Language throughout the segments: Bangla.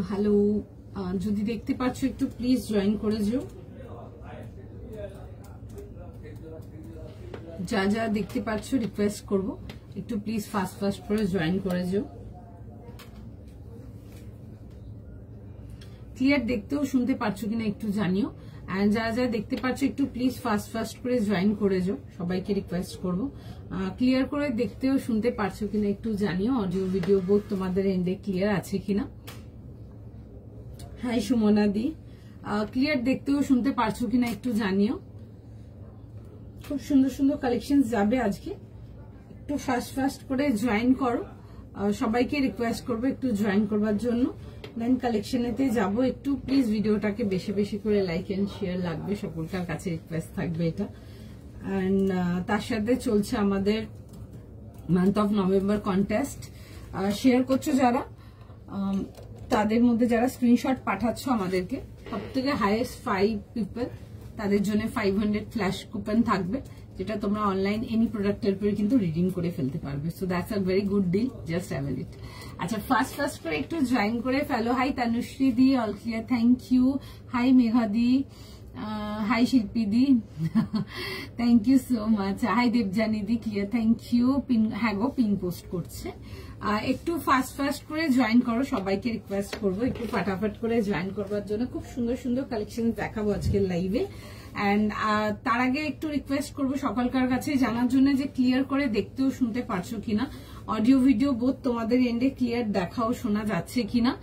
হ্যালো, যদি দেখতে পাচ্ছ একটু প্লিজ জয়েন করে যেও। যা যা দেখতে পাচ্ছ রিকোয়েস্ট করব একটু প্লিজ ফাস্ট ফাস্ট করে জয়েন করে যেও। ক্লিয়ার দেখতেও শুনতে পাচ্ছ কিনা একটু জানিও। এন্ড যা যা দেখতে পাচ্ছ একটু প্লিজ ফাস্ট ফাস্ট করে জয়েন করে যাও, সবাইকে রিকোয়েস্ট করব। ক্লিয়ার করে দেখতেও শুনতে পাচ্ছ কিনা একটু জানিও। অডিও ভিডিও বোধ তোমাদের এন্ডে ক্লিয়ার আছে কিনা। হাই সুমনা দি, ক্লিয়ার দেখতেও শুনতে পারছো কিনা একটু জানিও। খুব সুন্দর সুন্দর কালেকশন যাবে আজকে, একটু ফাস্ট ফাস্ট করে জয়েন করো। সবাইকে রিকোয়েস্ট করবো একটু জয়েন করবার জন্য। দেন কালেকশনেতে যাব। একটু প্লিজ ভিডিওটাকে বেশি বেশি করে লাইক এন্ড শেয়ার লাগবে, সকলকার কাছে রিকোয়েস্ট থাকবে এটা। অ্যান্ড তার সাথে চলছে আমাদের month of November contest. Share করছো যারা, তাদের মধ্যে যারা স্ক্রিনশট পাঠাচ্ছ আমাদেরকে, সব থেকে হাইয়েস্ট 5 পিপল, তাদের জন্য 500 ফ্ল্যাশ কুপন থাকবে, যেটা তোমরা অনলাইন এনি প্রোডাক্টের উপরে কিন্তু রিডিম করে ফেলতে পারবে। So that's a very good deal, just avail it. আচ্ছা, ফার্স্ট ফার্স্ট করে একটু জয়েন করে ফেলো। হাই তনুশ্রী দি, all clear, thank you. Hi Megha দি, হাই শিল্পী দি, thank you so much. Hi Debjani দি, ক্লিয়ার, থ্যাংক ইউ। পিন, হ্যাঁ গো, পিন পোস্ট করছে। একটু ফাস্ট ফাস্ট করে জয়েন করো, সবাইকে রিকোয়েস্ট করবো একটু ফাটাফাট করে জয়েন করবার জন্য। খুব সুন্দর সুন্দর কালেকশন দেখাবো আজকের লাইভে। অ্যান্ড তার আগে একটু রিকোয়েস্ট করবো সকলকার কাছে জানার জন্য যে ক্লিয়ার করে দেখতেও শুনতে পারছো কিনা, অডিও ভিডিও বোধ তোমাদের এন্ডে ক্লিয়ার দেখাও শোনা যাচ্ছে কিনা।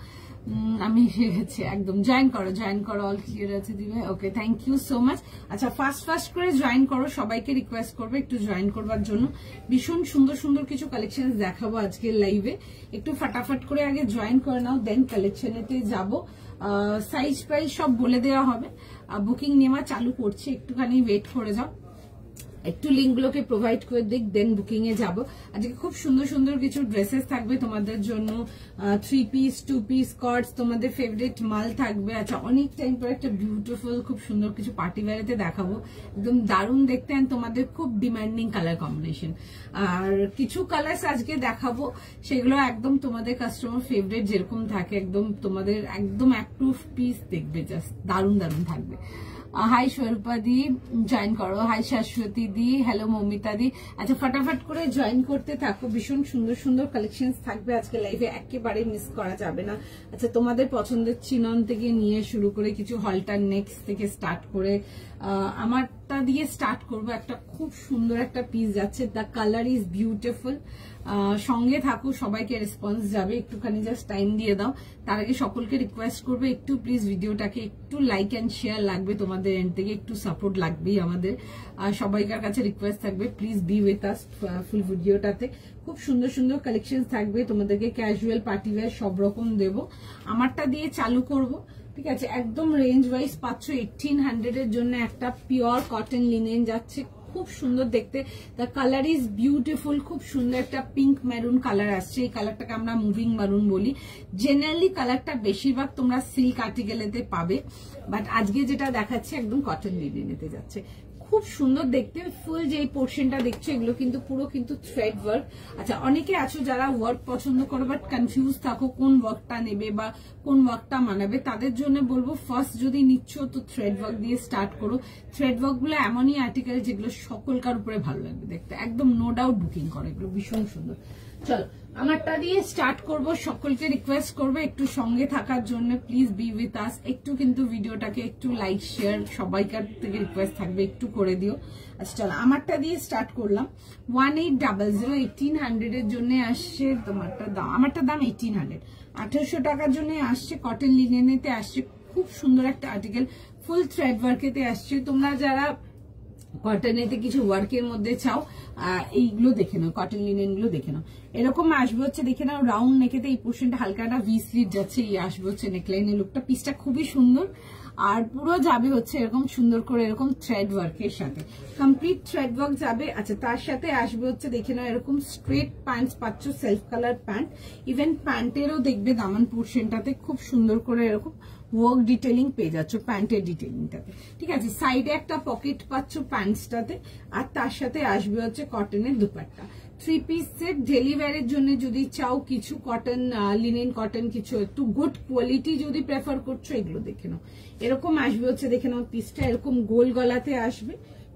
আমি গেছি একদম। জয়েন করো, অল ক্লিয়ার আছে দিবে। ওকে, থ্যাংক ইউ সো মাচ। আচ্ছা, ফাস্ট ফাস্ট করে জয়েন করো, সবাইকে রিকোয়েস্ট করবো একটু জয়েন করবার জন্য। ভীষণ সুন্দর সুন্দর কিছু কালেকশন দেখাবো আজকের লাইভে, একটু ফাটাফাট করে আগে জয়েন করে নাও, দেন কালেকশনেতে যাব। সাইজ প্রাইস সব বলে দেওয়া হবে। বুকিং নেওয়া চালু করছে, একটুখানি ওয়েট করে যাও, একটু লিঙ্কগুলোকে প্রোভাইড করে দিক, দেন বুকিং এ যাবো। আজকে খুব সুন্দর সুন্দর কিছু ড্রেসেস থাকবে তোমাদের জন্য, 3 পিস 2 পিস স্কার্টস, তোমাদের ফেভারিট মাল থাকবে। আচ্ছা, অনেক টাইম পর একটা বিউটিফুল খুব সুন্দর কিছু পার্টি ওয়্যারেতে দেখাবো, একদম দারুণ দেখতে, এন্ড তোমাদের খুব ডিমান্ডিং কালার কম্বিনেশন। আর কিছু কালার্স আজকে দেখাবো, সেগুলো একদম তোমাদের কাস্টমার ফেভারিট যেরকম থাকে, একদম তোমাদের একদম অ্যাপ্রুভ পিস দেখবে, জাস্ট দারুণ দারুণ থাকবে। হাই স্বরূপা দি, জয়েন করো। হাই শাশ্বতী দি, হ্যালো মমিতা দি। আচ্ছা, ফটাফট করে জয়েন করতে থাকো, ভীষণ সুন্দর সুন্দর কালেকশন থাকবে আজকে লাইভে, একেবারে মিস করা যাবে না। আচ্ছা, তোমাদের পছন্দের চিনন থেকে নিয়ে শুরু করে কিছু হলটার নেক্সট থেকে স্টার্ট করে আমারটা দিয়ে স্টার্ট করবো। একটা খুব সুন্দর একটা পিস যাচ্ছে, দ্য কালার ইজ বিউটিফুল। সঙ্গে থাকো, সবাইকে রেসপন্স যাবে, একটুখানি জাস্ট টাইম দিয়ে দাও। তার আগে সকলকে রিকোয়েস্ট করবে একটু প্লিজ ভিডিওটাকে একটু লাইক অ্যান্ড শেয়ার লাগবে, তোমাদের এন্ড থেকে একটু সাপোর্ট লাগবেই আমাদের। সবাইকার কাছে রিকোয়েস্ট থাকবে প্লিজ বি উইথ আস ফুল ভিডিওটাতে। খুব সুন্দর সুন্দর কালেকশন থাকবে, তোমাদেরকে ক্যাজুয়াল পার্টি ওয়্যার সব রকম দেবো। আমারটা দিয়ে চালু করব, ঠিক আছে। একদম রেঞ্জ ওয়াইজ পাচ্ছ 1800 এর জন্য একটা পিওর কটন লিনেন যাচ্ছে, খুব সুন্দর দেখতে। দ্য কালার ইজ বিউটিফুল, খুব সুন্দর একটা পিঙ্ক মেরুন কালার আসছে। এই কালারটাকে আমরা মুভিং মেরুন বলি। জেনারেলি কালারটা বেশিরভাগ তোমরা সিল্ক আর্টিকেলেতে পাবে, বাট আজকে যেটা দেখাচ্ছে একদম কটন লিনেনেতে যাচ্ছে, খুব সুন্দর দেখতে। ফুল যে পোর্শনটা দেখছো এগুলো কিন্তু পুরো কিন্তু থ্রেড ওয়ার্ক। আচ্ছা, অনেকে আছো যারা ওয়ার্ক পছন্দ করো বাট কনফিউজ থাকো কোন ওয়ার্কটা নেবে বা কোন ওয়ার্কটা মানাবে, তাদের জন্য বলবো ফার্স্ট যদি নিচ্ছ তো থ্রেড ওয়ার্ক দিয়ে স্টার্ট করো। থ্রেড ওয়ার্ক গুলো এমনই আর্টিকেল যেগুলো সকলকার উপরে ভালো লাগবে দেখতে, একদম নো ডাউট বুকিং করে, এগুলো ভীষণ সুন্দর। চলো, আমারটা দিয়ে স্টার্ট করব। সকলকে রিকোয়েস্ট করবো একটু সঙ্গে থাকার জন্য, প্লিজ বি উইথ আস। একটু কিন্তু ভিডিওটাকে একটু লাইক শেয়ার সবাইকার থেকে রিকোয়েস্ট থাকবে একটু করে দিও। আচ্ছা, চলো, আমারটা দিয়ে স্টার্ট করলাম। 1800 1800 এর জন্য আসছে তোমারটা দাম, আমারটা দাম 1800, 1800 টাকার জন্য আসছে। কটন লিনেনেতে আসছে, খুব সুন্দর একটা আর্টিকেল, ফুল থ্রেড ওয়ার্কেতে আসছে। তোমরা যারা কটনেতে কিছু ওয়ার্কের মধ্যে চাও, এইগুলো দেখে নাও, কটন লিনেন গুলো দেখে নাও। এরকম আসবে হচ্ছে, দেখে নাও, রাউন্ড নেকেতে এই পোর্শনটা হালকা একটা ভি স্লিট যাচ্ছে, এই আসবে হচ্ছে নেকলাইনের লুকটা। পিসটা খুবই সুন্দর, আর পুরো যাবে হচ্ছে এরকম সুন্দর করে এরকম থ্রেড ওয়ার্কের সাথে, কমপ্লিট থ্রেড ওয়ার্ক যাবে। আচ্ছা, তার সাথে আসবে হচ্ছে দেখে নাও এরকম স্ট্রেট প্যান্টস পাচ্ছ, সেলফ কালার প্যান্ট। ইভেন প্যান্টেরও দেখবে দামান পোর্শনটাতে খুব সুন্দর করে এরকম ওয়ার্ক ডিটেলিং পেয়ে যাচ্ছ প্যান্টের ডিটেলিংটাতে, ঠিক আছে। সাইডে একটা পকেট পাচ্ছ প্যান্টসটাতে, আর তার সাথে আসবে হচ্ছে কটনের দুপাট্টা। 3 পিস সেট ডেলি ওয়্যারের জন্য যদি চাও কিছু কটন লিনেন কটন কিছু একটু গুড কোয়ালিটি যদি প্রেফার করছো এগুলো দেখে নাও। এরকম আসবে হচ্ছে দেখে নাও পিসটা এরকম গোল গলাতে আসবে,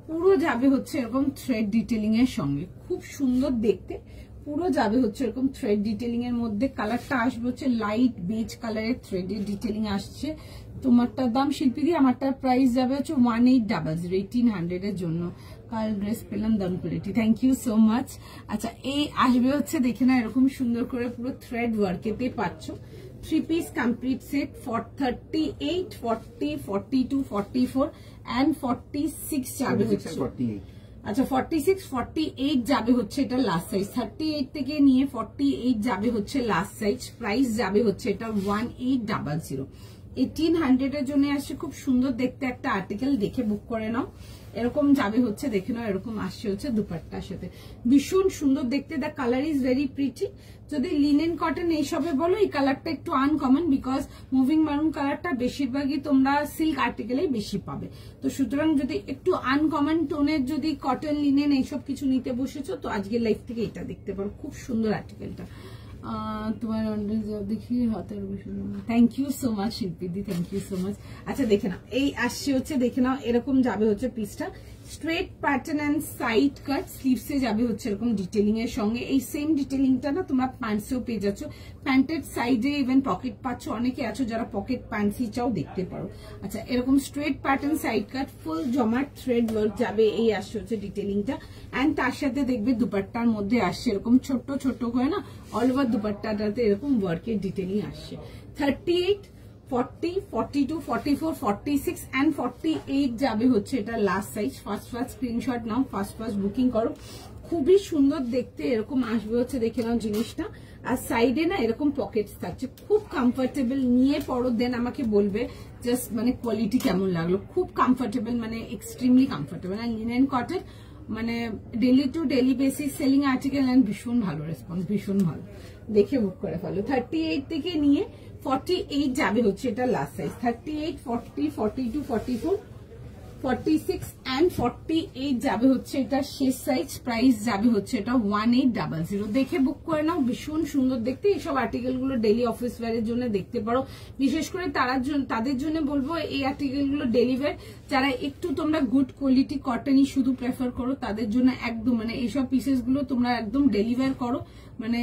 পুরো যাবে হচ্ছে এরকম থ্রেড ডিটেলিং এর সঙ্গে, খুব সুন্দর দেখতে। পুরো যাবে হচ্ছে এরকম থ্রেড ডিটেলিং এর মধ্যে, কালারটা আসবে হচ্ছে লাইট বেজ কালারের থ্রেডের ডিটেলিং আসছে। তোমারটার দাম শিল্পীদি, আমারটার প্রাইস যাবে হচ্ছে 1800 1800 এর জন্য। কাল ড্রেস পেলাম, দাম quality, thank you so much. আচ্ছা এই আসবে হচ্ছে দেখে না এরকম সুন্দর করে পুরো থ্রেড ওয়ার্কেতে পাচ্ছ। 3 piece complete set for 38 40 42 44 and 46 যাবে হচ্ছে। আচ্ছা 46 48 যাবে হচ্ছে এটা লাস্ট সাইজ, 38 থেকে নিয়ে 48 যাবে হচ্ছে লাস্ট সাইজ। প্রাইস যাবে হচ্ছে এটা 1800 1800 এর জন্য আসছে। খুব সুন্দর দেখতে একটা আর্টিকেল, দেখে বুক করে নাও। এরকম যাবে হচ্ছে দেখে নাও, এরকম আসছে হচ্ছে দুপাট্টার সাথে, ভীষণ সুন্দর দেখতে। The colour is very pretty. যদি লিনেন কটন এইসবে বলো এই কালারটা একটু আনকমন, বিকজ মুভিং মারুন কালারটা বেশিরভাগই তোমরা সিল্ক আর্টিকেলেই বেশি পাবে। তো সুতরাং যদি একটু আনকমন টোনের যদি কটন লিনেন এইসব কিছু নিতে বসেছো তো আজকের লাইফ থেকে এটা দেখতে পারো, খুব সুন্দর আর্টিকেলটা। তোমার দেখি হাতের, থ্যাংক ইউ সো মাচ শিল্পীদি, থ্যাংক ইউ সো মাচ। আচ্ছা দেখে নাও এই আসছে হচ্ছে দেখে নাও এরকম যাবে হচ্ছে পিসটা straight pattern and side cut, স্লিভসে যাবে হচ্ছে এরকম ডিটেলিং এর সঙ্গে। এই সেম ডিটেলিংটা না তোমরা প্যান্টসেও পেয়ে যাচ্ছ, প্যান্টের সাইডে ইভেন পকেট পাচ্ছ, অনেকে আছো যারা পকেট প্যান্টসি চাও দেখতে পারো। আচ্ছা এরকম স্ট্রেট প্যাটার্ন সাইড কাট ফুল জমাট থ্রেড ওয়ার্ক যাবে, এই আসছে হচ্ছে ডিটেলিংটা। এন্ড তার সাথে দেখবে দুপাট্টার মধ্যে আসছে এরকম ছোট্ট ছোট্ট করে না অল ওভার দুপাট্টাটাতে এরকম ওয়ার্কের ডিটেলিং আসছে। 38 40 42 44 46 and 48 যাবে হচ্ছে এটা লাস্ট সাইজ। ফার্স্ট স্ক্রিনশট নাও, ফার্স্ট বুকিং করো। খুবই সুন্দর দেখতে এরকম আসবে হচ্ছে দেখে নাও জিনিসটা। আর সাইডে না এরকম পকেটস থাকছে, খুব কমফোর্টেবল, নিয়ে পড়ো দেন আমাকে বলবে জাস্ট মানে কোয়ালিটি কেমন লাগলো। খুব কমফোর্টেবল, মানে এক্সট্রিমলি কমফোর্টেবল। আর লিনেন কটন মানে daily to daily basis selling article, and ভীষণ ভালো রেসপন্স, ভীষণ ভালো, দেখে বুক করে ফেলো। 38 থেকে নিয়ে 48 যাবে হচ্ছে এটা লাস্ট সাইজ। 38 40 42 44 46 and 48 যাবে হচ্ছে এটা শেষ সাইজ। প্রাইস যাবে হচ্ছে এটা 1800। দেখে বুক করে নাও, ভীষণ সুন্দর দেখতে। এইসব আর্টিকেল গুলো ডেলি অফিস ওয়্যারের জন্য দেখতে পারো, বিশেষ করে তাদের জন্য বলবো এই আর্টিকেল গুলো ডেলি ওয়্যার যারা একটু তোমরা গুড কোয়ালিটি কটনই শুধু প্রেফার করো তাদের জন্য একদম, মানে এইসব পিসেস গুলো তোমরা একদম ডেলি ওয়্যার করো, মানে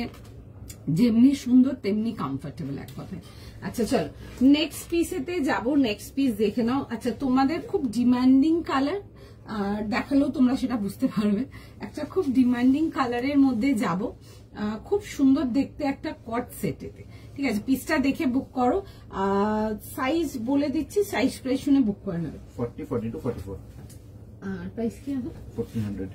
যেমনি সুন্দর তেমনি কমফোর্টেবল এক কথায়। আচ্ছা চলো নেক্সট পিসেতে যাবো, নেক্সট পিস দেখে নাও। আচ্ছা তোমাদের খুব ডিমান্ডিং কালার দেখালেও তোমরা সেটা বুঝতে পারবে, একটা খুব ডিমান্ডিং কালারের মধ্যে যাব, খুব সুন্দর দেখতে একটা কট সেটেতে। ঠিক আছে পিসটা দেখে বুক করো, সাইজ বলে দিচ্ছি, সাইজ প্রাইস শুনে বুক করে নেবে। 40 42 44 আর প্রাইস কি হবে? 1400।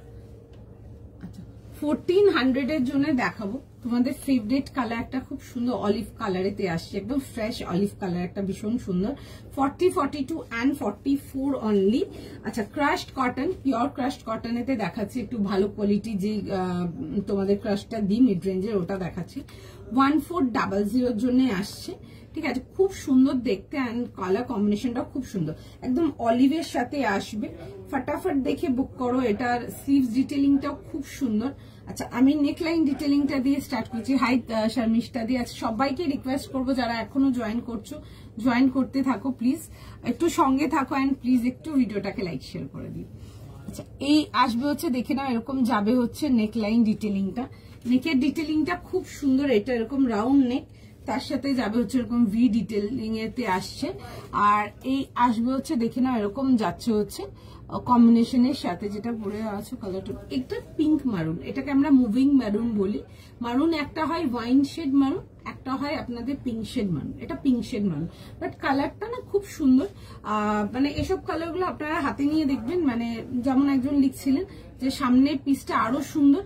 আচ্ছা 1400 এর জন্য দেখাবো তোমাদের ফেভারিট কালার একটা, খুব সুন্দর অলিভ কালারেতে আসছে, একদম ফ্রেশ অলিভ কালার একটা, ভীষণ সুন্দর। 40 42 and 44 অনলি। আচ্ছা ক্রাশড কটন, পিওর ক্রাশড কটনেতে দেখাচ্ছি, একটু ভালো কোয়ালিটি যে তোমাদের ক্রাশটা দিই মিড রেঞ্জের ওটা দেখাচ্ছি। 1400 এর জন্য আসছে। ঠিক আছে খুব সুন্দর দেখতে, এন্ড কালার কম্বিনেশনটা খুব সুন্দর, একদম অলিভের সাথে আসবে। ফটাফট দেখে বুক করো। এটার স্লিভস ডিটেলিংটাও খুব সুন্দর। আচ্ছা আমি নেকলাইন ডিটেলিংটা দিয়ে স্টার্ট করছি, হাই শর্মিষ্ঠা দিয়ে। আচ্ছা সবাইকে রিকোয়েস্ট করবো যারা এখনো জয়েন করছো, জয়েন করতে থাকো প্লিজ, একটু সঙ্গে থাকো, এন্ড প্লিজ একটু ভিডিওটাকে লাইক শেয়ার করে দিও। আচ্ছা এই আসবে হচ্ছে দেখে নাও এরকম যাবে হচ্ছে নেকলাইন ডিটেলিংটা, নেকের ডিটেলিংটা খুব সুন্দর। এটা এরকম রাউন্ড নেক, তার সাথে যাবে হচ্ছে এরকম ভি ডিটেলিং এতে আসছে। আর এই আসবে হচ্ছে দেখে নাও এরকম যাচ্ছে হচ্ছে কম্বিনেশনের সাথে যেটা পরে আছে কালারটা, একটা পিঙ্ক মারুন, এটাকে আমরা মুভিং মারুন বলি। মারুন একটা হয় ওয়াইন শেড মারুন, একটা হয় আপনাদের পিঙ্ক শেড মারুন, এটা পিঙ্ক শেড মারুন, বাট কালারটা না খুব সুন্দর। মানে এসব কালারগুলো আপনারা হাতে নিয়ে দেখবেন, মানে যেমন একজন লিখছিলেন যে সামনের পিসটা আরো সুন্দর,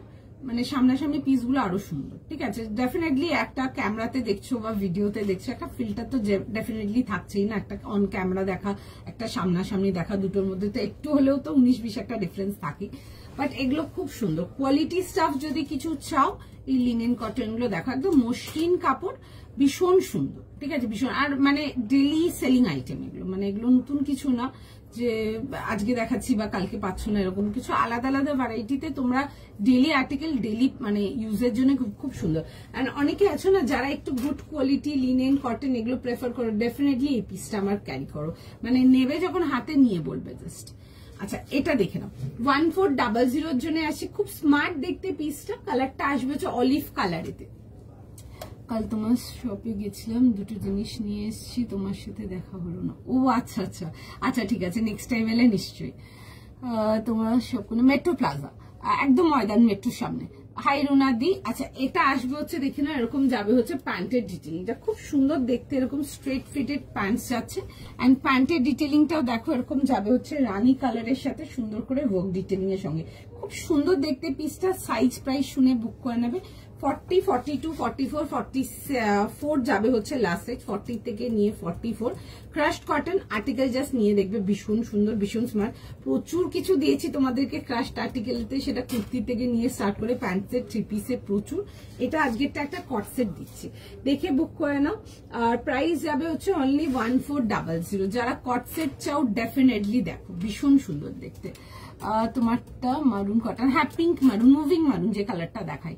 মানে সামনাসামনি পিসগুলো আরো সুন্দর। ঠিক আছে ডেফিনেটলি একটা ক্যামেরাতে দেখছো বা ভিডিওতে দেখছো একটা ফিল্টার তো ডেফিনেটলি থাকছেই না, একটা অন ক্যামেরা দেখা একটা সামনাসামনি দেখা, দুটোর মধ্যে তো একটু হলেও তো 19-20 একটা ডিফারেন্স থাকে। বাট এগুলো খুব সুন্দর কোয়ালিটি স্টাফ, যদি কিছু চাও এই লিনেন কটন গুলো দেখো, একদম মসৃণ কাপড়, ভীষণ সুন্দর, ঠিক আছে, ভীষণ। আর মানে ডেলি সেলিং আইটেম এগুলো, মানে এগুলো নতুন কিছু না যে আজকে দেখাচ্ছি বা কালকে পাচ্ছ না, এরকম কিছু আলাদা আলাদা ভ্যারাইটিতে তোমরা ডেলি আর্টিকেল, ডেলি মানে ইউজের জন্য খুব সুন্দর। এন্ড অনেকে আছো না যারা একটু গুড কোয়ালিটি লিনেন কটন এগুলো প্রেফার করো, ডেফিনেটলি এই পিসটা আমার ক্যারি করো, মানে নেবে যখন হাতে নিয়ে বলবে জাস্ট। আচ্ছা এটা দেখে নাও, 1400 জন্য আছে, খুব স্মার্ট দেখতে পিসটা। কালারটা আসবে হচ্ছে অলিভ কালারেতে। কাল তোমার শপে গেছিলাম, দুটো জিনিস নিয়ে এসেছি, তোমার সাথে দেখা হলো না। ও আচ্ছা আচ্ছা আচ্ছা, ঠিক আছে, নেক্সট টাইম এলে নিশ্চয়ই। তোমার শপ কোনো মেট্রো প্লাজা, একদম ময়দান মেট্রোর সামনে। হাই রুনা দি। আচ্ছা এটা আসবে হচ্ছে দেখে না, এরকম যাবে হচ্ছে প্যান্টের ডিটেলিংটা খুব সুন্দর দেখতে, এরকম স্ট্রেট ফিটেড প্যান্টস যাচ্ছে। এন্ড প্যান্টের ডিটেলিংটাও দেখো এরকম যাবে হচ্ছে রানী কালারের সাথে সুন্দর করে ওয়ার্ক ডিটেলিং এর সঙ্গে, খুব সুন্দর দেখতে পিসটা। সাইজ প্রাইস শুনে বুক করে নেবে। 40, 42, 44, 44 যাবে হচ্ছে লাস্ট সাইজ, 40 থেকে নিয়ে 44। ক্রাশড কটন আর্টিকেল জাস্ট নিয়ে দেখবে, ভীষণ সুন্দর, ভীষণ স্মার্ট। প্রচুর কিছু দিয়েছি তোমাদেরকে ক্রাশড আর্টিকেলতে, সেটা কুর্তি থেকে নিয়ে স্টার্ট করে প্যান্ট সেট, থ্রি পিসে প্রচুর। এটা আজকেরটা একটা কট সেট দিচ্ছি, দেখে বুক করে নাও। আর প্রাইস যাবে হচ্ছে অনলি 1400। যারা কট সেট চাও ডেফিনেটলি দেখো, ভীষণ সুন্দর দেখতে। তোমারটা মারুন কটন, হ্যাঁ পিঙ্ক মারুন, মুভিং মারুন যে কালারটা দেখাই।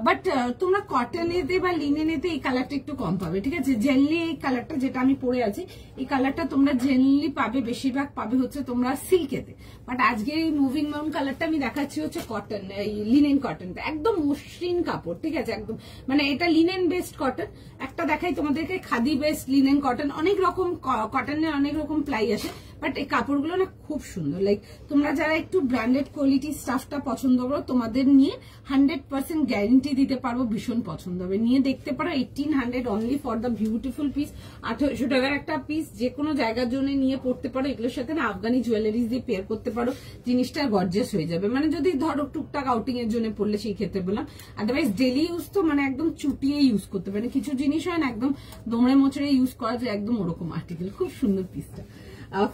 বাট তোমরা কটনেতে বা লিনেনেতে এই কালারটা একটু কম পাবে, ঠিক আছে। জেনারেলি এই কালারটা যেটা আমি পরে আছি, এই কালারটা তোমরা জেনারেলি পাবে, বেশিরভাগ পাবে হচ্ছে তোমরা সিল্কেতে। বাট আজকে এই মুভিং মারুন কালারটা আমি দেখাচ্ছি হচ্ছে কটন, এই লিনেন কটনটা, একদম মসৃণ কাপড়, ঠিক আছে, একদম মানে এটা লিনেন বেসড কটন। একটা দেখাই তোমাদেরকে খাদি বেসড লিনেন কটন, অনেক রকম কটনের অনেক রকম প্লাই আসে, বাট এই কাপড়গুলো না খুব সুন্দর। লাইক তোমরা যারা একটু ব্র্যান্ডেড কোয়ালিটি স্টাফটা পছন্দ করো, তোমাদের নিয়ে 100% গ্যারেন্টি দিতে পারবো, ভীষণ পছন্দ হবে। নিয়ে দেখতে পারো, 1800 only for the beautiful piece. 1800 টাকার একটা পিস, যে কোনো জায়গার জন্য নিয়ে পড়তে পারো। এগুলোর সাথে না আফগানি জুয়েলারিজ দিয়ে পেয়ার করতে পারো, জিনিসটা গর্জিয়াস হয়ে যাবে। মানে যদি ধরো টুকটাক আউটিং এর জন্য পড়লে সেই ক্ষেত্রে বললাম, আদারওয়াইজ ডেলি ইউজ তো মানে একদম চুটিয়ে ইউজ করতে পারে। কিছু জিনিস হয় না একদম দোমড়ে মোচড়ে ইউজ করা যায়, একদম ওরকম আর্টিকেল, খুব সুন্দর পিসটা।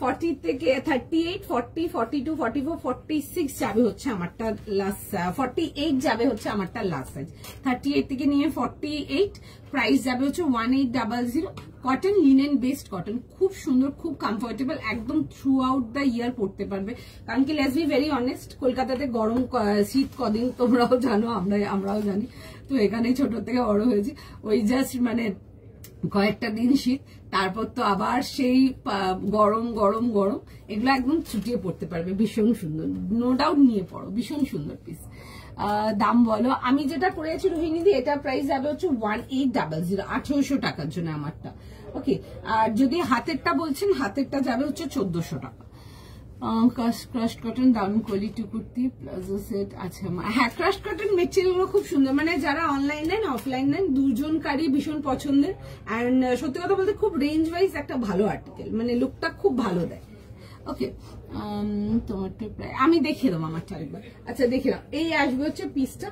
40 থেকে 38, 40, 42, 44, 46 যাবে হচ্ছে আমারটা লাস্ট, 48 যাবে হচ্ছে আমারটা লাস্ট সাইজ। 38 থেকে নিয়ে 48, প্রাইস যাবে হচ্ছে 1800। কটন, লিনেন বেসড কটন, খুব সুন্দর, খুব কমফোর্টেবল, একদম থ্রু আউট দ্য ইয়ার পড়তে পারবে। কারণ কি লেটস বি ভেরি অনেস্ট, কলকাতাতে গরম শীত কদিন তোমরাও জানো, আমরাও জানি। তো এখানে ছোট থেকে বড় হয়েছি, ওই জাস্ট মানে কয়েকটা দিন শীত, তারপর তো আবার সেই গরম গরম গরম, এগুলো একদম ছুটিয়ে পড়তে পারবে, ভীষণ সুন্দর, নো ডাউট নিয়ে পড়ো, ভীষণ সুন্দর পিস। দাম বলো, আমি যেটা পড়েছি রোহিণীদি, এটা প্রাইস যাবে হচ্ছে 1800, 1800 টাকার জন্য আমারটা। ওকে, আর যদি হাতেরটা বলছেন, হাতেরটা যাবে হচ্ছে 1400 টাকা। ক্রাশ কটন দারুন কোয়ালিটি কুর্তি প্লাজো সেট। আচ্ছা হ্যাঁ, ক্রাশ কটন মেটেরিয়াল গুলো খুব সুন্দর, মানে যারা অনলাইন নেন অফলাইন নেন দুজনকারই ভীষণ পছন্দের। অ্যান্ড সত্যি কথা বলতে খুব রেঞ্জ ওয়াইজ একটা ভালো আর্টিকেল, মানে লুকটা খুব ভালো দেয়। ওকে, তোমারটা প্রায় আমি দেখিয়ে দেবো আমারটা আরেকবার। আচ্ছা দেখিলাম, এই আসবে হচ্ছে পিসটা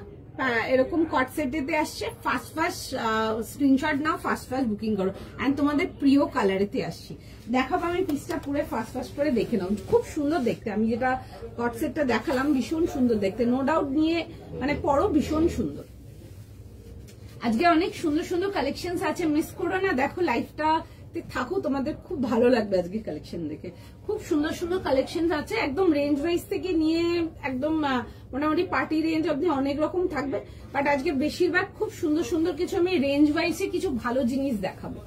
এরকম কট সেটেতে আসছে। ফার্স্ট স্ক্রিনশট নাও, ফার্স্ট বুকিং করো। এন্ড তোমাদের প্রিয় কালারেতে আসছি, দেখাবো আমি পিসটা পুরো ফার্স্ট করে দেখে নাও, খুব সুন্দর দেখতে। আমি যেটা কট সেটটা দেখালাম ভীষণ সুন্দর দেখতে, নো ডাউট নিয়ে মানে পরো, ভীষণ সুন্দর। আজকে অনেক সুন্দর সুন্দর কালেকশন আছে, মিস করো না, দেখো লাইফটা থাকো, তোমাদের খুব ভালো লাগবে আজকে কালেকশন দেখে। খুব সুন্দর সুন্দর কালেকশন আছে, একদম রেঞ্জ ওয়াইজ থেকে নিয়ে একদম মোটামুটি পার্টি রেঞ্জ অব্দি অনেক রকম থাকবে। বাট আজকে বেশিরভাগ খুব সুন্দর সুন্দর কিছু আমি রেঞ্জ ওয়াইজে কিছু ভালো জিনিস দেখাবো।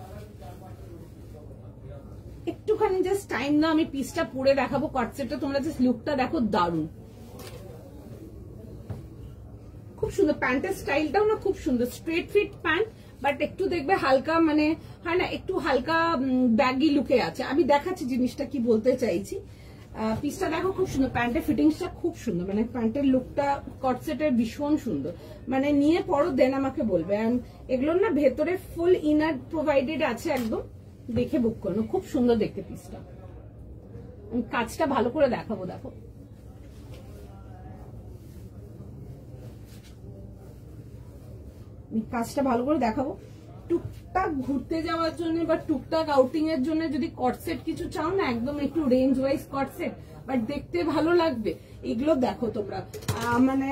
একটুখানি জাস্ট টাইম না, আমি পিসটা পরে দেখাবো কটসেটটা, তোমরা জাস্ট লুকটা দেখো, দারুন, খুব সুন্দর। প্যান্টের স্টাইলটাও না খুব সুন্দর, স্ট্রেট ফিট প্যান্ট, বাট একটু দেখবে হালকা মানে হয় না, একটু হালকা ব্যাগি লুকে আছে। আমি দেখাচ্ছি জিনিসটা কি বলতে চাইছি। পিসটা দেখো খুব সুন্দর, প্যান্টের ফিটিংসটা খুব সুন্দর, মানে প্যান্টের লুকটা কটসেটের ভীষণ সুন্দর, মানে নিয়ে পরো দেন আমাকে বলবে। এন্ড এগুলোর না ভেতরে ফুল ইনার প্রোভাইডেড আছে, একদম দেখে বুক করো, খুব সুন্দর দেখতে পিসটা। কাজটা ভালো করে দেখাবো, দেখো কাজটা ভালো করে দেখাবো। টুকটাক ঘুরতে যাওয়ার জন্য বা টুকটাক আউটিং এর জন্য যদি কটসেট কিছু চাও না, একদম একটু রেঞ্জ ওয়াইজ কটসেট, বাট দেখতে ভালো লাগবে, এগুলো দেখো তোমরা। মানে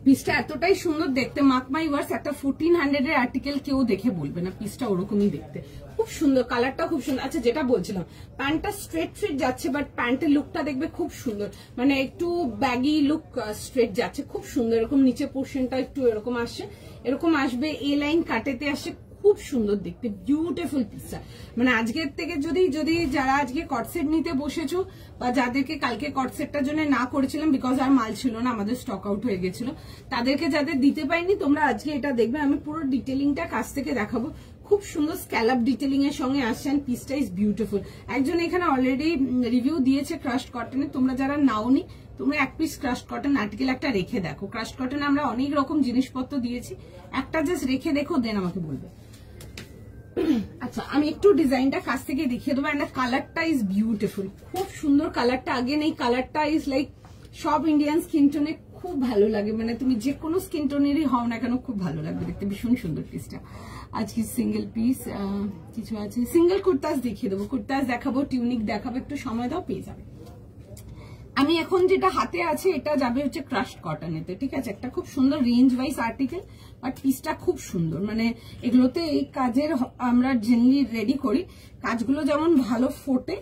পিসটা এতটাই সুন্দর দেখতে, মার্ক মাই ওয়ার্ডস, একটা 1400 এর আর্টিকেল কেউ দেখে বলবে না, পিসটা ওরকমই দেখতে, খুব সুন্দর, কালারটা খুব সুন্দর। আচ্ছা, যেটা বলছিলাম, প্যান্টটা স্ট্রেট ফিট যাচ্ছে, বাট প্যান্টের লুকটা দেখবে খুব সুন্দর, মানে একটু ব্যাগি লুক, স্ট্রেট যাচ্ছে, খুব সুন্দর। এরকম নিচে পোর্শনটা একটু এরকম আসছে, এরকম আসবে, এ লাইন কাটেতে আসে, খুব সুন্দর দেখতে, বিউটিফুল পিসটা। মানে আজকের থেকে যদি যারা আজকে কটসেট নিতে বসেছো, বা যাদেরকে কালকে কটসেটটার জন্য না করেছিলাম বিকজ আর মাল ছিল না, আমাদের স্টক আউট হয়ে গেছিল, তাদেরকে যাদের দিতে পারিনি, তোমরা আজকে এটা দেখবে। আমি পুরো ডিটেলিংটা কাছ থেকে দেখাবো, খুব সুন্দর স্ক্যালাপ ডিটেলিং এর সঙ্গে আসছে, এন্ড পিসটা ইজ বিউটিফুল। একজন এখানে অলরেডি রিভিউ দিয়েছে ক্রাশড কটনে, তোমরা যারা নাওনি, তোমরা এক পিস ক্রাশড কটন আর্টিকেল একটা রেখে দেখো। ক্রাশড কটনে আমরা অনেক রকম জিনিসপত্র দিয়েছি, একটা জাস্ট রেখে দেখো, দেন আমাকে বলবে। আচ্ছা, আমি একটু ডিজাইনটা কাছ থেকে দেখিয়ে দেবো, এন্ড কালারটা ইজ বিউটিফুল, খুব সুন্দর কালারটা। আগেন এই কালারটা ইজ লাইক সব ইন্ডিয়ান স্কিন টোনে খুব ভালো লাগে, মানে তুমি যে কোনো স্কিন টোনেরই হও না কেন খুব ভালো লাগবে দেখতে, ভীষণ সুন্দর পিসটা। আজকে সিঙ্গেল পিস কিছু আছে, সিঙ্গেল কুর্তাস দেখিয়ে দেবো, কুর্তাস দেখাবো, টিউনিক দেখাবো, একটু সময় দাও, পেয়ে যাবে। আমি এখন যেটা হাতে আছে এটা যাবে হচ্ছে ক্রাশড কটনেতে, ঠিক আছে, একটা খুব সুন্দর রেঞ্জ ওয়াইজ আর্টিকেল, বাট পিসটা খুব সুন্দর। মানে এগুলোতে এই কাজের আমরা জেনারেলি রেডি করি, কাজগুলো যেমন ভালো ফোটে,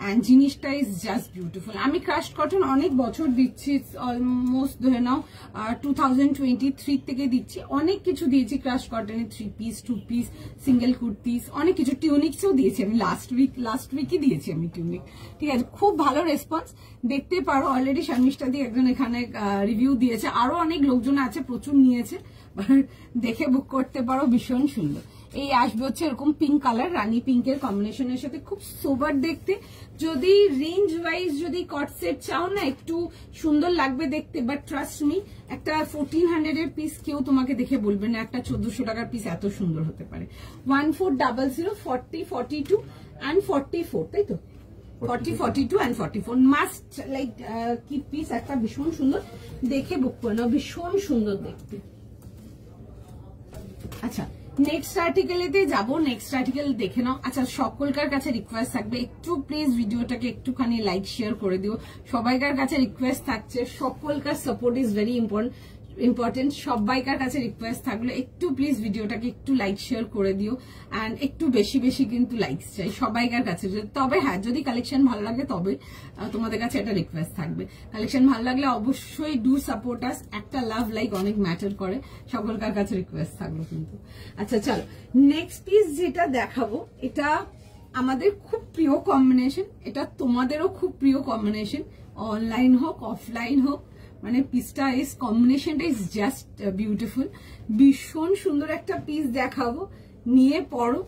এন্ড জিনিসটা ইজ জাস্ট বিউটিফুল। আমি ক্রাশড কটন অনেক বছর দিচ্ছি, অলমোস্ট ধরে নাও 2023 থেকে দিচ্ছি, অনেক কিছু দিয়েছি crushed কটনে, 3 piece 2 piece, single kurtis, অনেক কিছু, টিউনিক্সও দিয়েছি আমি, লাস্ট উইকই দিয়েছি আমি টিউনিক, ঠিক আছে, খুব ভালো রেসপন্স। দেখতে পারো অলরেডি শর্মিষ্ঠা দি একজন এখানে রিভিউ দিয়েছে, আরো অনেক লোকজন আছে, প্রচুর নিয়েছে, দেখে বুক করতে পারো, ভীষণ সুন্দর। এই আসবে হচ্ছে এরকম পিঙ্ক কালার, রানী পিঙ্কের কম্বিনেশনের সাথে, খুব সোবার দেখতে। যদি রেঞ্জ ওয়াইজ যদি কট সেট চাও না, একটু সুন্দর লাগবে দেখতে, বাট ট্রাস্ট মি, একটা 1400 এর পিস কেউ তোমাকে দেখে বলবে না একটা 1400 টাকার পিস এত সুন্দর হতে পারে। 1400 40 42 and 44, তাই তো, 40 42 and 44 মাস্ট লাইক কি পিস, একটা ভীষণ সুন্দর, দেখে বুক করে নাও, ভীষণ সুন্দর দেখতে। আচ্ছা, নেক্সট আর্টিকেলেতে যাবো, নেক্সট আর্টিকেল দেখে নাও। আচ্ছা, সকলকার কাছে রিকোয়েস্ট থাকবে, একটু প্লিজ ভিডিওটাকে একটুখানি লাইক শেয়ার করে দিও, সবাইকার কাছে রিকোয়েস্ট থাকছে, সকলকার সাপোর্ট ইজ ভেরি ইম্পর্টেন্ট, সবাইকার কাছে রিকোয়েস্ট থাকলো একটু প্লিজ ভিডিওটাকে একটু লাইক শেয়ার করে দিও, এন্ড একটু বেশি বেশি কিন্তু লাইকস চাই সবাইকার কাছে। তবে হ্যাঁ, যদি কালেকশন ভালো লাগে তবে তোমাদের কাছে একটা রিকোয়েস্ট থাকবে, কালেকশন ভালো লাগলে অবশ্যই ডু সাপোর্ট আস, একটা লাভ লাইক অনেক ম্যাটার করে, সকলকার কাছে রিকোয়েস্ট থাকলো কিন্তু। আচ্ছা চলো, নেক্সট পিস যেটা দেখাবো, এটা আমাদের খুব প্রিয় কম্বিনেশন, এটা তোমাদেরও খুব প্রিয় কম্বিনেশন, অনলাইন হোক অফলাইন হোক, মানে পিসটা ইজ কম্বিনেশনটা ইজ জাস্ট বিউটিফুল, ভীষণ সুন্দর একটা পিস দেখাবো, নিয়ে পড়ো,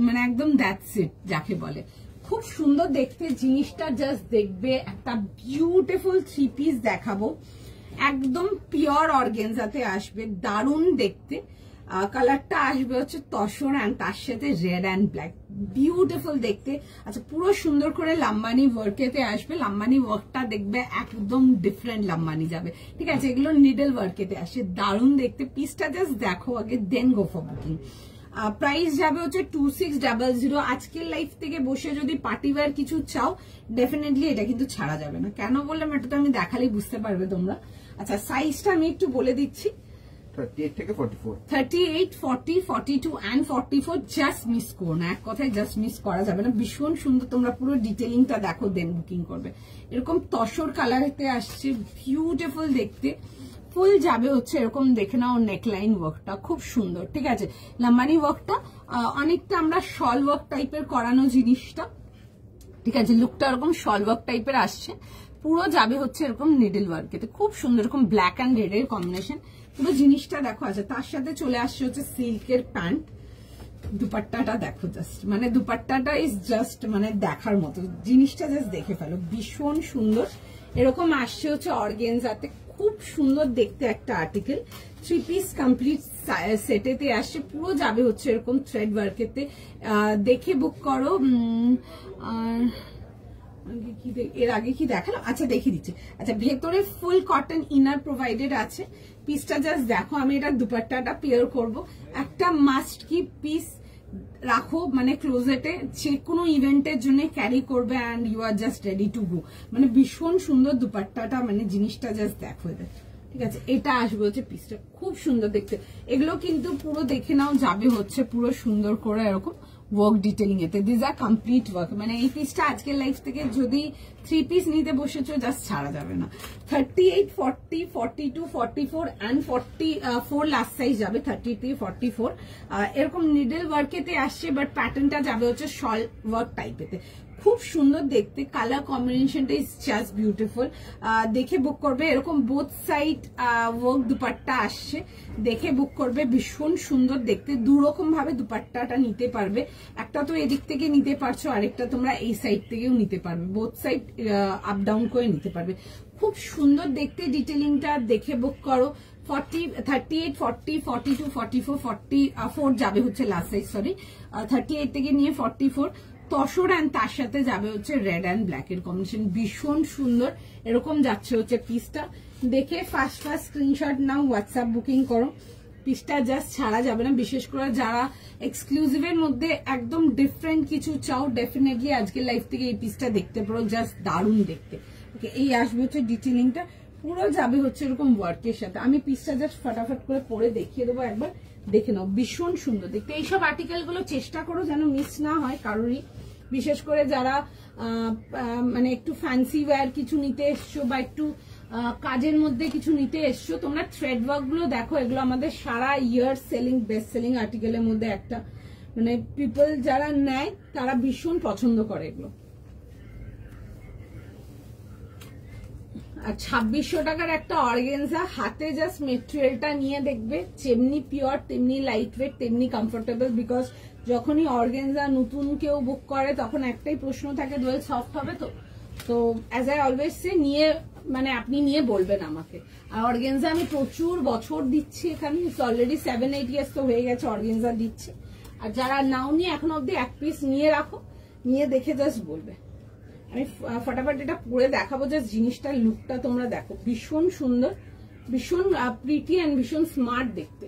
মানে একদম দ্যাটস ইট যাকে বলে, খুব সুন্দর দেখতে জিনিসটা, জাস্ট দেখবে, একটা বিউটিফুল 3 পিস দেখাবো, একদম পিওর অর্গেনজাতে আসবে, দারুণ দেখতে, কালারটা আসবে হচ্ছে তসর, এন্ড তার সাথে রেড অ্যান্ড ব্ল্যাক, বিউটিফুল দেখতে। আচ্ছা, পুরো সুন্দর করে লাম্বানি ওয়ার্কেতে আসবে, লাম্বানি ওয়ার্কটা দেখবে একদম ডিফারেন্ট লাম্বানি যাবে, ঠিক আছে, এগুলো নিডল ওয়ার্কেতে আসে, দারুণ দেখতে, পিসটা জাস্ট দেখো আগে, দেন গো ফর বুকিং। প্রাইস যাবে হচ্ছে 2600। আজকের লাইফ থেকে বসে যদি পার্টিওয়্যার কিছু চাও, ডেফিনেটলি এটা কিন্তু ছাড়া যাবে না। কেন বললাম, এটা তো আমি দেখালেই বুঝতে পারবে তোমরা। আচ্ছা, সাইজটা আমি একটু বলে দিচ্ছি, 38 থেকে 44, 38, 40, 42 and 44, জাস্ট মিস করো না, এক কথায় জাস্ট মিস করা যাবে না, ভীষণ সুন্দর। তোমরা পুরো ডিটেলিংটা দেখো, দেন বুকিং করবে। এরকম তসর কালারেতে আসছে, বিউটিফুল দেখতে, ফুল যাবে হচ্ছে এরকম, দেখে নাও নেকলাইন ওয়ার্কটা খুব সুন্দর, ঠিক আছে, লাম্বানি ওয়ার্কটা অনেকটা আমরা শল ওয়ার্ক টাইপের করানো জিনিসটা, ঠিক আছে, লুকটা এরকম শল ওয়ার্ক টাইপের আসছে, পুরো যাবে হচ্ছে এরকম নিডল ওয়ার্কেতে, খুব সুন্দর, এরকম ব্ল্যাক অ্যান্ড রেড এর কম্বিনেশন, পুরো জিনিসটা দেখো। আছে তার সাথে চলে আসছে হচ্ছে সিল্কের প্যান্ট, দুপাট্টাটা দেখো জাস্ট, মানে দুপাট্টাটা ইজ জাস্ট মানে দেখার মতো, জিনিসটা জাস্ট দেখে ফেলো, ভীষণ সুন্দর। এরকম আসছে হচ্ছে অর্গেনজাতে, খুব সুন্দর দেখতে একটা আর্টিকেল, 3 পিস কমপ্লিট সেটেতে আসছে, পুরো যাবে হচ্ছে এরকম থ্রেড ওয়ার্কেতে, দেখে বুক করো। আর এর আগে কি দেখালাম, আচ্ছা দেখিয়ে দিচ্ছি। আচ্ছা, ভেতরে ফুল কটন ইনার প্রোভাইডেড আছে, পিসটা জাস্ট দেখো, আমি এটা দুপাট্টাটা পেয়ার করব, একটা মাস্ট কি পিস রাখো, মানে ক্লোজেটে যে কোনো ইভেন্টের জন্য ক্যারি করবে, and you are just ready to go, মানে ভীষণ সুন্দর দুপাট্টাটা, মানে জিনিসটা জাস্ট দেখো, ঠিক আছে, এটা আসবে হচ্ছে পিসটা, খুব সুন্দর দেখতে। এগুলো কিন্তু পুরো দেখে নাও যাবে হচ্ছে পুরো সুন্দর করে এরকম ওয়ার্ক ডিটেলিং এতে। দিস আর কমপ্লিট ওয়ার্ক, মানে এই পিসটা আজকের লাইফ থেকে যদি 3 পিস নিতে বসেছো জাস্ট ছাড়া যাবে না। 38, 40, 42, 44 and 44 লাস্ট সাইজ যাবে, 33, 44 এরকম নিডল ওয়ার্কেতে আসছে, বাট প্যাটার্নটা যাবে হচ্ছে শল ওয়ার্ক টাইপেতে। খুব সুন্দর দেখতে, কালার কম্বিনেশনটা ইজ জাস্ট বিউটিফুল। দেখে বুক করবে, এরকম বোথ সাইড ওয়ার্ক দুপাট্টা আসছে, দেখে বুক করবে। ভীষণ সুন্দর দেখতে, দুরকম ভাবে দুপাট্টাটা নিতে পারবে। একটা তো এদিক থেকে নিতে পারছো, আরেকটা তোমরা এই সাইড থেকেও নিতে পারবে, বোথ সাইড আপ ডাউন করে নিতে পারবে। খুব সুন্দর দেখতে, ডিটেলিংটা দেখে বুক করো। 38, 40, 42, 44, 44 যাবে হচ্ছে লাস্ট সাইজ, সরি 38 থেকে নিয়ে 44 তসর, অ্যান্ড তার সাথে যাবে হচ্ছে রেড অ্যান্ড ব্ল্যাক এর কম্বিনেশন, ভীষণ সুন্দর। এরকম যাচ্ছে হচ্ছে পিসটা, দেখে ফার্স্ট স্ক্রিনশট নাও, হোয়াটসঅ্যাপ বুকিং করো। পিসটা জাস্ট ছাড়া যাবে না, বিশেষ করে যারা এক্সক্লুসিভের মধ্যে একদম ডিফারেন্ট কিছু চাও, ডেফিনেটলি আজকের লাইফ থেকে এই পিসটা দেখতে পারো, জাস্ট দারুণ দেখতে। ওকে, এই আসবে হচ্ছে ডিটেলিংটা, পুরো যাবে হচ্ছে এরকম ওয়ার্কের সাথে। আমি পিসটা জাস্ট ফটাফট করে পরে দেখিয়ে দেবো, একবার দেখে নাও, ভীষণ সুন্দর দেখতে। এইসব আর্টিকেল গুলো চেষ্টা করো যেন মিস না হয় কারোরই, বিশেষ করে যারা মানে একটু ফ্যান্সি ওয়্যার কিছু নিতে এসছো বা একটু কাজের মধ্যে কিছু নিতে এসছো, তোমরা থ্রেড ওয়ার্ক গুলো দেখো, এগুলো আমাদের সারা ইয়ার সেলিং বেস্ট সেলিং আর্টিকেলের মধ্যে একটা, মানে পিপল যারা নেয় তারা ভীষণ পছন্দ করে এগুলো। আর 2600 টাকার একটা অর্গানজা, হাতে জাস্ট মেটেরিয়ালটা নিয়ে দেখবে, যেমনি পিওর তেমনি লাইট ওয়েট তেমনি কমফোর্টেবল। বিকজ যখনই অর্গানজা নতুন কেউ বুক করে তখন একটাই প্রশ্ন থাকে, দোয়েল সফট হবে তো? তো অ্যাজ আই অলওয়েজ সে, নিয়ে মানে আপনি নিয়ে বলবেন আমাকে। আর অর্গানজা আমি প্রচুর বছর দিচ্ছি এখানে, অলরেডি 7-8 ইয়ার্স তো হয়ে গেছে অর্গানজা দিচ্ছি। আর যারা নাও নিয়ে এখন অব্দি এক পিস নিয়ে রাখো, নিয়ে দেখে জাস্ট বলবে। আমি ফটাফট এটা পরে দেখাবো, জাস্ট জিনিসটার লুকটা তোমরা দেখো, ভীষণ সুন্দর, ভীষণ প্রিটি অ্যান্ড ভীষণ স্মার্ট দেখতে।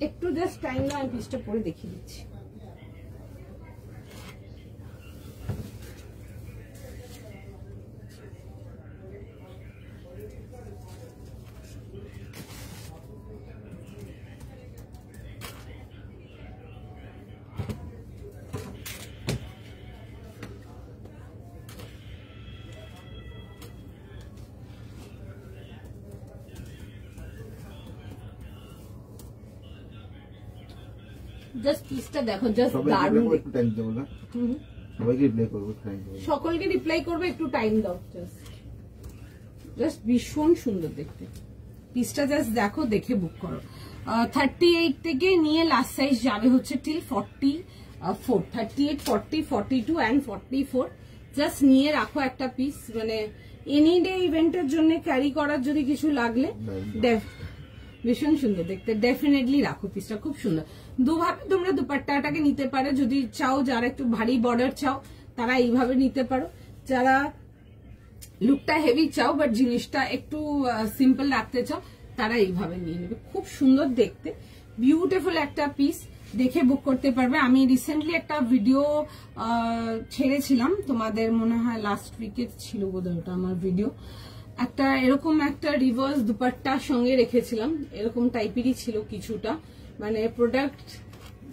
একটু জাস্ট টাইম না, আমি পিসটা পরে দেখিয়ে দিচ্ছি। জাস্ট পিসটা দেখো, জাস্ট দারুণ। সকলকে রিপ্লাই করবে, একটু টাইম দাও। জাস্ট ভীষণ সুন্দর দেখতে পিসটা, জাস্ট দেখো, দেখে বুক করো। 38 থেকে নিয়ে লাস্ট সাইজ যাবে হচ্ছে টিল 44, 38, 40, 42 and 44। জাস্ট নিয়ে রাখো একটা পিস, মানে এনি ডে ইভেন্টের জন্য ক্যারি করার যদি কিছু লাগলে, ভীষণ সুন্দর দেখতে, ডেফিনেটলি রাখো পিসটা, খুব সুন্দর। দুভাবে তোমরা দুপাট্টাটাকে নিতে পারো, যদি চাও যারা একটু ভারী বর্ডার চাও তারা এইভাবে নিতে পারো, যারা লুকটা হেভি চাও বাট জিনিসটা একটু সিম্পল রাখতে চাও তারা এইভাবে নিয়ে নেবে। খুব সুন্দর দেখতে, বিউটিফুল একটা পিস, দেখে বুক করতে পারবে। আমি রিসেন্টলি একটা ভিডিও ছেড়েছিলাম, তোমাদের মনে হয় লাস্ট উইকে ছিল বোধহয় ওটা আমার ভিডিও, একটা এরকম একটা রিভার্স দুপাট্টার সঙ্গে রেখেছিলাম, এরকম টাইপেরই ছিল কিছুটা, মানে প্রোডাক্ট,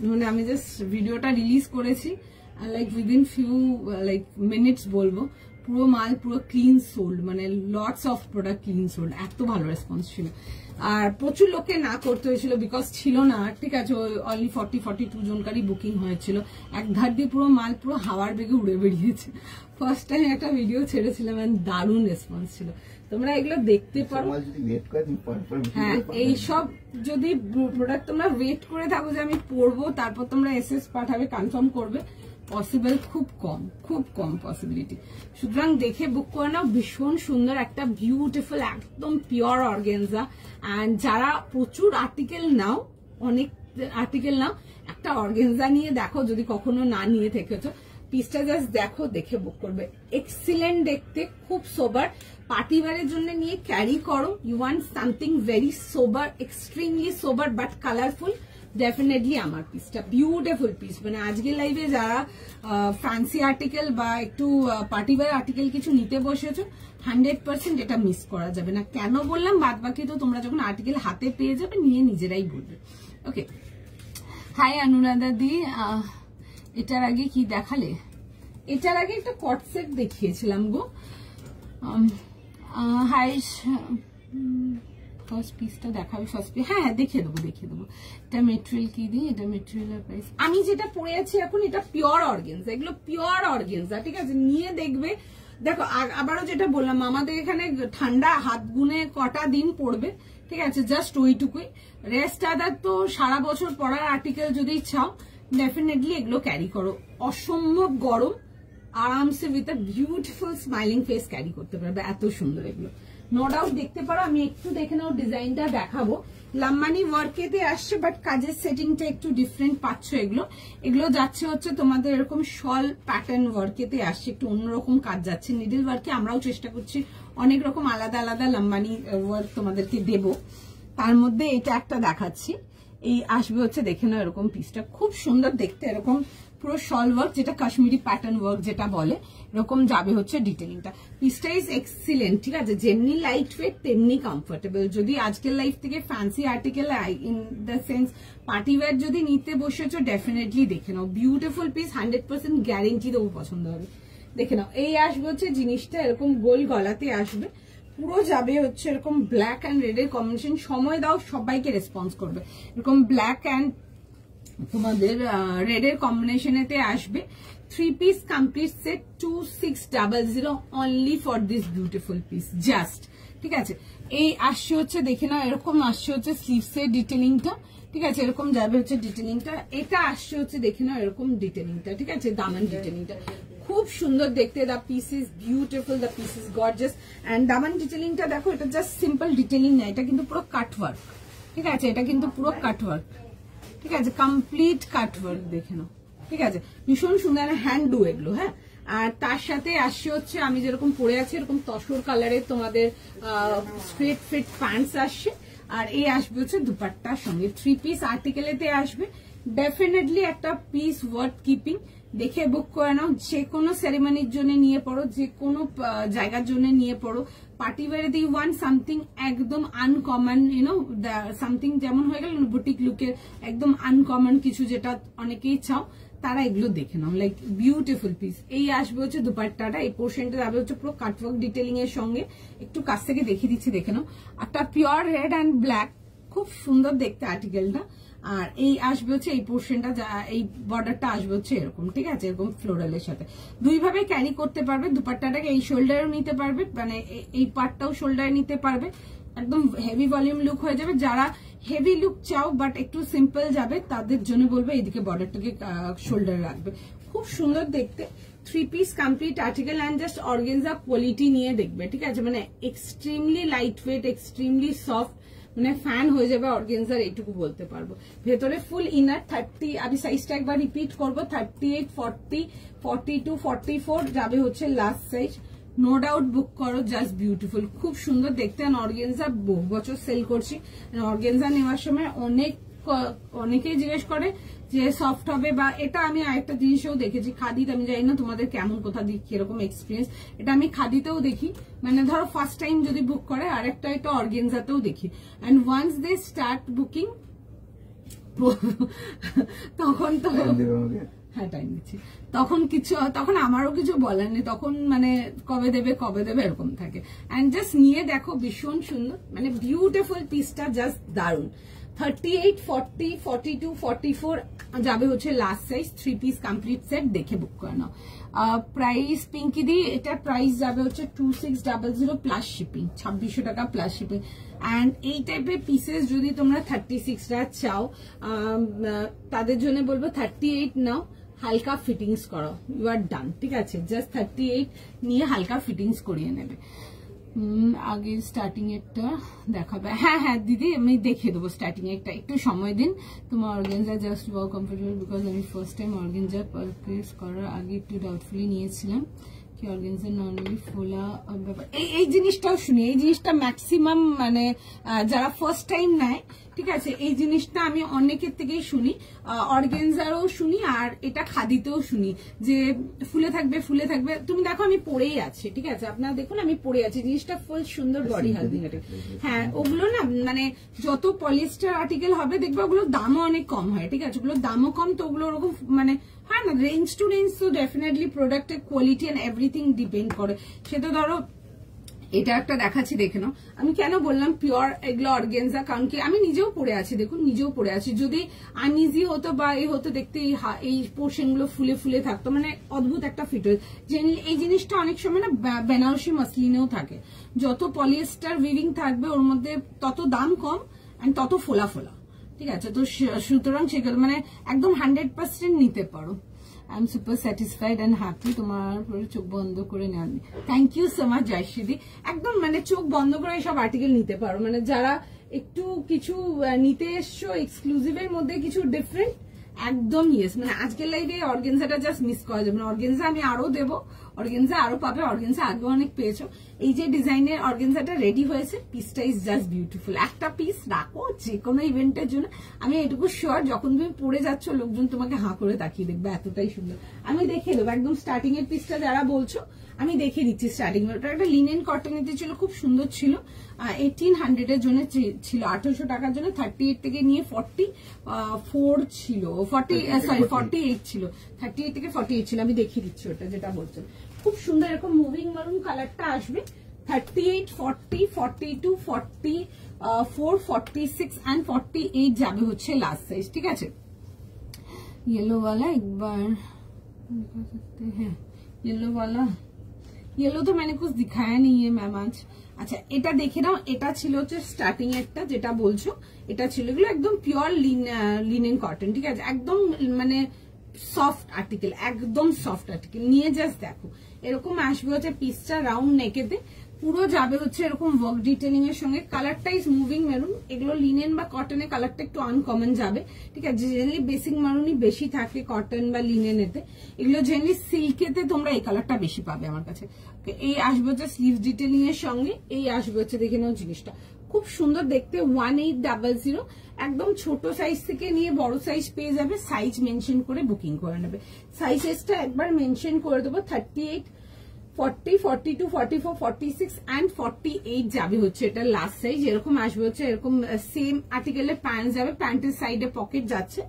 মানে আমি জাস্ট ভিডিওটা রিলিজ করেছি like within few like minutes বলবো, পুরো মাল পুরো ক্লিন সোল্ড, মানে lots of product clean sold, এত ভালো রেসপন্স ছিল। আর প্রচুর লোককে না করতে হয়েছিল, বিকজ ছিল না, ঠিক আছে, অনলি 40-42 জনকারই বুকিং হয়েছিল, এক ধার দিয়ে পুরো মাল পুরো হাওয়ার বেগে উড়ে বেরিয়েছে। ফার্স্ট টাইম একটা ভিডিও ছেড়েছিলাম, দারুণ রেসপন্স ছিল, তোমরা এগুলো দেখতে পারো। হ্যাঁ, এইসব যদি প্রোডাক্ট তোমরা ওয়েট করে থাকো যে আমি পরবো, তারপর তোমরা এসএস পাঠাবে, কনফার্ম করবে, পসিবল খুব কম পসিবিলিটি। সুতরাং দেখে বুক করে নাও, ভীষণ সুন্দর একটা বিউটিফুল একদম পিওর অর্গানজা। অ্যান্ড যারা প্রচুর আর্টিকেল নাও, অনেক আর্টিকেল নাও, একটা অর্গানজা নিয়ে দেখো, যদি কখনো না নিয়ে থেকেছো পিসটা জাস্ট দেখো, দেখে বুক করবে। এক্সিলেন্ট দেখতে, খুব সোবার, পার্টি ওয়্যারের জন্য নিয়ে ক্যারি করো। You want something very sober, extremely sober but colourful, definitely আমার পিসটা বিউটিফুল পিস। মানে আজকের লাইভে যারা ফ্যান্সি আর্টিকেল বা একটু পার্টি ওয়্যার আর্টিকেল কিছু নিতে বসেছো, 100% এটা মিস করা যাবে না। কেন বললাম, বাদ বাকি তো তোমরা যখন আর্টিকেল হাতে পেয়ে যাবে নিয়ে নিজেরাই বলবে। ওকে, হাই অনুরাধা দি, এটার আগে কি দেখালে? এটার আগে একটা কট সেট দেখিয়েছিলাম গো। হাই, ফার্স্ট পিসটা দেখাবে, ফার্স্ট পিস, হ্যাঁ দেখিয়ে দেবো। এটা মেটেরিয়াল কি দিই, এটা মেটেরিয়ালের প্রাইস, আমি যেটা পরে আছি এখন এটা পিওর অর্গানজা, এগুলো পিওর অর্গানজা, ঠিক আছে? নিয়ে দেখবে। দেখো আবারও যেটা বললাম, আমাদের এখানে ঠান্ডা হাত গুনে কটা দিন পড়বে, ঠিক আছে? জাস্ট ওইটুকুই। রেস্ট আদার তো সারা বছর পরার আর্টিকেল যদি চাও, ডেফিনেটলি এগুলো ক্যারি করো। অসম্ভব গরম, আরামসে with a beautiful smiling face carry করতে পারবে, এত সুন্দর এগুলো। নো ডাউট দেখতে পারো, আমি একটু দেখে নাও, ডিজাইনটা দেখাবো। লাম্বানি ওয়ার্কেতে আসছে, বাট কাজের সেটিংটা একটু ডিফারেন্ট পাচ্ছ। এগুলো যাচ্ছে হচ্ছে তোমাদের এরকম শল প্যাটার্ন ওয়ার্কেতে আসছে, একটু অন্যরকম কাজ যাচ্ছে। নিডল ওয়ার্কে আমরাও চেষ্টা করছি অনেক রকম আলাদা আলাদা লাম্বানি ওয়ার্ক তোমাদেরকে দেব, তার মধ্যে এটা একটা দেখাচ্ছি। এই আসবে হচ্ছে, দেখে নাও, এরকম পিসটা খুব সুন্দর দেখতে, এরকম পুরো শল ওয়ার্ক, যেটা কাশ্মীরি প্যাটার্ন ওয়ার্ক যেটা বলে, এরকম যাবে হচ্ছে ডিটেলিংটা। পিসটা ইজ এক্সিলেন্ট, ঠিক আছে? যেমনি লাইট ওয়েট তেমনি কমফোর্টেবল। যদি আজকের লাইফ থেকে fancy article in the sense party wear যদি নিতে বসেছো, ডেফিনেটলি দেখে নাও। বিউটিফুল পিস, 100% গ্যারেন্টি দেবো পছন্দ হবে। দেখে নাও, এই আসবে হচ্ছে জিনিসটা এরকম গোল গলাতে আসবে, পুরো যাবে হচ্ছে এরকম ব্ল্যাক অ্যান্ড রেড এর কম্বিনেশন। সময় দাও, সবাইকে রেসপন্স করবে। এরকম ব্ল্যাক অ্যান্ড তোমাদের রেড এর কম্বিনেশনেতে আসবে। 3 piece complete set 2600 only for this beautiful piece, just, ঠিক আছে? এই আসছে হচ্ছে, দেখে নাও, এরকম আসছে হচ্ছে স্লিভস এর ডিটেলিংটা, ঠিক আছে? এরকম যাবে হচ্ছে ডিটেলিংটা। এটা আসছে হচ্ছে, দেখে নাও, এরকম ডিটেলিংটা, ঠিক আছে? দামান ডিটেলিংটা খুব সুন্দর দেখতে। The piece is beautiful, the piece is gorgeous. And দামান ডিটেলিংটা দেখো, এটা জাস্ট সিম্পল ডিটেলিং না, এটা কিন্তু পুরো কাট ওয়ার্ক, ঠিক আছে? এটা কিন্তু পুরো কাট ওয়ার্ক, ঠিক আছে? কমপ্লিট কাট ওয়ার্ক, দেখে নাও, ঠিক আছে? ভীষণ সুন্দর হ্যান্ড ডু এগুলো, হ্যাঁ। আর তার সাথে আসছে হচ্ছে, আমি যেরকম পরে আছি এরকম তসর কালারের তোমাদের স্ট্রেট ফিট প্যান্টস আসছে। আর এই আসবে হচ্ছে দুপাট্টার সঙ্গে। 3 পিস আর্টিকেলেতে আসবে, ডেফিনেটলি একটা পিস ওয়ার্থ কিপিং। দেখে বুক করে নাও, যে কোনো সেরেমনির জন্য নিয়ে পড়ো, যে কোনো জায়গার জন্য নিয়ে পড়ো। পার্টি ওয়্যারে দি ওয়ান সামথিং একদম আনকমন, ইউনো সামথিং, যেমন হয়ে গেল বুটিক লুকের একদম আনকমন কিছু, যেটা অনেকেই চাও, তারা এগুলো দেখে নাও। Like beautiful piece. এই আসবে হচ্ছে দুপাট্টাটা, এই পোর্শনটা যাবে হচ্ছে পুরো কাটওয়ার্ক ডিটেলিং এর সঙ্গে। একটু কাছ থেকে দেখিয়ে দিচ্ছি, দেখে নাও। একটা পিওর রেড অ্যান্ড ব্ল্যাক, খুব সুন্দর দেখতে আর্টিকেলটা। আর এই আসবে হচ্ছে এই পোর্শনটা, এই বর্ডারটা আসবে হচ্ছে এরকম, ঠিক আছে? এরকম ফ্লোরালের সাথে দুই ভাবে ক্যারি করতে পারবে। দুপাট্টাটাকে এই শোল্ডারেও নিতে পারবে, মানে এই পার্টটাও শোল্ডারে নিতে পারবে, একদম হেভি ভলিউম লুক হয়ে যাবে। যারা হেভি লুক চাও বাট একটু সিম্পল যাবে, তাদের জন্য বলবে এইদিকে বর্ডারটাকে শোল্ডারে রাখবে। খুব সুন্দর দেখতে। 3 piece complete article and just organza quality নিয়ে দেখবে, ঠিক আছে? মানে extremely light weight, extremely soft, মানে ফ্যান হয়ে যাবে অর্গানজার, এইটুকু বলতে পারবো। ভেতরে ফুল ইনার 30, আমি সাইজটা একবার রিপিট করবো, 38, 40, 42, 44 যাবে হচ্ছে লাস্ট সাইজ। নো ডাউট বুক করো, জাস্ট বিউটিফুল, খুব সুন্দর দেখতে। অর্গানজা বহু বছর সেল করছি। অর্গানজা নেওয়ার সময় অনেকেই জিজ্ঞেস করে যে সফট হবে, বা এটা আমি আরেকটা জিনিসও দেখেছি খাদিতে, আমি জানি না তোমাদের কেমন কোথা দিয়ে কিরকম এক্সপিরিয়েন্স, এটা আমি খাদিতেও দেখি, মানে ধরো ফার্স্ট টাইম যদি বুক করে, আর একটা এটা অর্গানজাতেও দেখি। And once they start booking, তখন তো হ্যাঁ টাইম দিচ্ছি, তখন আমারও কিছু বলার নেই, তখন মানে কবে দেবে এরকম থাকে। অ্যান্ড জাস্ট নিয়ে দেখো, ভীষণ সুন্দর, মানে বিউটিফুল পিসটা, জাস্ট দারুন। 38, 40, 42, 44 যাবে হচ্ছে last size. 3 piece complete set, দেখে বুক করে নাও। প্রাইস পিঙ্কি দি, এটা প্রাইস যাবে হচ্ছে 2600 প্লাস শিপিং, 2600 টাকা প্লাস শিপিং। অ্যান্ড এই টাইপের পিসেস যদি তোমরা 36টা চাও, তাদের জন্য বলবো 38 নাও, হালকা ফিটিংস করো, ইউ আর ডান, ঠিক আছে? জাস্ট 38 নিয়ে হালকা ফিটিংস করিয়ে নেবে। আগে স্টার্টিং এরটা দেখাবে। হ্যাঁ হ্যাঁ দিদি আমি দেখিয়ে দেবো স্টার্টিং এরটা, একটু সময় দিন। তোমার organza just wow comfortable because আমি ফার্স্ট টাইম অর্গানজা পারচেজ করার আগে একটু ডাউটফুলি নিয়েছিলাম কি অর্গানজা নর্মালি ফোলা ব্যাপার। এই জিনিসটাও শুনি, এই জিনিসটা ম্যাক্সিমাম মানে যারা ফার্স্ট টাইম নেয়, ঠিক আছে, এই জিনিসটা আমি অনেকের থেকেই শুনি, অর্গানজারও শুনি আর এটা খাদিতেও শুনি যে ফুলে থাকবে ফুলে থাকবে। তুমি দেখো আমি পরেই আছি, ঠিক আছে, আপনারা দেখুন আমি পরে আছি, জিনিসটা ফুল সুন্দর বডি হালদিং। হ্যাঁ ওগুলো না মানে যত পলিস্টার আর্টিকেল হবে দেখবে ওগুলোর দামও অনেক কম হয়, ঠিক আছে, ওগুলোর দামও কম, তো ওগুলো ওরকম মানে হয় না, রেঞ্জ টু রেঞ্জ তো ডেফিনেটলি প্রোডাক্টের কোয়ালিটি এন্ড এভরিথিং ডিপেন্ড করে। সেটা ধরো এটা একটা দেখাচ্ছি দেখে নাও। আমি কেন বললাম পিওর এগুলো অর্গানজা, কারণ কি আমি নিজেও পরে আছি, দেখুন নিজেও পরে আছি, যদি আনইজি হতো বা এই হতো দেখতে এই পোর্শন গুলো ফুলে ফুলে থাকতো, মানে অদ্ভুত একটা ফিট। এই জিনিসটা অনেক সময় না বেনারসি মাসলিনেও থাকে, যত পলিয়েস্টার উইভিং থাকবে ওর মধ্যে তত দাম কম এন্ড তত ফোলা ফোলা, ঠিক আছে, তো সুতরাং সেগুলো মানে একদম 100% নিতে পারো। I am super satisfied and happy. তোমার চোখ বন্ধ করে নেন, থ্যাংক ইউ সো মাচ জয়শ্রীদি। একদম মানে চোখ বন্ধ করে সব আর্টিকেল নিতে পারো, মানে যারা একটু কিছু নিতে এসছো এক্সক্লুসিভের মধ্যে কিছু ডিফারেন্ট, একদম ইয়েস, মানে আজকের লাইভে অর্গানজাটা জাস্ট মিস করা যাবে না। অর্গানজা আমি আরো দেবো, অর্গানজা আরো পাবে, অর্গানজা আগেও অনেক পেয়েছো। এই যে ডিজাইনের অর্গানজাটা রেডি হয়েছে, পিসটা ইজ জাস্ট বিউটিফুল। একটা পিস রাখো যে কোনো ইভেন্টের জন্য, আমি এটুকু শিওর যখন তুমি পরে যাচ্ছ লোকজন তোমাকে হাঁ করে তাকিয়ে দেখবে, এতটাই সুন্দর। আমি দেখিয়ে দেবো একদম স্টার্টিং এর পিসটা যারা বলছো আমি দেখিয়ে দিচ্ছি। স্টার্টিং ওটা একটা লিনেন কটনেতে ছিল, খুব সুন্দর ছিল, 1800 এর জন্য ছিল, 1800 টাকার জন্য 38 থেকে নিয়ে 44 ছিল, 48 ছিল, 38 থেকে 48 ছিল। আমি দেখিয়ে দিচ্ছি ওটা যেটা বলছেন, খুব সুন্দর এরকম মুভিং মারুন কালারটা আসবে। 38, 40, 42, 44, 46 and 48 যাবে হচ্ছে লাস্ট সাইজ, ঠিক আছে। येलो वाला एक बार दिखा सकते हैं, येलो वाला, येलो तो मैंने कुछ दिखाया नहीं है मैम आज। আচ্ছা এটা দেখে নাও, এটা ছিল হচ্ছে স্টার্টিং একটা যেটা বলছো, এটা ছিল এগুলো একদম পিওর লিনেন কটন, ঠিক আছে, একদম মানে সফট আর্টিকেল, একদম সফট আর্টিকেল। নিয়ে জাস্ট দেখো এরকম আসবে হচ্ছে পিসটা রাউন্ড নেকেতে, পুরো যাবে হচ্ছে এরকম ওয়ার্ক ডিটেলিং এর সঙ্গে। কালারটা ইজ মুভিং মেরুন, এগুলো লিনেন বা কটনের কালারটা একটু আনকমন যাবে, ঠিক আছে, জেনারেলি বেসিক মারুনই বেশি থাকে কটন বা লিনেনেতে, এগুলো জেনারেলি সিল্কেতে তোমরা এই কালারটা বেশি পাবে আমার কাছে। এই আসবে হচ্ছে স্লিভস ডিটেলিং এর সঙ্গে, এই আসবে হচ্ছে দেখে নাও জিনিসটা খুব সুন্দর দেখতে। 1800, একদম ছোট সাইজ থেকে নিয়ে বড় সাইজ পেয়ে যাবে, সাইজ মেনশন করে বুকিং করে নেবে। সাইজেসটা একবার মেনশন করে দেবো, 38, 40, 42, 44, 46 and 48 যাবে হচ্ছে এটা লাস্ট সাইজ। এরকম আসবে হচ্ছে এরকম সেম আর্টিকেলের প্যান্ট যাবে, প্যান্টের সাইডে পকেট যাচ্ছে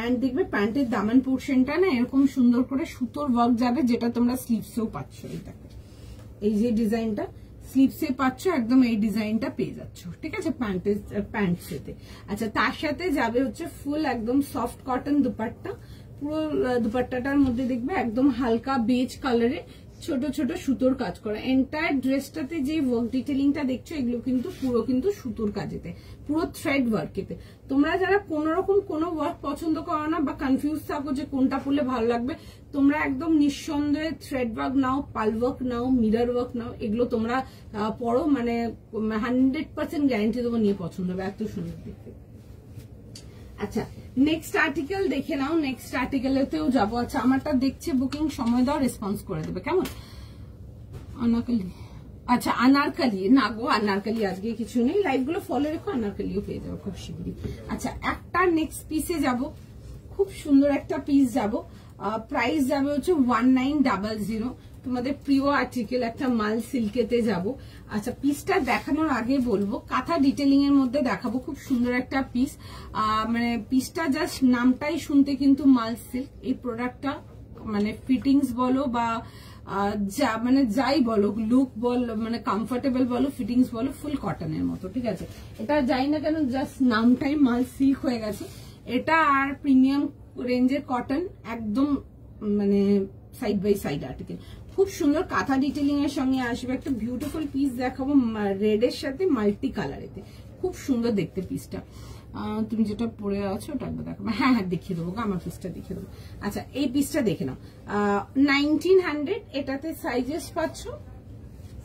এন্ড দেখবে প্যান্টের দামান পোর্শনটা না এরকম সুন্দর করে সুতোর ওয়ার্ক যাবে, যেটা তোমরা স্লিভসেও পাচ্ছ। এই দেখো এই যে ডিজাইনটা স্লিভসে পাচ্ছ, একদম এই ডিজাইনটা পেয়ে যাচ্ছ, ঠিক আছে, প্যান্টসেতে। আচ্ছা তার সাথে যাবে হচ্ছে ফুল একদম সফট কটন দুপাট্টা, পুরো দুপাট্টাটার মধ্যে দেখবে একদম হালকা বেজ কালারে ছোট ছোট সুতোর কাজ করা। এন্টায়ার ড্রেসটাতে যে ওয়ার্ক ডিটেলিংটা দেখছো এগুলো কিন্তু পুরো কিন্তু সুতোর কাজেতে, পুরো থ্রেড ওয়ার্কেতে। তোমরা যারা কোন রকম কোনো ওয়ার্ক পছন্দ করো না বা কনফিউজ থাকো যে কোনটা পরলে ভালো লাগবে, তোমরা একদম নিঃসন্দেহে থ্রেড ওয়ার্ক নাও, পাল ওয়ার্ক নাও, মিরর ওয়ার্ক নাও, এগুলো তোমরা পরো, মানে 100% গ্যারান্টি দেবো নিয়ে পছন্দ হবে, এত সুন্দর দেখতে। আচ্ছা নেক্সট আর্টিকেল দেখে নাও, নেক্সট আর্টিকেলেতেও যাবো। আচ্ছা আমারটা দেখছে বুকিং, সময় দাও, রেসপন্স করে দেবে কেমন। আনারকলি, আচ্ছা আনারকলি না গো, আনারকলি আজকে কিছু নেই, লাইভ গুলো ফলো রেখো, আনারকলিও পেয়ে যাবো খুব শীঘ্রই। আচ্ছা একটা নেক্সট পিসে যাব, খুব সুন্দর একটা পিস যাব, প্রাইস যাবে হচ্ছে 1900, তোমাদের প্রিয় আর্টিকেল একটা মাল সিল্কেতে যাব। আচ্ছা পিসটা দেখানোর আগে বলবো কাঁথা ডিটেলিং এর মধ্যে দেখাবো, খুব সুন্দর একটা পিস, মানে পিসটা জাস্ট নামটাই শুনতে কিন্তু মাল সিল্ক। এই প্রোডাক্টটা মানে ফিটিংস বলো বা যা মানে যাই বলো, লুক বলো, মানে কমফোর্টেবল বলো, ফিটিংস বলো, ফুল কটনের মতো, ঠিক আছে। এটা যাই না কেন জাস্ট নামটাই মাল সিল্ক হয়ে গেছে। এটা আর প্রিমিয়াম রেঞ্জের কটন, একদম মানে সাইড বাই সাইড আর্টিকেল, খুব সুন্দর কাঁথা ডিটেলিং এর সঙ্গে আসবে। একটা বিউটিফুল পিস দেখাবো রেড এর সাথে মাল্টি কালারেতে, খুব সুন্দর দেখতে পিসটা। তুমি যেটা পরে আছো ওটা একবার দেখো, হ্যাঁ হ্যাঁ দেখিয়ে দেবো, আমার পিসটা দেখিয়ে দেবো। আচ্ছা এই পিসটা দেখে নাও, 1900, এটাতে সাইজেস পাচ্ছ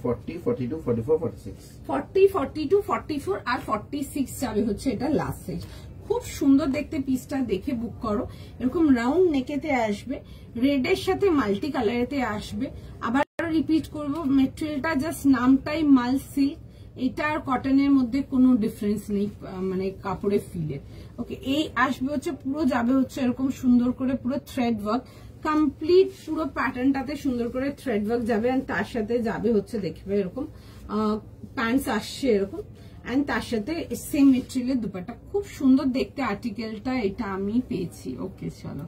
40, 42, 44, 46. 40, 42, 44 আর 46 যাবে হচ্ছে এটা লাস্ট সাইজ। খুব সুন্দর দেখতে পিসটা, দেখে বুক করো। এরকম রাউন্ড নেকেতে আসবে, রেড এর সাথে মাল্টি কালারেতে আসবে। আবার রিপিট করব, মেটেরিয়ালটা জাস্ট নামটাই মাল সিল্ক, এটা আর কটনের মধ্যে কোনো ডিফারেন্স নেই মানে কাপড়ের ফিলে। ওকে, এই আসবে হচ্ছে পুরো যাবে হচ্ছে এরকম সুন্দর করে পুরো থ্রেড ওয়ার্ক, কমপ্লিট পুরো প্যাটার্নটাতে সুন্দর করে থ্রেড ওয়ার্ক যাবে। আর তার সাথে যাবে হচ্ছে দেখবে এরকম প্যান্টস আসছে এরকম, এন্ড তার সাথে সেম মেটেরিয়ালের দুপাট্টা। খুব সুন্দর দেখতে আর্টিকেলটা, এটা আমি পেয়েছি। ওকে চলো,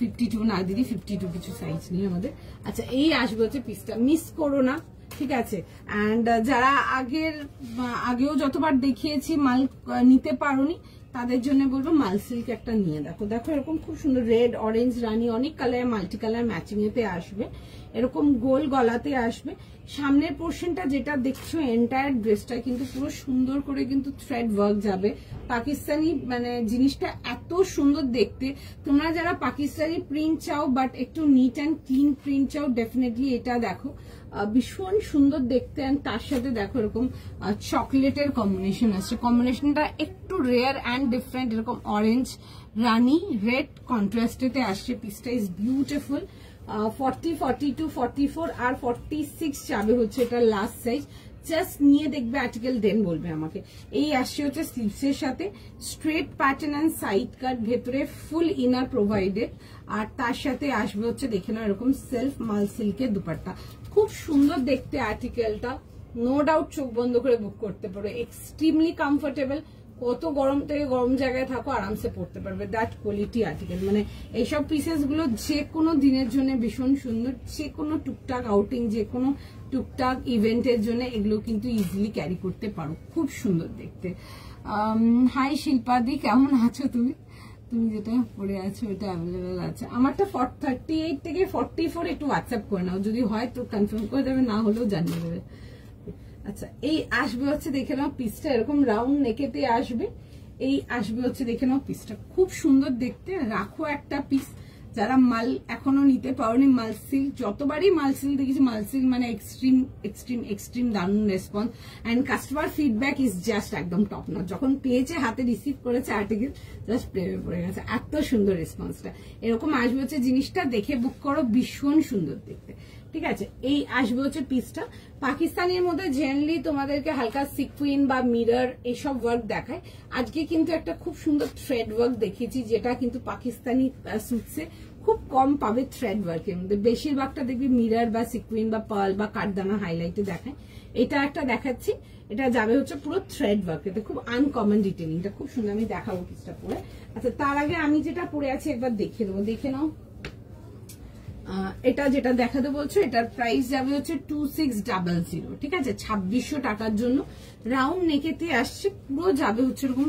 52 না দিদি, 52 কিছু সাইজ নেই আমাদের। আচ্ছা, এই আসবে হচ্ছে পিসটা, মিস করো না, ঠিক আছে। অ্যান্ড যারা আগেও যতবার দেখিয়েছি মাল নিতে পারোনি, তাদের জন্য বলবো মাল সিল্ক একটা নিয়ে দেখো। দেখো এরকম খুব সুন্দর রেড, অরেঞ্জ, রানি, অনেক কালার, মাল্টি কালার ম্যাচিং এতে আসবে। এরকম গোল গলাতে আসবে। সামনের পোর্শনটা যেটা দেখছো, এন্টায়ার ড্রেসটা কিন্তু পুরো সুন্দর করে কিন্তু থ্রেড ওয়ার্ক যাবে। পাকিস্তানি মানে জিনিসটা এত সুন্দর দেখতে। তোমরা যারা পাকিস্তানি প্রিন্ট চাও বাট একটু নিট অ্যান্ড ক্লিন প্রিন্ট চাও, ডেফিনেটলি এটা দেখো, ভীষণ সুন্দর দেখতে। অ্যান্ড তার সাথে দেখো এরকম চকলেটের কম্বিনেশন আসছে। কম্বিনেশনটা একটু রেয়ার অ্যান্ড ডিফারেন্ট, এরকম অরেঞ্জ, রানি, রেড কন্ট্রাস্টেতে আসছে। পিসটা ইজ বিউটিফুল। 40, 42, 44 আর 46 যাবে হচ্ছে এটা লাস্ট সাইজ। জাস্ট নিয়ে দেখবে আর্টিকেল, দেন বলবে আমাকে। এই আসছে হচ্ছে স্লিভসের সাথে স্ট্রেট প্যাটার্ন অ্যান্ড সাইড কাট, ভেতরে ফুল ইনার প্রোভাইডেড। আর তার সাথে আসবে হচ্ছে দেখে নাও এরকম সেলফ মাল সিল্কের দুপাট্টা। খুব সুন্দর দেখতে আর্টিকেলটা, নো ডাউট চোখ বন্ধ করে বুক করতে পারো। এক্সট্রিমলি কমফোর্টেবল, কত গরম থেকে গরম জায়গায় থাকো আরামসে পড়তে পারবে। দ্যাট কোয়ালিটি আর্টিকেল, মানে এইসব পিসেস গুলো যে কোনো দিনের জন্য ভীষণ সুন্দর। যে কোনো টুকটাক আউটিং, যে কোনো টুকটাক ইভেন্টের জন্য এগুলো কিন্তু ইজিলি ক্যারি করতে পারো। খুব সুন্দর দেখতে। হাই শিল্পাদি, কেমন আছো তুমি? তুমি যেটা পরে আছো ওটা অ্যাভেলেবেল আছে। আমারটা 38 থেকে 44 একটু হোয়াটসঅ্যাপ করে নাও, যদি হয় তো কনফার্ম করে দেবে, না হলেও জানিয়ে দেবে। আচ্ছা, এই আসবে হচ্ছে দেখে নাও পিসটা, এরকম রাউন্ড নেকেতে আসবে। এই আসবে হচ্ছে দেখে নাও পিসটা, খুব সুন্দর দেখতে। রাখো একটা পিস, যারা মাল এখনো নিতে পারোনি, মাল সিল্ক যতবারই মাল সিল্ক দেখেছি, মাল সিল্ক মানে এক্সট্রিম এক্সট্রিম এক্সট্রিম দারুণ response. And customer feedback is just একদম টপ নচ। যখন পেয়েছে, হাতে রিসিভ করেছে আর্টিকেল, জাস্ট প্রেমে পড়ে গেছে, এত সুন্দর রেসপন্সটা। এরকম আসবে হচ্ছে জিনিসটা, দেখে বুক করো, ভীষণ সুন্দর দেখতে, ঠিক আছে। এই আসবে হচ্ছে পিসটা। পাকিস্তানের মধ্যে জেনারেলি তোমাদেরকে হালকা সিকুইন বা মিরর এসব ওয়ার্ক দেখায়। আজকে কিন্তু একটা খুব সুন্দর থ্রেড ওয়ার্ক দেখিয়েছি, যেটা কিন্তু পাকিস্তানি সুটসে খুব কম পাবে থ্রেড ওয়ার্কের মধ্যে। বেশিরভাগটা দেখবি মিরর বা সিকুইন বা পার্ল বা কাঠদানা হাইলাইটে দেখায়। এটা একটা দেখাচ্ছি, এটা যাবে হচ্ছে পুরো থ্রেড ওয়ার্ক, এটা খুব আনকমন ডিটেলিংটা খুব সুন্দর। আমি দেখাবো পিসটা পরে। আচ্ছা, তার আগে আমি যেটা পরে আছি একবার দেখে দেবো, দেখে নাও। এটা যেটা দেখাতে বলছো, এটার প্রাইস যাবে হচ্ছে 2600, ঠিক আছে। 2600 টাকার জন্য রাউন্ড নেকেতে আসছে, পুরো যাবে হচ্ছে এরকম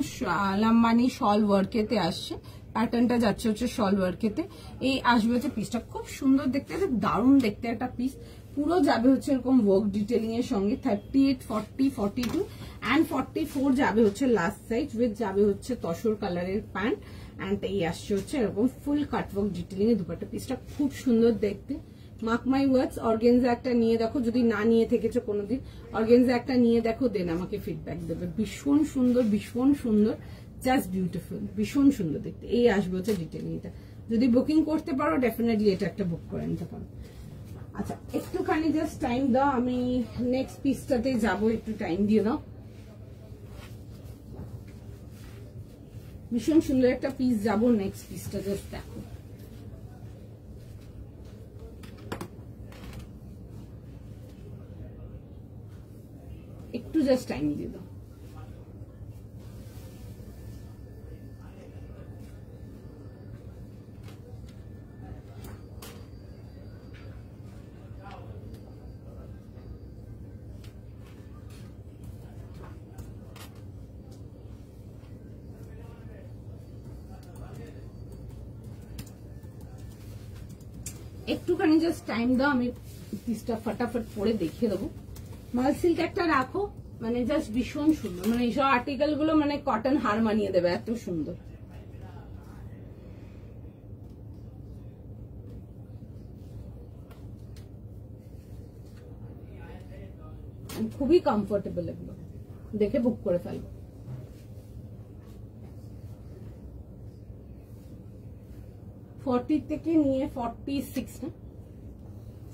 লাম্বানি শল ওয়ার্কেতে আসছে। প্যাটার্নটা যাচ্ছে হচ্ছে শল ওয়ার্কেতে। এই আসবে হচ্ছে পিসটা, খুব সুন্দর দেখতে, দারুণ দেখতে একটা পিস। পুরো যাবে হচ্ছে এরকম ওয়ার্ক ডিটেলিং এর সঙ্গে। 38, 40, 42 অ্যান্ড 44 যাবে হচ্ছে লাস্ট সাইজ, উইথ যাবে হচ্ছে তসর কালারের প্যান্ট। অ্যান্ড এই আসছে হচ্ছে এরকম ফুল কাটওয়ার্ক ডিটেলিং এর দুপাট্টা। পিসটা খুব সুন্দর দেখতে। মার্ক মাই ওয়ার্ডস, অর্গেনজা একটা নিয়ে দেখো, যদি না নিয়ে থেকেছো কোনোদিন, অর্গেনজা একটা নিয়ে দেখো, দেন আমাকে ফিডব্যাক দেবে। ভীষণ সুন্দর, ভীষণ সুন্দর, জাস্ট বিউটিফুল, ভীষণ সুন্দর দেখতে। এই আসবে হচ্ছে ডিটেলিংটা। যদি বুকিং করতে পারো, ডেফিনেটলি এটা একটা বুক করে নিতে পারো। আচ্ছা, একটুখানি জাস্ট টাইম দাও, আমি নেক্সট পিসটাতে যাবো, একটু টাইম দিয়ে দাও। ভীষণ সুন্দর একটা পিস, যাবো নেক্সট পিসটা, জাস্ট দেখো। একটু জাস্ট টাইম দিয়ে দাও। একটুখানি জাস্ট টাইম দাও, আমি পিসটা ফটাফট পরে দেখিয়ে দেবো। মাল সিল্ক একটা রাখো, মানে জাস্ট ভীষণ সুন্দর, মানে এইসব আর্টিকেল গুলো মানে কটন হার মানিয়ে দেবে, এত সুন্দর। খুবই কমফোর্টেবল, এগুলো দেখে বুক করে ফেলবো। ফর্টি থেকে নিয়ে 46 না,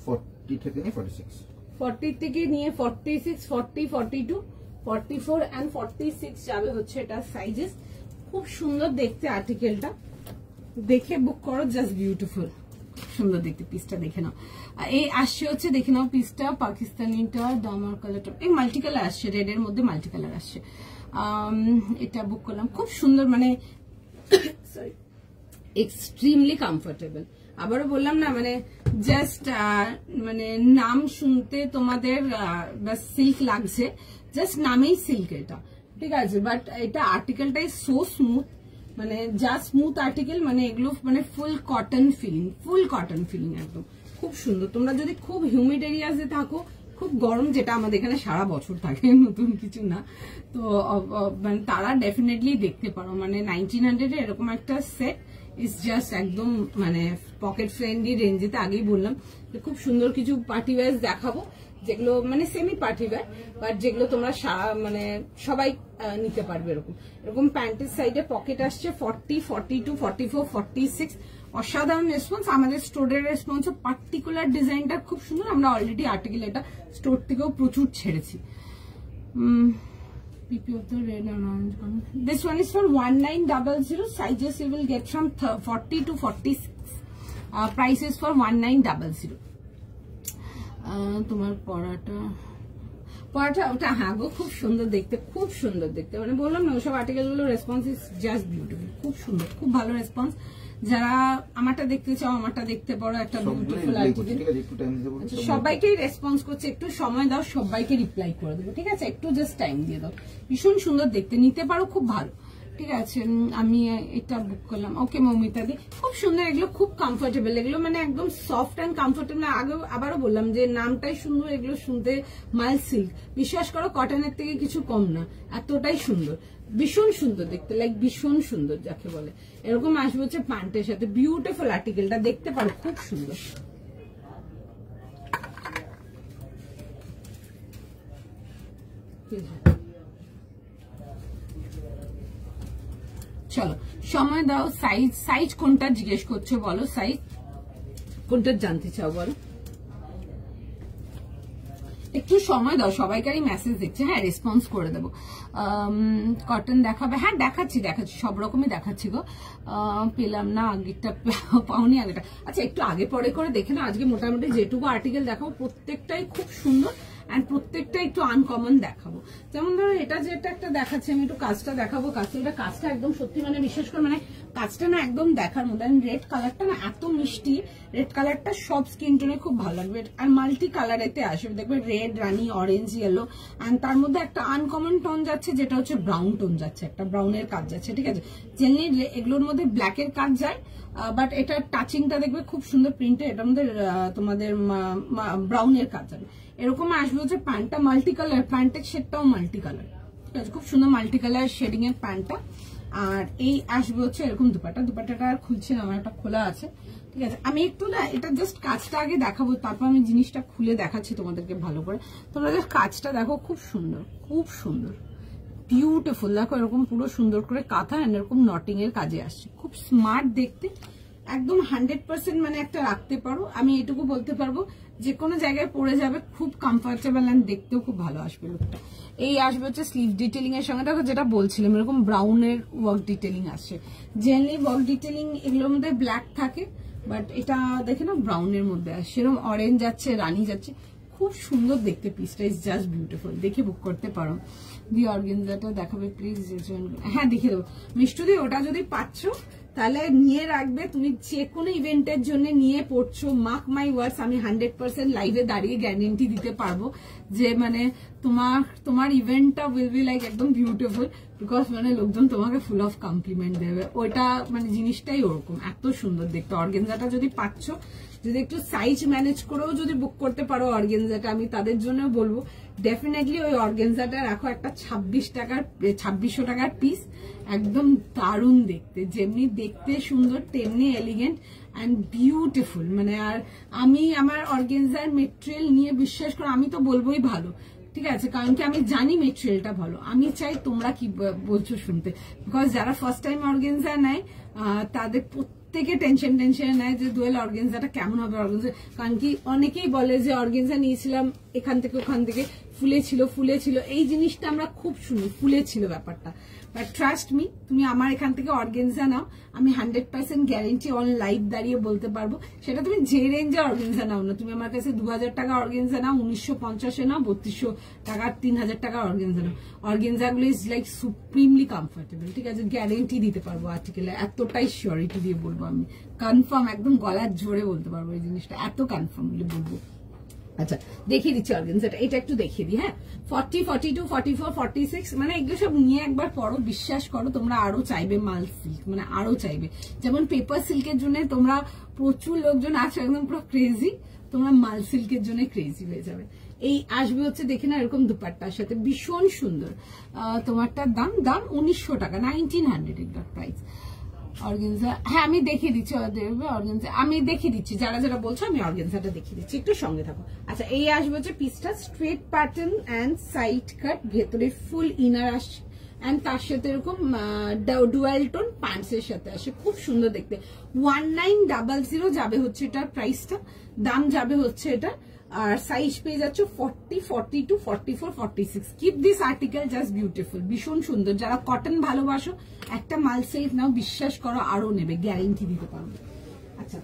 40 থেকে নিয়ে 46, 40 থেকে নিয়ে 46, 40, 42, 44 and 46 যাবে হচ্ছে এটা সাইজেস। খুব সুন্দর দেখতে আর্টিকেলটা, দেখে বুক করো, জাস্ট বিউটিফুল, সুন্দর দেখতে পিসটা দেখে নাও। এই আসছে হচ্ছে দেখে নাও পিসটা, পাকিস্তানিটা দামার কালারটা এই মাল্টি কালার আসছে, রেড এর মধ্যে মাল্টি কালার আসছে। এটা বুক করলাম, খুব সুন্দর, মানে সরি এক্সট্রিমলি কমফোর্টেবল। আবারও বললাম না, মানে জাস্ট মানে নাম শুনতে তোমাদের বাস সিল্ক লাগছে, জাস্ট নামেই সিল্ক এটা, ঠিক আছে, বাট এটা আর্টিকেলটাই সো স্মুথ, মানে যা স্মুথ আর্টিকেল, মানে এগুলো মানে ফুল কটন ফিলিং একদম খুব সুন্দর। তোমরা যদি খুব হিউমিড এরিয়াতে থাকো, খুব গরম, যেটা আমাদের এখানে সারা বছর থাকে, নতুন কিছু না, তো মানে তারা ডেফিনেটলি দেখতে পারো। মানে 1900 এরকম একটা সেট ইজ জাস্ট একদম মানে পকেট ফ্রেন্ডলি রেঞ্জেতে। আগেই বললাম যে খুব সুন্দর কিছু পার্টি ওয়্যার দেখাবো, যেগুলো মানে সেমি পার্টি ওয়্যার, বাট যেগুলো তোমরা মানে সবাই নিতে পারবে। এরকম প্যান্টের সাইডে পকেট আসছে 40, 42, 44, 46, অসাধারণ রেসপন্স। আমাদের স্টোরের রেসপন্স, পার্টিকুলার ডিজাইনটা খুব সুন্দর। আমরা অলরেডি আর্টিকেল এটা স্টোর থেকেও প্রচুর ছেড়েছি। PP of the red and orange one. This one is for 1900. Sizes you will get from 40 to 46. Prices for 1900. তোমার পরাটা ওটা হ্যাঁ গো, খুব সুন্দর দেখতে, মানে বললাম না ওসব আর্টিকেল গুলো রেসপন্স ইজ জাস্ট বিউটিফুল, খুব সুন্দর, খুব ভালো রেসপন্স। যারা আমারটা দেখতে চাও, আমারটা দেখতে পারো, একটা বিউটিফুল আর্টিকেল। সবাইকেই রেসপন্স করছে, একটু সময় দাও, সবাইকে রিপ্লাই করে দেবো, ঠিক আছে, একটু জাস্ট টাইম দিয়ে দাও। ভীষণ সুন্দর দেখতে, নিতে পারো, খুব ভালো, ঠিক আছে। আমি এটা বুক করলাম। ওকে মৌমিতা দি, খুব সুন্দর, এগুলো খুব কমফোর্টেবল, এগুলো মানে একদম সফট অ্যান্ড কমফোর্টেবল। আবারও বললাম যে নামটাই সুন্দর, এগুলো শুনতে মাইল সিল্ক, বিশ্বাস করো কটনের থেকে কিছু কম না, এতটাই সুন্দর, ভীষণ সুন্দর দেখতে, লাইক ভীষণ সুন্দর যাকে বলে। এরকম আসবে হচ্ছে প্যান্টের সাথে, বিউটিফুল আর্টিকেলটা, দেখতে পারো, খুব সুন্দর। চলো সময় দাও। সাইজ কোনটা জিজ্ঞেস করছো বলো, সাইজ কোনটা জানতে চাও বলো, একটু সময় দাও, সবাইকারই মেসেজ দেখছে, হ্যাঁ রেসপন্স করে দেবো। কটন দেখাবে, হ্যাঁ দেখাচ্ছি, সব রকমই দেখাচ্ছি গো। পেলাম না আগেরটা, পাওনি আগেটা, আচ্ছা একটু আগে পরে করে দেখে না। আজকে মোটামুটি যেটুকু আর্টিকেল দেখাবো প্রত্যেকটাই খুব সুন্দর, এন্ড প্রত্যেকটা একটু আনকমন দেখাবো। যেমন ধরো এটা যেটা একটা দেখাচ্ছি, আমি একটু কাজটা দেখাবো। কাজটা একদম সত্যি, মানে বিশেষ করে মানে কাজটা না একদম দেখার মতো। রেড কালারটা না এত মিষ্টি, রেড কালারটা সব স্কিন টোনে খুব ভালো লাগবে, আর মাল্টি কালারেতে আসবে, দেখবে রেড, রানি, অরেঞ্জ, ইয়েলো, এন্ড তার মধ্যে একটা আনকমন টোন যাচ্ছে, যেটা হচ্ছে ব্রাউন টোন যাচ্ছে, একটা ব্রাউনের কাজ যাচ্ছে, ঠিক আছে। জেনারেলি এগুলোর মধ্যে ব্ল্যাকের কাজ যায়, বাট এটা টাচিংটা দেখবে খুব সুন্দর প্রিন্টে, এটার মধ্যে তোমাদের ব্রাউনের কাজ যাবে। এরকম আসবে হচ্ছে প্যান্টটা মাল্টি কালার, প্যান্টের শেডটাও মাল্টি কালার, ঠিক আছে, খুব সুন্দর মাল্টি কালার শেডিং এর প্যান্টটা। আর এই আসবে হচ্ছে এরকম দুপাট্টাটা আর খুলছে না, আমার একটা খোলা আছে, ঠিক আছে। আমি একটু না এটা জাস্ট কাজটা আগে দেখাবো, তারপর আমি জিনিসটা খুলে দেখাচ্ছি তোমাদেরকে ভালো করে। তোমরা জাস্ট কাজটা দেখো, খুব সুন্দর বিউটিফুল, দেখো এরকম পুরো সুন্দর করে কাঁথা, এরকম নটিং এর কাজে আসছে, খুব স্মার্ট দেখতে, একদম 100% মানে একটা রাখতে পারো। আমি এটুকু বলতে পারবো, যে কোনো জায়গায় পরে যাবে, খুব কমফোর্টেবল, এন্ড দেখতেও খুব ভালো আসবে লুকটা। এই আসবে হচ্ছে স্লিভ ডিটেলিং এর সঙ্গে, দেখো যেটা বলছিলাম এরকম ব্রাউনের ওয়ার্ক ডিটেলিং আসছে। জেনারেলি ওয়ার্ক ডিটেলিং এগুলোর মধ্যে ব্ল্যাক থাকে, বাট এটা দেখে না ব্রাউনের মধ্যে আসছে, এরকম অরেঞ্জ যাচ্ছে, রানি যাচ্ছে, খুব সুন্দর দেখতে পিসটা, ইজ জাস্ট বিউটিফুল, দেখে বুক করতে পারো। দি অর্গানজাটা দেখাবে প্লিজ, হ্যাঁ দেখিয়ে দেবো মিষ্টুদি। ওটা যদি পাচ্ছ তাহলে নিয়ে রাখবে, তুমি যে কোনো ইভেন্টের জন্য নিয়ে পড়ছো, মার্ক মাই ওয়ার্ডস, আমি 100% লাইভে দাঁড়িয়ে গ্যারেন্টি দিতে পারবো যে মানে তোমার ইভেন্টটা উইল বি লাইক একদম বিউটিফুল, বিকজ মানে লোকজন তোমাকে ফুল অফ কমপ্লিমেন্ট দেবে। ওইটা মানে জিনিসটাই ওরকম, এত সুন্দর দেখতে। অর্গানজাটা যদি পাচ্ছ, যদি একটু সাইজ ম্যানেজ করেও যদি বুক করতে পারো অর্গানজাটা, আমি তাদের জন্য বলবো ডেফিনেটলি ওই অর্গানজাটা রাখো, একটা 2600 টাকার পিস, একদম দারুণ দেখতে, যেমনি দেখতে সুন্দর তেমনি এলিগেন্ট অ্যান্ড বিউটিফুল। মানে আর আমি আমার অর্গানজার মেটেরিয়াল নিয়ে বিশ্বাস করে আমি তো বলবোই ভালো, ঠিক আছে, কারণ কি আমি জানি মেটেরিয়ালটা ভালো, আমি চাই তোমরা কি বলছো শুনতে, বিকজ যারা ফার্স্ট টাইম অর্গানজা নেয় তাদের প্রত্যেকে টেনশন নেয় যে দোয়েল অর্গানজাটা কেমন হবে। অর্গানজা কারণ কি অনেকেই বলে যে অর্গানজা নিয়েছিলাম এখান থেকে ওখান থেকে ফুলে ছিল, এই জিনিসটা আমরা খুব শুনি, ফুলে ছিল ব্যাপারটা। বাট ট্রাস্ট মি, তুমি আমার এখান থেকে অর্গানজা নাও, আমি 100% গ্যারেন্টি অন লাইভ দাঁড়িয়ে বলতে পারবো, সেটা তুমি যে রেঞ্জে অর্গানজা নাও না, তুমি আমার কাছে 2000 টাকা অর্গানজা নাও, 1950 নাও, 3200 টাকা, 3000 টাকার অর্গানজা নাও, অর্গানজা গুলো ইজ লাইক সুপ্রিমলি কমফোর্টেবল। ঠিক আছে, গ্যারেন্টি দিতে পারবো আর্টিকেলে, এতটাই শিওরিটি দিয়ে বলবো, আমি কনফার্ম একদম গলার জোরে বলতে পারবো এই জিনিসটা, এত কনফার্মলি বলবো। আচ্ছা দেখিয়ে দিচ্ছি অর্গানজাটা, এটা একটু দেখিয়ে দিই। হ্যাঁ 40, 42, 44, 46 মানে এগুলো সব নিয়ে একবার পড়ো, বিশ্বাস করো তোমরা আরো চাইবে মাল সিল্ক, মানে আরো চাইবে। যেমন পেপার সিল্কের জন্য তোমরা প্রচুর লোকজন আছে একদম পুরো ক্রেজি, তোমরা মাল সিল্কের জন্য ক্রেজি হয়ে যাবে। এই আসবে হচ্ছে দেখে না এরকম দুপাট্টার সাথে, ভীষণ সুন্দর। তোমারটার দাম 1900 টাকা, 1900 এটার প্রাইস। অর্গানজা হ্যাঁ আমি দেখিয়ে দিচ্ছি, অর্গানজা আমি দেখিয়ে দিচ্ছি, যারা যারা বলছো আমি অর্গানজাটা দেখিয়ে দিচ্ছি, একটু সঙ্গে থাকো। আচ্ছা এই আসবে হচ্ছে পিসটা স্ট্রেট প্যাটার্ন অ্যান্ড সাইড কাট, ভেতরে ফুল ইনার আসছে এন্ড তার সাথে এরকম ডুয়াল টোন প্যান্টস এর সাথে আসে, খুব সুন্দর দেখতে। 1900 যাবে হচ্ছে এটার প্রাইসটা, দাম যাবে হচ্ছে এটা। আর সাইজ পেয়ে যাচ্ছে 40, 42, 44, 46। Keep this article just beautiful, ভীষণ সুন্দর। যারা কটন ভালোবাসো একটা মাল সিল্ক নাও, বিশ্বাস করো আরো নেবে, গ্যারেন্টি দিতে পারবো। আচ্ছা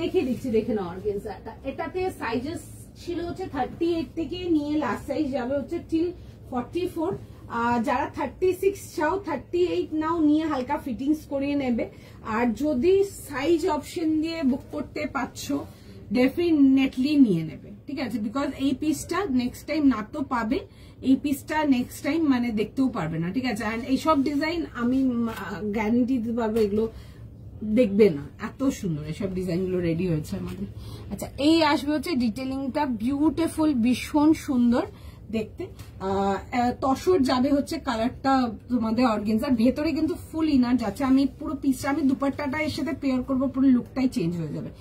দেখে দিচ্ছি, দেখে নাও অর্গানজাটা। এটাতে সাইজেস ছিল হচ্ছে 38 থেকে নিয়ে লাস্ট সাইজ যাবে হচ্ছে টিল 44। যারা 36 চাও 38 নাও, নিয়ে হালকা ফিটিংস করিয়ে নেবে। আর যদি সাইজ অপশন দিয়ে বুক করতে পারছো ডেফিনেটলি নিয়ে নেবে, ঠিক আছে, বিকজ এই পিসটা নেক্সট টাইম না তো পাবে, এই পিসটা নেক্সট টাইম মানে দেখতেও পারবে না, ঠিক আছে। আর এইসব ডিজাইন আমি গ্যারান্টি দিতে পারবো এগুলো দেখবে না, এত সুন্দর এসব ডিজাইন গুলো রেডি হয়েছে আমাদের। আচ্ছা এই আসবে হচ্ছে ডিটেলিংটা বিউটিফুল, ভীষণ সুন্দর দেখতে। তসর যাবে হচ্ছে কালারটা তোমাদের অর্গানজার, ভেতরে কিন্তু ফুল ইনার যাচ্ছে। আমি পুরো পিসটা আমি দুপাট্টাটা এর সাথে পেয়ার করবো, পুরো লুকটাই চেঞ্জ হয়ে যাবে।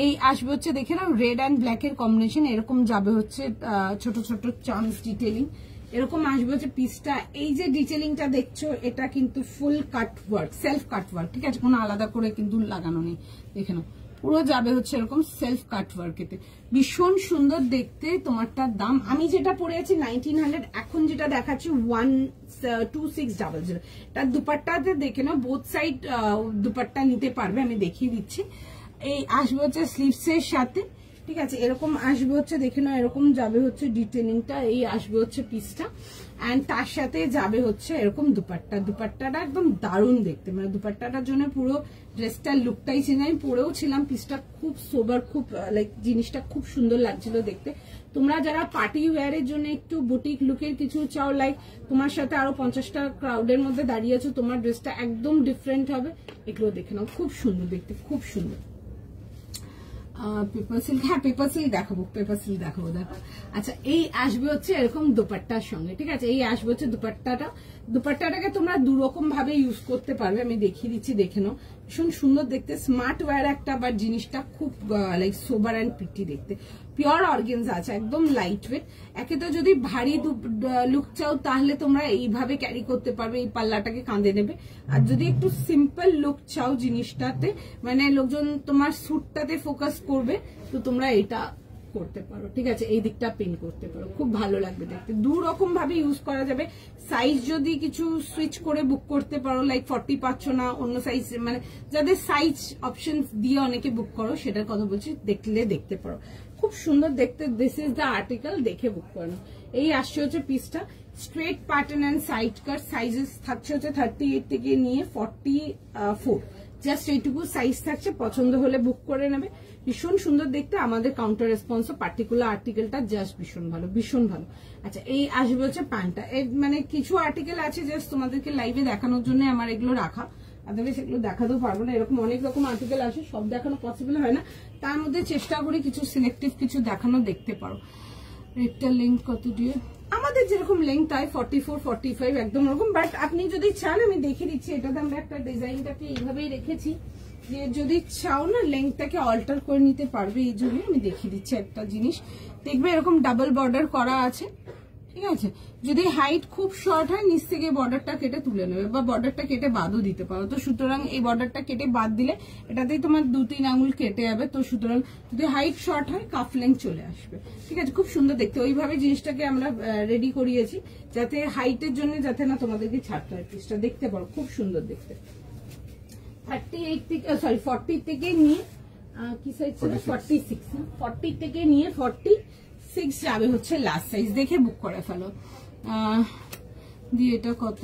এই আসবে হচ্ছে দেখে নাও রেড অ্যান্ড ব্ল্যাক এর কম্বিনেশন, এরকম যাবে হচ্ছে ছোট ছোট চান্স ডিটেলিং, এরকম আসবে হচ্ছে পিসটা। এই যে ডিটেলিংটা দেখছো এটা কিন্তু full cut work, self cut work, ঠিক আছে, কোনো আলাদা করে কিন্তু লাগানো নেই, দেখে নাও পুরো যাবে হচ্ছে এরকম সেলফ কাট ওয়ার্কেতে, ভীষণ সুন্দর দেখতে। তোমারটার দাম আমি যেটা পরে আছি 1900, এখন যেটা দেখাচ্ছি 12600। তার দুপাট্টাতে দেখে নাও, বোথ সাইড দুপাট্টা নিতে পারবে, আমি দেখিয়ে দিচ্ছি। এই আসবে হচ্ছে স্লিভস এর সাথে, ঠিক আছে, এরকম আসবে হচ্ছে দেখে নাও, এরকম যাবে হচ্ছে ডিটেলিংটা। এই আসবে হচ্ছে পিসটা এন্ড তার সাথে যাবে হচ্ছে এরকম দুপাট্টা। দুপাট্টাটা একদম দারুণ দেখতে, মানে দুপাট্টাটার জন্য পুরো ড্রেসটার লুকটাই চেঞ্জ। আমি পরেও ছিলাম, পিসটা খুব সোবার, খুব লাইক জিনিসটা খুব সুন্দর লাগছিল দেখতে। তোমরা যারা পার্টি ওয়্যারের জন্য একটু বুটিক লুকের কিছু চাও, লাইক তোমার সাথে আরো 50টা ক্রাউডের মধ্যে দাঁড়িয়ে আছো, তোমার ড্রেসটা একদম ডিফারেন্ট হবে, এগুলো দেখে নাও, খুব সুন্দর দেখতে, খুব সুন্দর। পেপার সিল্ক, হ্যাঁ পেপার সিল্ক দেখাবো, পেপার সিল্ক দেখাবো, দেখো। আচ্ছা এই আসবে হচ্ছে এরকম দুপাট্টার সঙ্গে, ঠিক আছে, এই আসবে হচ্ছে দুপাট্টাটাকে তোমরা দুরকম ভাবে ইউজ করতে পারবে, আমি দেখিয়ে দিচ্ছি, দেখে নাও, ভীষণ সুন্দর দেখতে, স্মার্ট ওয়্যার একটা, বাট জিনিসটা খুব লাইক সোবার অ্যান্ড প্রিটি দেখতে। পিওর অর্গানজা আছে, একদম লাইট ওয়েট। একে তো যদি ভারী লুক চাও তাহলে তোমরা এইভাবে ক্যারি করতে পারবে, এই পাল্লাটাকে কাঁধে নেবে। আর যদি একটু সিম্পল লুক চাও জিনিসটাতে, মানে লোকজন তোমার স্যুটটাতে ফোকাস করবে, তো তোমরা এটা করতে পারো, ঠিক আছে, এই দিকটা পিন করতে পারো, খুব ভালো লাগবে দেখতে। দু রকম ভাবে ইউজ করা যাবে। সাইজ যদি কিছু সুইচ করে বুক করতে পারো, লাইক 40 পাচ্ছ না, অন্য সাইজ, মানে যাদের সাইজ অপশন দিয়ে অনেকে বুক করো, সেটার কথা বলছি, দেখতে পারো, খুব সুন্দর দেখতে। দিস ইজ দ্য আর্টিকেল, দেখে বুক করো। এই আসছে হচ্ছে পিসটা straight pattern and side cut, sizes থাকছে হচ্ছে 38 থেকে নিয়ে 44, জাস্ট এইটুকু সাইজ থাকছে, পছন্দ হলে বুক করে নেবে। ভীষণ সুন্দর দেখতে, আমাদের কাউন্টার রেসপন্সও পার্টিকুলার আর্টিকেলটা জাস্ট ভীষণ ভালো, ভীষণ ভালো। আচ্ছা এই আসবে হচ্ছে প্যান্টটা, মানে কিছু আর্টিকেল আছে জাস্ট তোমাদেরকে লাইভে দেখানোর জন্য আমার এগুলো রাখা, আদারওয়াইজ এগুলো দেখাতেও পারবো না, এরকম অনেক রকম আর্টিকেল আছে, সব দেখানো পসিবল হয় না, তার মধ্যে চেষ্টা করি কিছু সিলেক্টিভ কিছু দেখানো, দেখতে পারো। রেটটার লেন্থ কত দিয়ে, আমাদের যেরকম লেন্থ তাই 44, 45 একদম ওরকম, বাট আপনি যদি চান আমি দেখিয়ে দিচ্ছি, এটাতে আমরা একটা ডিজাইনটাকে এইভাবেই রেখেছি, যে যদি চাও না লেন্থটাকে অল্টার করে নিতে পারবে, এই জন্য আমি দেখিয়ে দিচ্ছি একটা জিনিস। দেখবে এরকম ডাবল বর্ডার করা আছে, ঠিক আছে। যদি হাইট খুব শর্ট হয় নিচ থেকে বর্ডারটা কেটে তুলে নেবে, বা বর্ডারটা কেটে বাদও দিতে পারো। তো সুতরাং এই বর্ডারটা কেটে বাদ দিলে এটাতেই তোমার 2-3 আঙুল কেটে যাবে। তো সুতরাং যদি হাইট শর্ট হয় কাফ লেন্থ চলে আসবে। ঠিক আছে, খুব সুন্দর দেখতে। ওইভাবে জিনিসটাকে আমরা রেডি করিয়েছি যাতে হাইটের জন্য যাতে না তোমাদেরকে ছাড়তে হয়। পিসটা দেখতে পারো, খুব সুন্দর দেখতে। 38 থেকে 40 থেকে নিয়ে কি সাইজ ছিল 46, 40 থেকে নিয়ে 46 যাবে হচ্ছে লাস্ট সাইজ। দেখে বুক করে ফেলো। দিয়ে এটা কত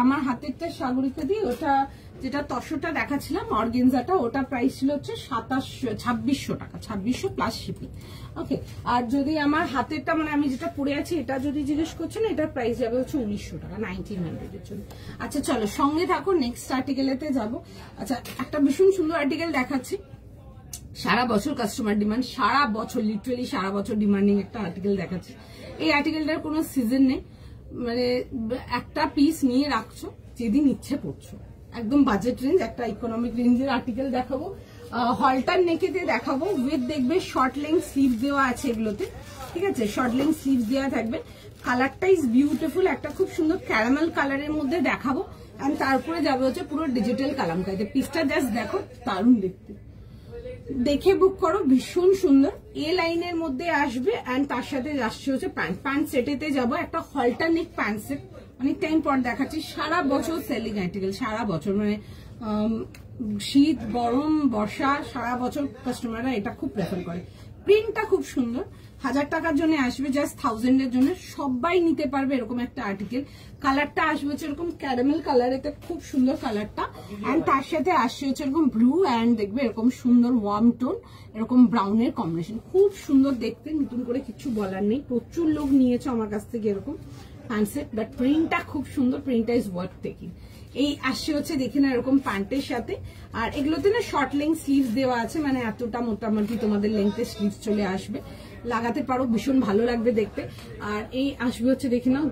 আমার হাতেরটা সাগরিকা দিয়ে, ওটা যেটা তসরটা দেখাচ্ছিলাম অর্গেনজাটা, ওটা প্রাইস ছিল হচ্ছে 2600 টাকা, 2600 প্লাস শিপিং। ওকে, আর যদি আমার হাতেরটা মানে আমি যেটা পরে আছি এটা যদি জিজ্ঞেস করছো না, এটার প্রাইস যাবে হচ্ছে 1900 টাকা 1900 এর জন্য। আচ্ছা চলো সঙ্গে থাকো, নেক্সট আর্টিকেলেতে যাবো। আচ্ছা একটা ভীষণ সুন্দর আর্টিকেল দেখাচ্ছি, সারা বছর কাস্টমার ডিমান্ড, সারা বছর লিটারালি সারা বছর ডিমান্ডিং একটা আর্টিকেল দেখাচ্ছি। এই আর্টিকেলটার কোনো সিজন নেই, মানে একটা পিস নিয়ে রাখছো, যেদিন ইচ্ছে পড়ছো। একদম বাজেট রেঞ্জ, একটা ইকোনমিক রেঞ্জের আর্টিকেল দেখাবো। হলটার নেকেতে দেখাবো, উইথ দেখবে শর্ট লেন্থ স্লিভ দেওয়া আছে এগুলোতে। ঠিক আছে, শর্ট লেন্থ স্লিভ দেওয়া থাকবে। কালারটা ইজ বিউটিফুল, একটা খুব সুন্দর ক্যারামেল কালারের মধ্যে দেখাবো। এন্ড তারপরে যাবে হচ্ছে পুরো ডিজিটাল কালামকারিতে। পিসটা জাস্ট দেখো, দারুণ দেখতে, দেখে বুক করো, ভীষণ সুন্দর। এ লাইনের মধ্যে আসবে এন্ড তার সাথে আসছে হচ্ছে প্যান্ট সেটেতে যাবো, একটা হলটার নেক প্যান্ট সেট, অনেক টাইম পর দেখাচ্ছি। সারা বছর সেলিং আর্টিকেল, সারা বছর, মানে শীত গরম বর্ষা সারা বছর কাস্টমাররা এটা খুব প্রেফার করে। প্রিন্টটা খুব সুন্দর, 1000 টাকার জন্য আসবে, জাস্ট 1000 এর জন্য সবাই নিতে পারবে এরকম একটা আর্টিকেল। কালারটা আসবে হচ্ছে এরকম ক্যারামেল কালার, এটা খুব সুন্দর কালারটা। এন্ড তার সাথে আসছে হচ্ছে এরকম ব্লু এন্ড দেখবে এরকম সুন্দর ওয়ার্ম টোন, এরকম ব্রাউনের কম্বিনেশন, খুব সুন্দর দেখতে। নতুন করে কিছু বলার নেই, প্রচুর লোক নিয়েছে আমার কাছ থেকে এরকম প্যান্ট সেট, বাট প্রিন্টটা খুব সুন্দর, প্রিন্টটা ইজ ওয়ার্থ টেকিং। এই আসছে হচ্ছে দেখে না এরকম প্যান্টের সাথে, আর এগুলোতে না শর্ট লেন্থ স্লিভস দেওয়া আছে, মানে এতটা মোটামুটি তোমাদের লেন্থের স্লিভস চলে আসবে, লাগাতে পারো, ভীষণ ভালো লাগবে দেখতে। আর এই আসবে হচ্ছে দেখে নাও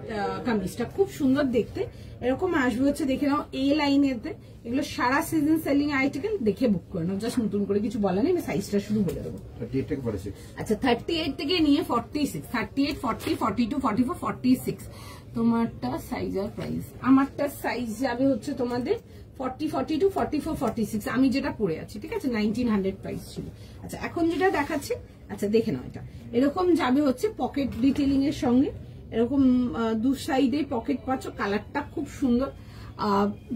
কামিজটা খুব সুন্দর দেখতে, এরকম আসবে হচ্ছে দেখে নাও এই লাইনেতে। এগুলো সারা সিজন সেলিং আইটেম, দেখে বুক করে নাও, জাস্ট নতুন করে কিছু বলা নেই, আমি সাইজটা শুরু বলে দেবো। 38 থেকে 46। আচ্ছা 38 থেকে নিয়ে 46, 38, 40, 42, 44, 46 তোমারটা সাইজ আর প্রাইস। আমারটা সাইজ যাবে হচ্ছে তোমাদের 40, 42, 44, 46, আমি যেটা পরে আছি। ঠিক আছে, 1900 প্রাইস ছিল। আচ্ছা এখন যেটা দেখাচ্ছি, আচ্ছা দেখে নাও, এটা এরকম যাবে হচ্ছে পকেট ডিটেইলিং এর সঙ্গে, এরকম দু সাইডে পকেট পাচ্ছ, কালারটা খুব সুন্দর,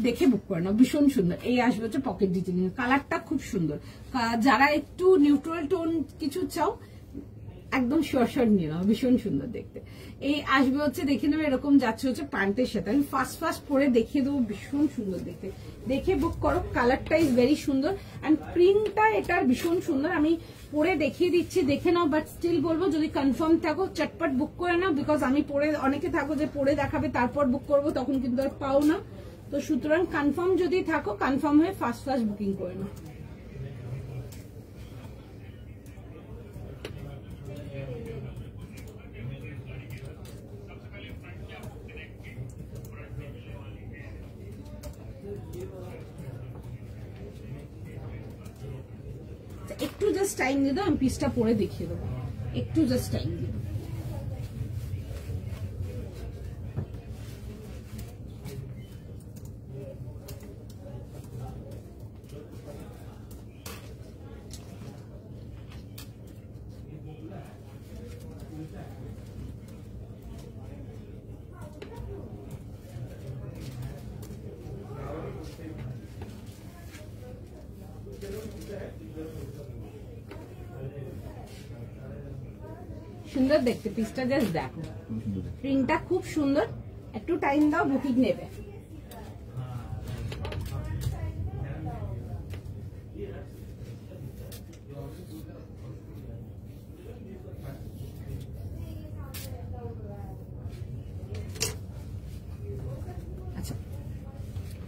দেখে বুক করে নাও, ভীষণ সুন্দর। এই আসবে হচ্ছে পকেট ডিটেইলিং, কালারটা খুব সুন্দর। যারা একটু নিউট্রাল টোন কিছু চাও একদম শিওর নিয়ে নাও, ভীষণ সুন্দর দেখতে। এই আসবে হচ্ছে দেখে নেবে এরকম যাচ্ছে হচ্ছে প্যান্টের সাথে, আমি ফার্স্ট পরে দেখিয়ে দেবো, ভীষণ সুন্দর দেখতে, দেখে বুক করো। কালারটা ইজ ভেরি সুন্দর অ্যান্ড প্রিন্টটা এটার ভীষণ সুন্দর, আমি পরে দেখিয়ে দিচ্ছি, দেখে নাও। বাট স্টিল বলবো যদি কনফার্ম থাকো চটপট বুক করে নাও, বিকজ আমি পরে, অনেকে থাকো যে পরে দেখাবে তারপর বুক করবো, তখন কিন্তু আর পাও না। তো সুতরাং কনফার্ম যদি থাকো, কনফার্ম হয়ে ফার্স্ট বুকিং করে নাও। একটু জাস্ট টাইম দিয়ে দাও, আমি পিসটা পরে দেখিয়ে দেবো, একটু জাস্ট টাইম দিয়ে দাও। সুন্দর দেখতে পিসটা, জাস্ট দেখো, প্রিন্টটা খুব সুন্দর। একটু টাইম দাও, বুকিং নেবে। আচ্ছা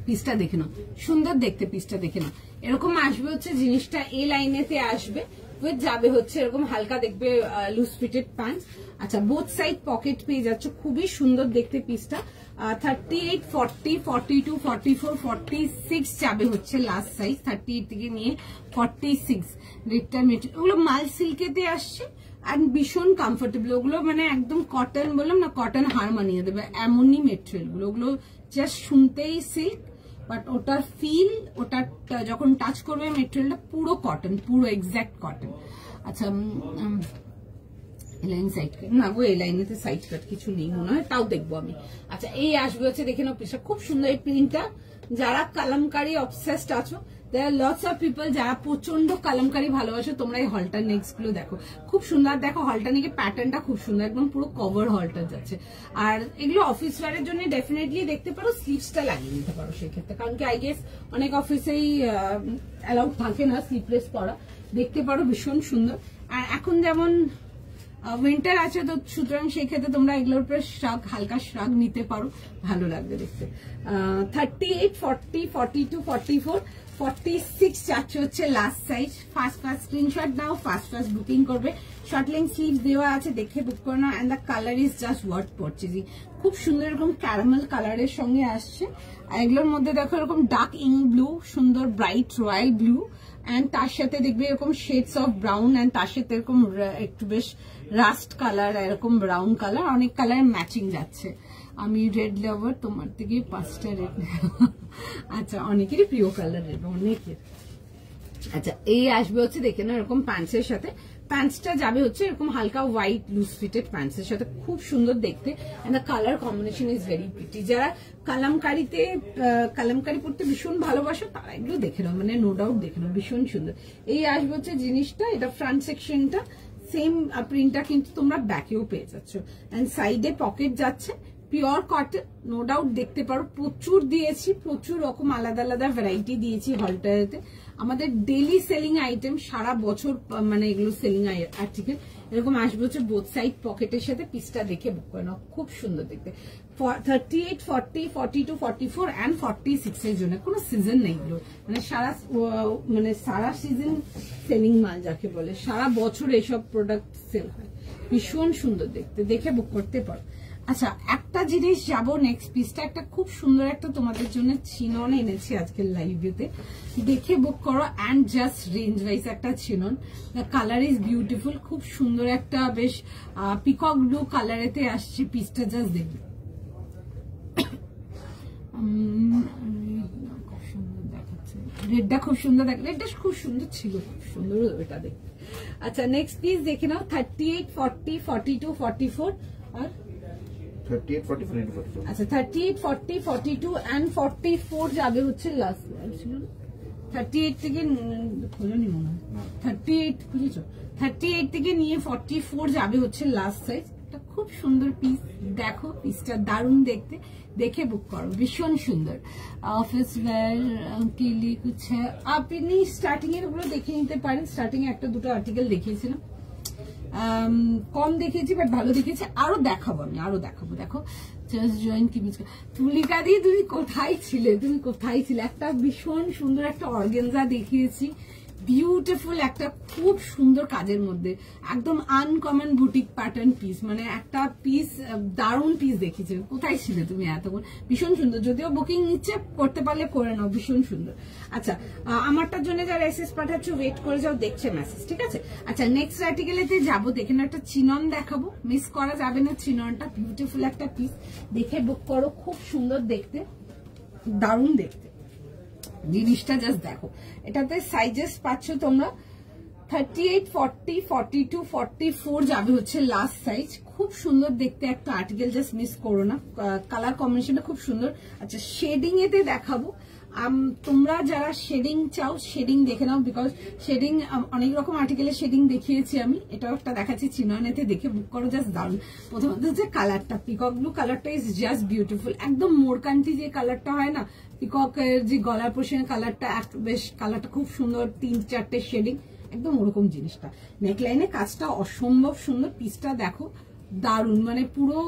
পিসটা দেখে নাও, সুন্দর দেখতে, পিসটা দেখে নাও। এরকম আসবে হচ্ছে জিনিসটা এই লাইনেতে আসবে, উইথ যাবে হচ্ছে এরকম হালকা দেখবে লুজ ফিটেড প্যান্ট। আচ্ছা বোথ সাইড পকেট পেয়ে যাচ্ছ, খুবই সুন্দর দেখতে পিসটা। 38, 40, 42, 44, 46 যাবে হচ্ছে লাস্ট সাইজ, 38 থেকে নিয়ে 46। রেটটা মেটেরিয়াল, ওগুলো মাল সিল্কেতে আসছে অ্যান্ড ভীষণ কমফোর্টেবল। ওগুলো মানে একদম কটন, বললাম না কটন হার মানিয়ে দেবে এমনই মেটেরিয়াল গুলো। ওগুলো জাস্ট শুনতেই সিল্ক, বাট ওটার ফিল, ওটা যখন টাচ করবে মেটেরিয়ালটা পুরো কটন, পুরো এক্সাক্ট কটন। আচ্ছা এলাইন সাইড কাট না গো, এলাইনেতে সাইড কাট কিছু নেই মনে হয়, তাও দেখবো আমি। আচ্ছা এই আসবে হচ্ছে, দেখে নাও পিসটা খুব সুন্দর। এই প্রিন্টটা যারা কালামকারী অবসেসড আছো, দেয়ার লটস অফ পিপল যারা প্রচন্ড কালামকারী ভালোবাসো, তোমরা এই হলটার নেক্স গুলো দেখো, খুব সুন্দর। দেখো হলটা নাকি প্যাটার্নটা খুব সুন্দর, একদম পুরো কভার হলটা যাচ্ছে। আর এগুলো অফিস ওয়ারের জন্য ডেফিনেটলি দেখতে পারো, স্লিভসটা লাগিয়ে নিতে পারো সেই ক্ষেত্রে, কারণ কি আই গেস অনেক অফিসেই অ্যালাউড থাকে না স্লিভলেস পরা। দেখতে পারো ভীষণ সুন্দর। আর এখন যেমন উইন্টার আছে তো, সুতরাং সেই ক্ষেত্রে তোমরা এগুলোর উপরে শ্রাগ, হালকা শ্রাগ নিতে পারো, ভালো লাগবে দেখতে। 38, 40, 42, 44, 46 চাচ্ছে হচ্ছে লাস্ট সাইজ। ফার্স্ট স্ক্রিনশট নাও, ফার্স্ট বুকিং করবে। শর্ট লেন্থ স্লিভস দেওয়া আছে, দেখে বুক করে নাও। And the colour is just worth purchasing. খুব সুন্দর এরকম ক্যারামেল কালারের সঙ্গে আসছে। আর এগুলোর মধ্যে দেখো এরকম ডার্ক ইঙ্ক ব্লু, সুন্দর ব্রাইট রয়্যাল ব্লু, এন্ড তার সাথে দেখবে এরকম শেডস অফ ব্রাউন, এন্ড তার সাথে এরকম একটু বেশ রাস্ট কালার, এরকম ব্রাউন কালার, অনেক কালার ম্যাচিং যাচ্ছে। আমি রেড লাভার, তোমার থেকে 5টা রেড। আচ্ছা অনেকেরই প্রিয় কালার রেড, অনেকের। আচ্ছা এই আসবে হচ্ছে, দেখে না এরকম প্যান্টসের সাথে, প্যান্টসটা যাবে হচ্ছে এরকম হালকা হোয়াইট লুজ ফিটেড প্যান্টসের সাথে, খুব সুন্দর দেখতে। And the colour combination is very pretty. যারা কালামকারি পড়তে ভীষণ ভালোবাসো তারা এগুলো দেখে নাও, মানে নো ডাউট দেখে নাও, ভীষণ সুন্দর। এই আসবে হচ্ছে জিনিসটা, এটা ফ্রন্ট সেকশনটা সেম প্রিন্টটা, কিন্তু তোমরা ব্যাকেও পেয়ে যাচ্ছ। এন্ড সাইডে পকেট যাচ্ছে, পিওর কটন, নো ডাউট দেখতে পারো। প্রচুর দিয়েছি, প্রচুর রকম আলাদা আলাদা ভ্যারাইটি দিয়েছি হলটাতে। আমাদের ডেলি সেলিং আইটেম, সারা বছর মানে এগুলো সেলিং আর্টিকেল। এরকম আসবে হচ্ছে বোথ সাইড পকেটের সাথে। পিসটা দেখে বুক করে নাও, খুব সুন্দর দেখতে। 38, 40, 42, 44 and 46 এর জন্য কোনো সিজন নেই এগুলো, মানে সারা সিজন সেলিং মাল যাকে বলে, সারা বছর এসব প্রোডাক্ট সেল হয়। ভীষণ সুন্দর দেখতে, দেখে বুক করতে পারো। আচ্ছা একটা জিনিস যাবো নেক্সট পিসটা, একটা খুব সুন্দর একটা তোমাদের জন্য চিনন এনেছি আজকের লাইভেতে, দেখে বুক করো। অ্যান্ড জাস্ট রেঞ্জ ওয়াইজ একটা chinon, the colour is beautiful, খুব সুন্দর একটা বেশ পিকক ব্লু কালারেতে আসছে পিসটা, জাস্ট দেখবে খুব সুন্দর দেখাচ্ছে। রেডটা খুব সুন্দর দেখ, রেডটা খুব সুন্দর ছিল, খুব সুন্দর এটা দেখতে। আচ্ছা নেক্সট পিস দেখে নাও, 38, 40, 42, 44 আর 38, 40, 42, 44। আচ্ছা 38, 40, 42 and 44 যাবে হচ্ছে লাস্ট ছিল। 38 থেকে খোঁজনি মনে হয়, 38 খুঁজেছো, 38 থেকে নিয়ে 44 যাবে হচ্ছে লাস্ট সাইজ। এটা খুব সুন্দর পিস, দেখো পিসটা দারুণ দেখতে, দেখে বুক করো, ভীষণ সুন্দর। অফিস ওয়্যার के लिए कुछ है, আপনি স্টার্টিং এর গুলো দেখে নিতে পারেন। স্টার্টিং এ একটা দুটো আর্টিকেল দেখিয়েছিলাম, কম দেখিয়েছি বাট ভালো দেখিয়েছি, আরো দেখাবো আমি, আরো দেখাবো। দেখো জাস্ট জয়েন কি মিস, তুলিকা দি তুমি কোথায় ছিলে, তুমি কোথায় ছিলে? একটা ভীষণ সুন্দর একটা অর্গানজা দেখিয়েছি, বিউটিফুল একটা খুব সুন্দর কাজের মধ্যে, একদম আনকমন বুটিক প্যাটার্ন পিস, মানে একটা পিস দারুণ পিস দেখিয়েছে। কোথায় ছিলে তুমি এতক্ষণ? ভীষণ সুন্দর, যদিও বুকিং নিচ্ছে, করতে পারলে করে নাও, ভীষণ সুন্দর। আচ্ছা আমারটার জন্য যারা এসএস পাঠাচ্ছ ওয়েট করে যাও, দেখছে মেসেজ, ঠিক আছে? আচ্ছা নেক্সট আর্টিকেলেতে যাবো, দেখে না একটা চিনন দেখাবো, মিস করা যাবে না চিননটা, বিউটিফুল একটা পিস, দেখে বুক করো, খুব সুন্দর দেখতে, দারুণ দেখতে জিনিসটা, জাস্ট দেখো। এটাতে সাইজেস পাচ্ছ তোমরা 38, 40, 42, 44 যাবে হচ্ছে লাস্ট সাইজ। খুব সুন্দর দেখতে একটা আর্টিকেল, জাস্ট মিস করো না, কালার কম্বিনেশনটা খুব সুন্দর। আচ্ছা শেডিং এতে দেখাবো, তোমরা যারা শেডিং চাও শেডিং দেখে নাও, বিকজ শেডিং অনেক রকম আর্টিকেলের শেডিং দেখিয়েছি আমি, এটাও একটা দেখাচ্ছি চিননেতে, দেখে বুক করো, জাস্ট দারুণ। প্রথমত হচ্ছে কালারটা, পিকক ব্লু কালারটা ইজ জাস্ট বিউটিফুল, একদম মোরকান্তি যে কালারটা হয় না, পিককের যে গলার পোর্শনের কালারটা, বেশ কালারটা খুব সুন্দর, 3-4টে শেডিং, একদম ওরকম জিনিসটা। নেকলাইনে কাজটা অসম্ভব সুন্দর, পিসটা দেখো, দারুন, মানে পুরো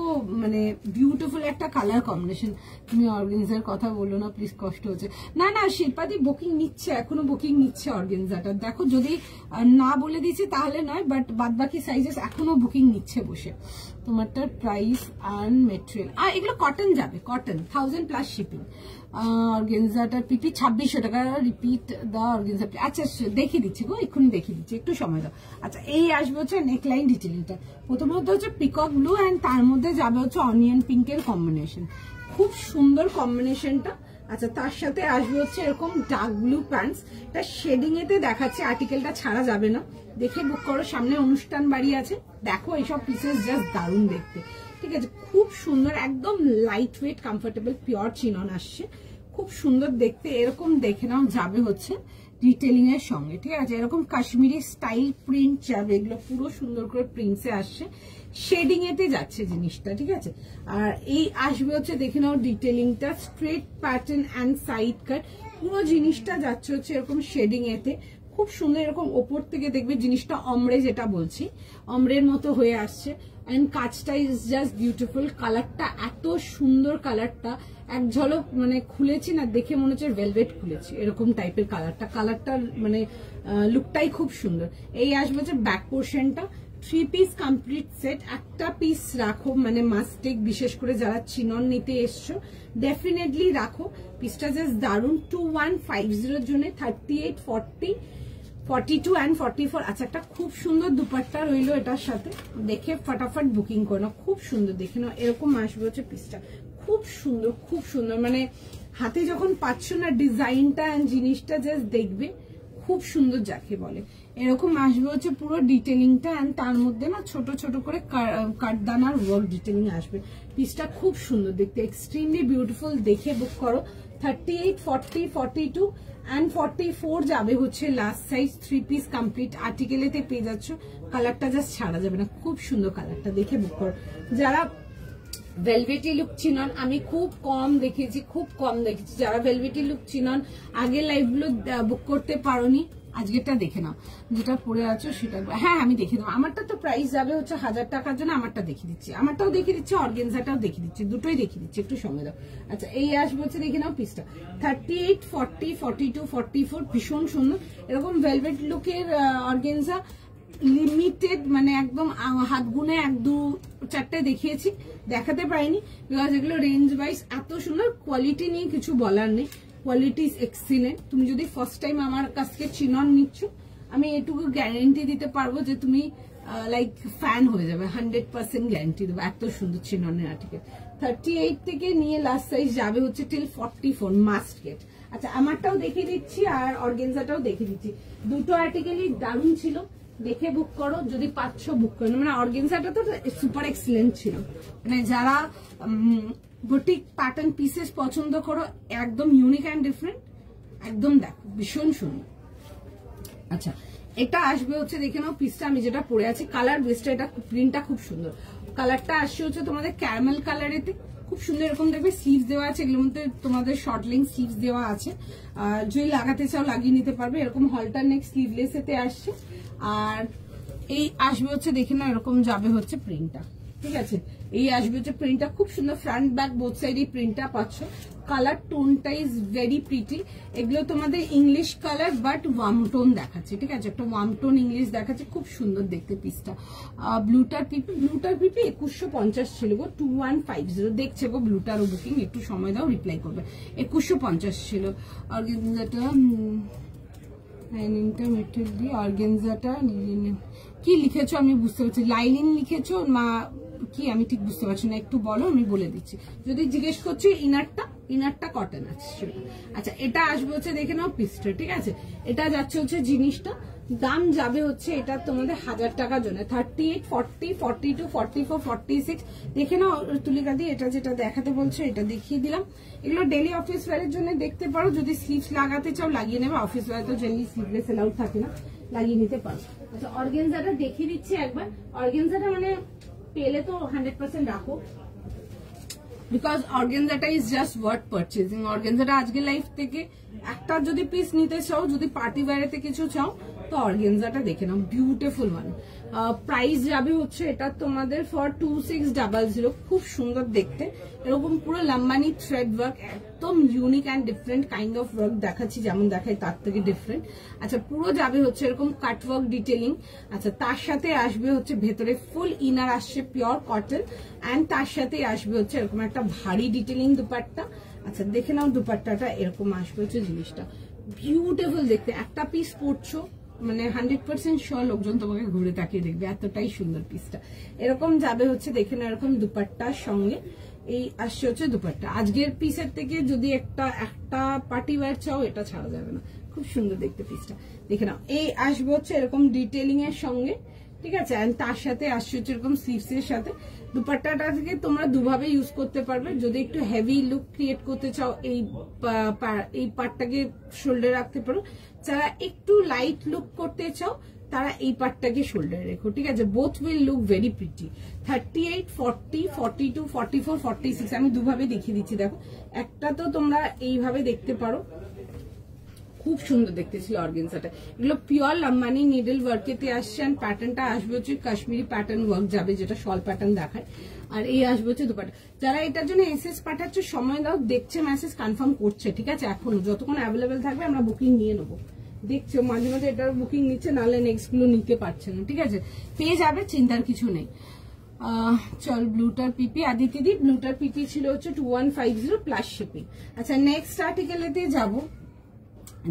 মানে বিউটিফুল একটা কালার কম্বিনেশন। তুমি অর্গেনজার কথা বলো না প্লিজ, কষ্ট হচ্ছে। না না শিল্পাদি বুকিং নিচ্ছে, এখনো বুকিং নিচ্ছে অর্গেনজাটা। দেখো যদি না বলে দিয়েছে তাহলে নয়, বাট বাদ বাকি সাইজেস এখনো বুকিং নিচ্ছে বসে। তোমারটার প্রাইস আর মেটেরিয়াল, আর এগুলো কটন যাবে, কটন 1000+ শিপিং। অর্গেনজাটার পিপি 2600 টাকা। রিপিট দা অর্গেনজা, আচ্ছা দেখিয়ে দিচ্ছি গো, এক্ষুনি দেখিয়ে দিচ্ছি, একটু সময় দাও। আচ্ছা এই আসবে হচ্ছে নেকলাইন ডিটেলিংটা। প্রথমত হচ্ছে পিকক ব্লু অ্যান্ড তার মধ্যে যাবে হচ্ছে অনিয়ন পিঙ্কের কম্বিনেশন, খুব সুন্দর কম্বিনেশনটা। আচ্ছা তার সাথে আসবে হচ্ছে এরকম ডার্ক ব্লু প্যান্টস, এটা শেডিং এতে দেখাচ্ছে, আর্টিকেলটা ছাড়া যাবে না, দেখে বুক করো। সামনে অনুষ্ঠান বাড়ি আছে, দেখো এইসব পিসেস জাস্ট দারুণ দেখতে, ঠিক আছে, খুব সুন্দর, একদম light weight comfortable pure chinon আসছে, খুব সুন্দর দেখতে। এরকম দেখে নাও যাবে হচ্ছে ডিটেলিং এর সঙ্গে, ঠিক আছে, এরকম কাশ্মীরি স্টাইল প্রিন্ট যাবে, এগুলো পুরো সুন্দর করে প্রিন্টসে আসছে, শেডিং এতে যাচ্ছে জিনিসটা, ঠিক আছে। আর এই আসবে হচ্ছে দেখে নাও ডিটেলিংটা, straight pattern and side cut, পুরো জিনিসটা যাচ্ছে হচ্ছে এরকম শেডিং এতে, খুব সুন্দর। এরকম ওপর থেকে দেখবে জিনিসটা অমরে, যেটা বলছি অমরের মতো হয়ে আসছে, এন্ড কাজটা ইজ জাস্ট বিউটিফুল। কালারটা এত সুন্দর, কালারটা এক ঝলক মানে খুলেছি না, দেখে মনে হচ্ছে ভেলভেট খুলেছি, এরকম টাইপের কালারটা মানে লুকটাই খুব সুন্দর। এই আসবে হচ্ছে ব্যাক পোর্শনটা, 3 পিস কমপ্লিট সেট, একটা পিস রাখো, মানে মাস্টেক, বিশেষ করে যারা চিনন নিতে এসছো ডেফিনেটলি রাখো, পিসটা জাস্ট দারুন। 2150 জন্য 38, 40, 42 and 44। আচ্ছা একটা খুব সুন্দর দুপাট্টা রইলো এটার সাথে, দেখে ফটাফট বুকিং করে নাও, খুব সুন্দর দেখে নাও। এরকম আসবে হচ্ছে পিসটা, খুব সুন্দর, খুব সুন্দর, মানে হাতে যখন পাচ্ছ না ডিজাইনটা এন্ড জিনিসটা জাস্ট দেখবে খুব সুন্দর যাকে বলে। এরকম আসবে হচ্ছে পুরো ডিটেলিংটা, এন্ড তার মধ্যে না ছোট ছোট করে কাঠদানার ওয়ার্ক ডিটেলিং আসবে। পিসটা খুব সুন্দর দেখতে, এক্সট্রিমলি বিউটিফুল, দেখে বুক করো। 38, 40, 42 and 44 যাবে হচ্ছে লাস্ট সাইজ, 3 পিস কমপ্লিট আর্টিকেলেতে পেয়ে যাচ্ছ। কালারটা জাস্ট ছাড়া যাবে না, খুব সুন্দর কালারটা, দেখে বুক করো। যারা ভেলভেটি লুক চিনন আমি খুব কম দেখেছি, যারা ভেলভেটি লুক চিনন আগের লাইভগুলো বুক করতে পারোনি, আজকেরটা দেখে নাও, যেটা পরে আছো সেটা। হ্যাঁ আমি দেখে দেবো, আমারটা তো প্রাইস যাবে হচ্ছে 1000 টাকার জন্য, আমারটা দেখিয়ে দিচ্ছি, আমারটাও দেখিয়ে দিচ্ছি, অর্গেনজাটাও দেখিয়ে দিচ্ছি, দুটোই দেখিয়ে দিচ্ছি, একটু সময় দাও। আচ্ছা এই আসবে হচ্ছে দেখে নাও পিসটা, 38, 40, 42, 44, ভীষণ সুন্দর। এরকম ভেলভেট লুকের অর্গেনজা লিমিটেড, মানে একদম হাত গুনে 1-2-4টে দেখিয়েছি, দেখাতে পারিনি বিকজ এগুলো রেঞ্জ ওয়াইজ এত সুন্দর। কোয়ালিটি নিয়ে কিছু বলার নেই, কোয়ালিটি ইজ এক্সিলেন্ট। তুমি যদি ফার্স্ট টাইম আমার কাছ থেকে চিনন নিচ্ছ, আমি এটুকু গ্যারেন্টি দিতে পারবো যে তুমি লাইক ফ্যান হয়ে যাবে, 100% গ্যারেন্টি দেবো, এত সুন্দর চিননের আর্টিকেল। 38 থেকে নিয়ে লাস্ট সাইজ যাবে হচ্ছে টিল 44, মাস্ট গেট। আচ্ছা আমারটাও দেখিয়ে দিচ্ছি আর অর্গেনজাটাও দেখিয়ে দিচ্ছি, দুটো আর্টিকেলই দারুণ ছিল, দেখে বুক করো, যদি পাচ্ছ বুক করো। মানে অর্গেনজাটা তো সুপার এক্সিলেন্ট ছিল, মানে যারা বুটিক প্যাটার্ন পিসেস পছন্দ করো, একদম ইউনিক অ্যান্ড ডিফারেন্ট, একদম দেখো ভীষণ সুন্দর। আচ্ছা এটা আসবে হচ্ছে দেখে নাও পিসটা, আমি যেটা পরে আছি কালার বেসটা, এটা প্রিন্টটা খুব সুন্দর, কালারটা আসছে হচ্ছে তোমাদের ক্যারামেল কালারেতে, খুব সুন্দর। এরকম দেখবে স্লিভস দেওয়া আছে, এগুলোর মধ্যে তোমাদের শর্ট লেন্থ স্লিভস দেওয়া আছে, যদি লাগাতে চাও লাগিয়ে নিতে পারবে। এরকম হলটার নেক স্লিভলেস এতে আসছে, আর এই আসবে হচ্ছে দেখে নাও এরকম যাবে হচ্ছে প্রিন্টটা, ঠিক আছে, এই আসবে হচ্ছে প্রিন্টটা, খুব সুন্দর, ফ্রন্ট ব্যাক বোথ সাইড এই প্রিন্টটা পাচ্ছ। কালার টোনটা ইজ ভেরি প্রিটি, এগুলো তোমাদের English colour but warm tone দেখাচ্ছে, ঠিক আছে, একটা ওয়ার্ম টোন ইংলিশ দেখাচ্ছে, খুব সুন্দর দেখতে পিসটা। ব্লুটার পিপি 2150 ছিল গো, 2150 দেখছে গো, ব্লুটারও বুকিং, একটু সময় দাও রিপ্লাই করবে, 2150 ছিল। অর্গেনজাটা অর্গেনজাটা কি লিখেছো আমি বুঝতে পারছি, লাইনিং লিখেছো না কি আমি ঠিক বুঝতে পারছি না, একটু বলো আমি বলে দিচ্ছি। যদি জিজ্ঞেস করছি ইনারটা কটন আছে। আচ্ছা এটা আসবে হচ্ছে দেখে নাও পিসটা, ঠিক আছে, এটা যাচ্ছে হচ্ছে জিনিসটা, দাম যাবে হচ্ছে এটা তোমাদের 1000 টাকার জন্য। 38, 40, 42, 44, 46 দেখে নাও তুলিকা দিয়ে, এটা যেটা দেখাতে বলছো এটা দেখিয়ে দিলাম। এগুলো ডেলি অফিস ওয়্যারের জন্য দেখতে পারো, যদি স্লিভস লাগাতে চাও লাগিয়ে নেবে, অফিস ওয়্যার তো জেনারেলি স্লিভলেস এলাউড থাকে না, লাগিয়ে নিতে পারো। আচ্ছা অর্গেনজাটা দেখিয়ে দিচ্ছি একবার, অর্গেনজাটা মানে পেলে তো 100% রাখো, বিকজ অর্গেনজাটা ইজ জাস্ট ওয়ার্থ পারচেজিং। অর্গেনজাটা আজকের লাইফ থেকে একটা যদি পিস নিতে চাও, যদি পার্টি ওয়্যারেতে কিছু চাও, তো অর্গেনজাটা দেখে নাও, বিউটিফুল ওয়ান। প্রাইস যাবে হচ্ছে এটা তোমাদের ফর 2600, খুব সুন্দর দেখতে, এরকম পুরো লাম্বানি থ্রেড ওয়ার্ক, একদম unique and different kind of work দেখাচ্ছি, যেমন দেখাই তার থেকে ডিফারেন্ট। আচ্ছা, পুরো যাবে হচ্ছে এরকম কাট ওয়ার্ক ডিটেলিং। আচ্ছা, তার সাথে আসবে হচ্ছে ভেতরে ফুল ইনার আসছে পিওর কটন, অ্যান্ড তার সাথে আসবে হচ্ছে এরকম একটা ভারী ডিটেলিং দুপাট্টা। আচ্ছা, দেখে নাও দুপাট্টাটা এরকম আসবে হচ্ছে, জিনিসটা বিউটিফুল দেখতে। একটা পিস পরছো মানে 100% শিওর লোকজন তোমাকে ঘুরে তাকিয়ে দেখবে, এতটাই সুন্দর পিসটা। এরকম যাবে হচ্ছে দেখে না, এরকম দুপাট্টার সঙ্গে এই আসছে হচ্ছে দুপাট্টা। আজকের পিসের থেকে যদি একটা পার্টি ওয়্যার চাও, এটা ছাড়া যাবে না, খুব সুন্দর দেখতে পিসটা, দেখে নাও। এই আসবে হচ্ছে এরকম ডিটেলিং এর সঙ্গে, ঠিক আছে, এন্ড তার সাথে আসছে হচ্ছে এরকম স্লিভস এর সাথে। দুপাট্টাটা থেকে তোমরা দুভাবে ইউজ করতে পারবে। যদি একটু হেভি লুক ক্রিয়েট করতে চাও, এই পার্টটাকে শোল্ডারে রাখতে পারো। যারা একটু লাইট লুক করতে চাও, তারা এই পার্টটাকে শোল্ডারে রেখো, ঠিক আছে। Both will look very pretty. 38, 40, 42, 44, 46 আমি দুভাবে দেখিয়ে দিচ্ছি। দেখো, একটা তো তোমরা এইভাবে দেখতে পারো, খুব সুন্দর দেখতে ছিল অর্গেনজাটা। এগুলো পিওর লাম্বানি নিডল ওয়ার্কেতে আসছে, এন্ড প্যাটার্নটা আসবে হচ্ছে কাশ্মীরি প্যাটার্ন ওয়ার্ক যাবে, যেটা শল প্যাটার্ন দেখায়। আর এই আসবে হচ্ছে দুপাট্টা। যারা এটার জন্য এসএস পাঠাচ্ছে, সময় দাও, দেখছে মেসেজ, কনফার্ম করছে, ঠিক আছে। এখনো যতক্ষণ অ্যাভেলেবেল থাকবে আমরা বুকিং নিয়ে নেবো। দেখছো মাঝে মাঝে এটার বুকিং নিচ্ছে, নাহলে নেক্সট গুলো নিতে পারছে না, ঠিক আছে। পেয়ে যাবে, চিন্তার কিছু নেই। চল, ব্লুটার পিপি আদিতিদি, ব্লুটার পিপি ছিল হচ্ছে 2150 প্লাস শিপিং। আচ্ছা, নেক্সট আর্টিকেলেতে যাবো।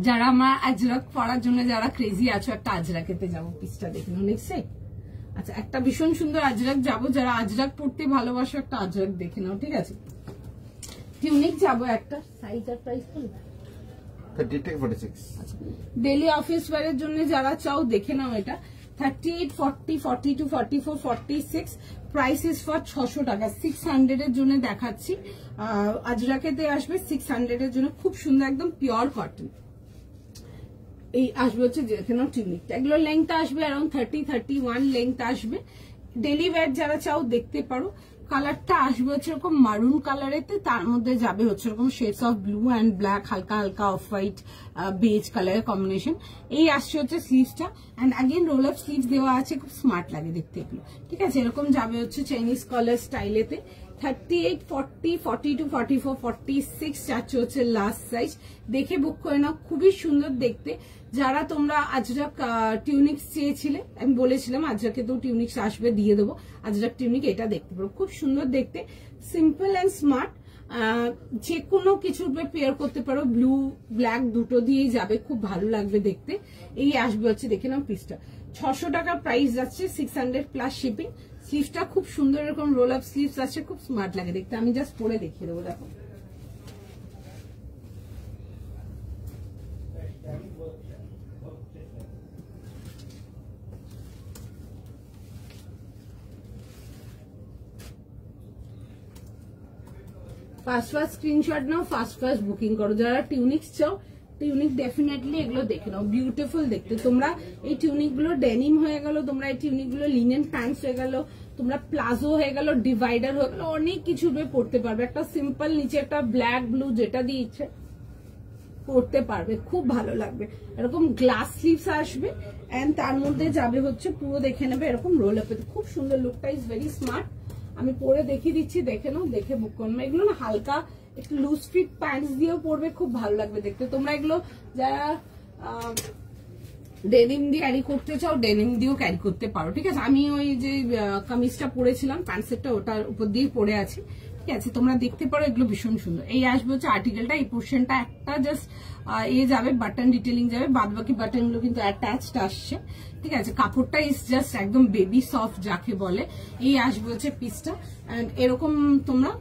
যারা আমার আজরাক পরার জন্য যারা ক্রেজি আছো, একটা আজরাকেতে যাবো, পিসটা দেখে নাও নেক্সট সাইড। আচ্ছা, একটা ভীষণ সুন্দর আজরাক যাবো, যারা আজরাক পড়তে ভালোবাসো, একটা আজরাক দেখে নাও, ঠিক আছে। টিউনিক যাবো একটা, সাইজ আর প্রাইস বলো। 38 থেকে 46। আচ্ছা, ডেলি অফিস ওয়্যারের জন্য যারা চাও দেখে নাও, এটা 38, 40, 42, 44, 46, প্রাইস ইজ ফর 600 টাকা। 600 এর জন্য দেখাচ্ছি, আজরাকেতে আসবে 600 এর জন্য, খুব সুন্দর একদম পিওর কটন। এই আসবে হচ্ছে যেখানে টিউনিকটা, এগুলো লেংথ আসবে অ্যারাউন্ড 30, 31 লেংথ আসবে। ডেলি ওয়্যার যারা চাও দেখতে পারো। কালারটা আসবে হচ্ছে এরকম মারুন কালারেতে, তার মধ্যে যাবে হচ্ছে এরকম shades of blue and black, হালকা হালকা অফ হোয়াইট বেজ কালারের কম্বিনেশন। এই আসছে হচ্ছে স্লিভসটা, and again roll up sleeves দেওয়া আছে, খুব স্মার্ট লাগে দেখতে এগুলো, ঠিক আছে। এরকম যাবে হচ্ছে চাইনিজ কলার স্টাইলেতে। 38, 40, 42, 44, 46 যাচ্ছে হচ্ছে লাস্ট সাইজ। দেখে বুক করে নাও, খুবই সুন্দর দেখতে। যারা তোমরা আজরাক টিউনিক্স চেয়েছিলে, আমি বলেছিলাম আজরাকে তো টিউনিক্স আসবে, দিয়ে দেবো। আজরাক টিউনিক এটা দেখতে পারো, খুব সুন্দর দেখতে, সিম্পল অ্যান্ড স্মার্ট। যে কোনো কিছুর পেয়ার করতে পারো, ব্লু ব্ল্যাক দুটো দিয়েই যাবে, খুব ভালো লাগবে দেখতে। এই আসবে হচ্ছে দেখে নাও পিসটা, 600 টাকা প্রাইস যাচ্ছে, 600 প্লাস শিপিং। স্লিভসটা খুব সুন্দর, এরকম রোল আপ স্লিভস আছে, খুব স্মার্ট লাগে দেখতে। আমি জাস্ট পরে দেখিয়ে দেবো, দেখো। ফার্স্ট স্ক্রিনশট নাও, ফার্স্ট বুকিং করো। যারা টিউনিক্স চাও, টিউনিক ডেফিনেটলি এগুলো দেখে নাও, বিউটিফুল দেখতে। তোমরা এই টিউনিক গুলো ডেনিম হয়ে গেল, তোমরা এই টিউনিক গুলো লিনেন প্যান্টস হয়ে গেল, তোমরা প্লাজো হয়ে গেল, ডিভাইডার হয়ে গেল, অনেক কিছু পড়তে পারবে। একটা সিম্পল নিচে একটা ব্ল্যাক ব্লু যেটা দিয়ে ইচ্ছে পড়তে পারবে, খুব ভালো লাগবে। এরকম গ্লাস স্লিভস আসবে, এন্ড তার মধ্যে যাবে হচ্ছে পুরো দেখে নেবে এরকম রোল আপে, খুব সুন্দর। লুকটা ইজ ভেরি স্মার্ট। আমি পরে দেখিয়ে দিচ্ছি, দেখে নাও, দেখে বুক করবে। এগুলো না হালকা একটু লুজ ফিট প্যান্টস দিয়েও পরবে, খুব ভালো লাগবে দেখতে। তোমরা এগুলো যারা ডেনিম দিয়ে ক্যারি করতে চাও, ডেনিম দিয়েও ক্যারি করতে পারো, ঠিক আছে। আমি ওই যে কামিজটা পরেছিলাম, প্যান্ট সেটটা ওটার উপর দিয়ে পরে আছি, ঠিক আছে। তোমরা দেখতে পারো, এগুলো ভীষণ সুন্দর। এই আসবে হচ্ছে আর্টিকেলটা, এই পোর্শনটা একটা জাস্ট যাবে, বাটন ডিটেলিং যাবে, বাদ বাকি বাটন গুলো কিন্তু অ্যাটাচড আসছে, ঠিক আছে। কাপড়টা ইজ জাস্ট একদম বেবি সফট যাকে বলে। এই আসবে হচ্ছে পিসটা, এন্ড এরকম তোমরা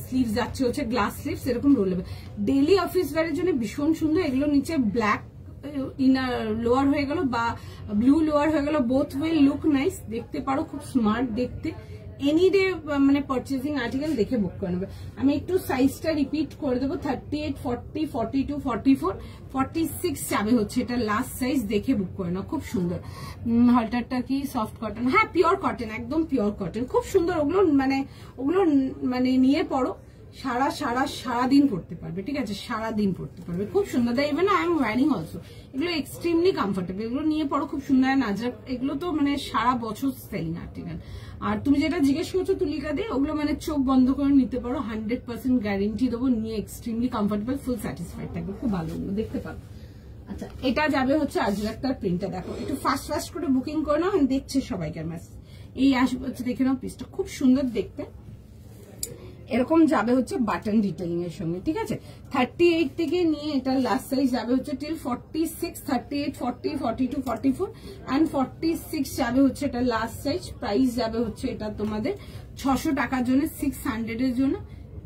স্লিভস যাচ্ছে হচ্ছে গ্লাস স্লিভস, এরকম রোল হবে। ডেলি অফিস ওয়্যারের জন্য ভীষণ সুন্দর। এগুলো নিচে ব্ল্যাক ইনার লোয়ার হয়ে গেল বা ব্লু লোয়ার হয়ে গেল, বোথ উইল লুক নাইস, দেখতে পারো, খুব স্মার্ট দেখতে। এনি ডে মানে পারচেজিং আর্টিকেল দেখে বুক করে নেবে। আমি একটু সাইজটা রিপিট করে দেবো, 38, 40, 42, 44, 46 যাবে হচ্ছে এটা লাস্ট সাইজ, দেখে বুক করে নাও, খুব সুন্দর। হলটারটা কি সফট কটন? হ্যাঁ, পিওর কটন, একদম পিওর কটন, খুব সুন্দর। ওগুলো মানে নিয়ে পড়ো, সারাদিন পড়তে পারবে, ঠিক আছে, সারাদিন পড়তে পারবে, খুব সুন্দর। Even I am wiring also, এগুলো এক্সট্রিমলি কমফোর্টেবল, এগুলো নিয়ে পড়ো খুব সুন্দর। নাজরাক এগুলো তো মানে সারা বছর সেলিং আর্টিকেল। আর তুমি যেটা জিজ্ঞেস করছো তুলিকা দিয়ে, ওগুলো মানে চোখ বন্ধ করে নিতে পারো, 100% গ্যারেন্টি দেবো, নিয়ে এক্সট্রিমলি কমফোর্টেবল, ফুল স্যাটিসফাইড থাকবে, খুব ভালো দেখতে পারো। আচ্ছা, এটা যাবে হচ্ছে আজরাকটার প্রিন্টটা, দেখো একটু ফাস্ট করে বুকিং করে নাও, দেখছে সবাইকার ম্যাচ। এই আসবে হচ্ছে, দেখে নাও পিসটা, খুব সুন্দর দেখতে। এরকম যাবে হচ্ছে বাটন ডিটেইলিং এর সঙ্গে, ঠিক আছে। 38 থেকে নিয়ে এটা লাস্ট সাইজ যাবে হচ্ছে টিল 46, 38, 40, 42, 44 এন্ড 46 যাবে হচ্ছে এটা লাস্ট সাইজ। প্রাইস যাবে হচ্ছে এটা তোমাদের 600 টাকার জন্য, 600 এর জন্য।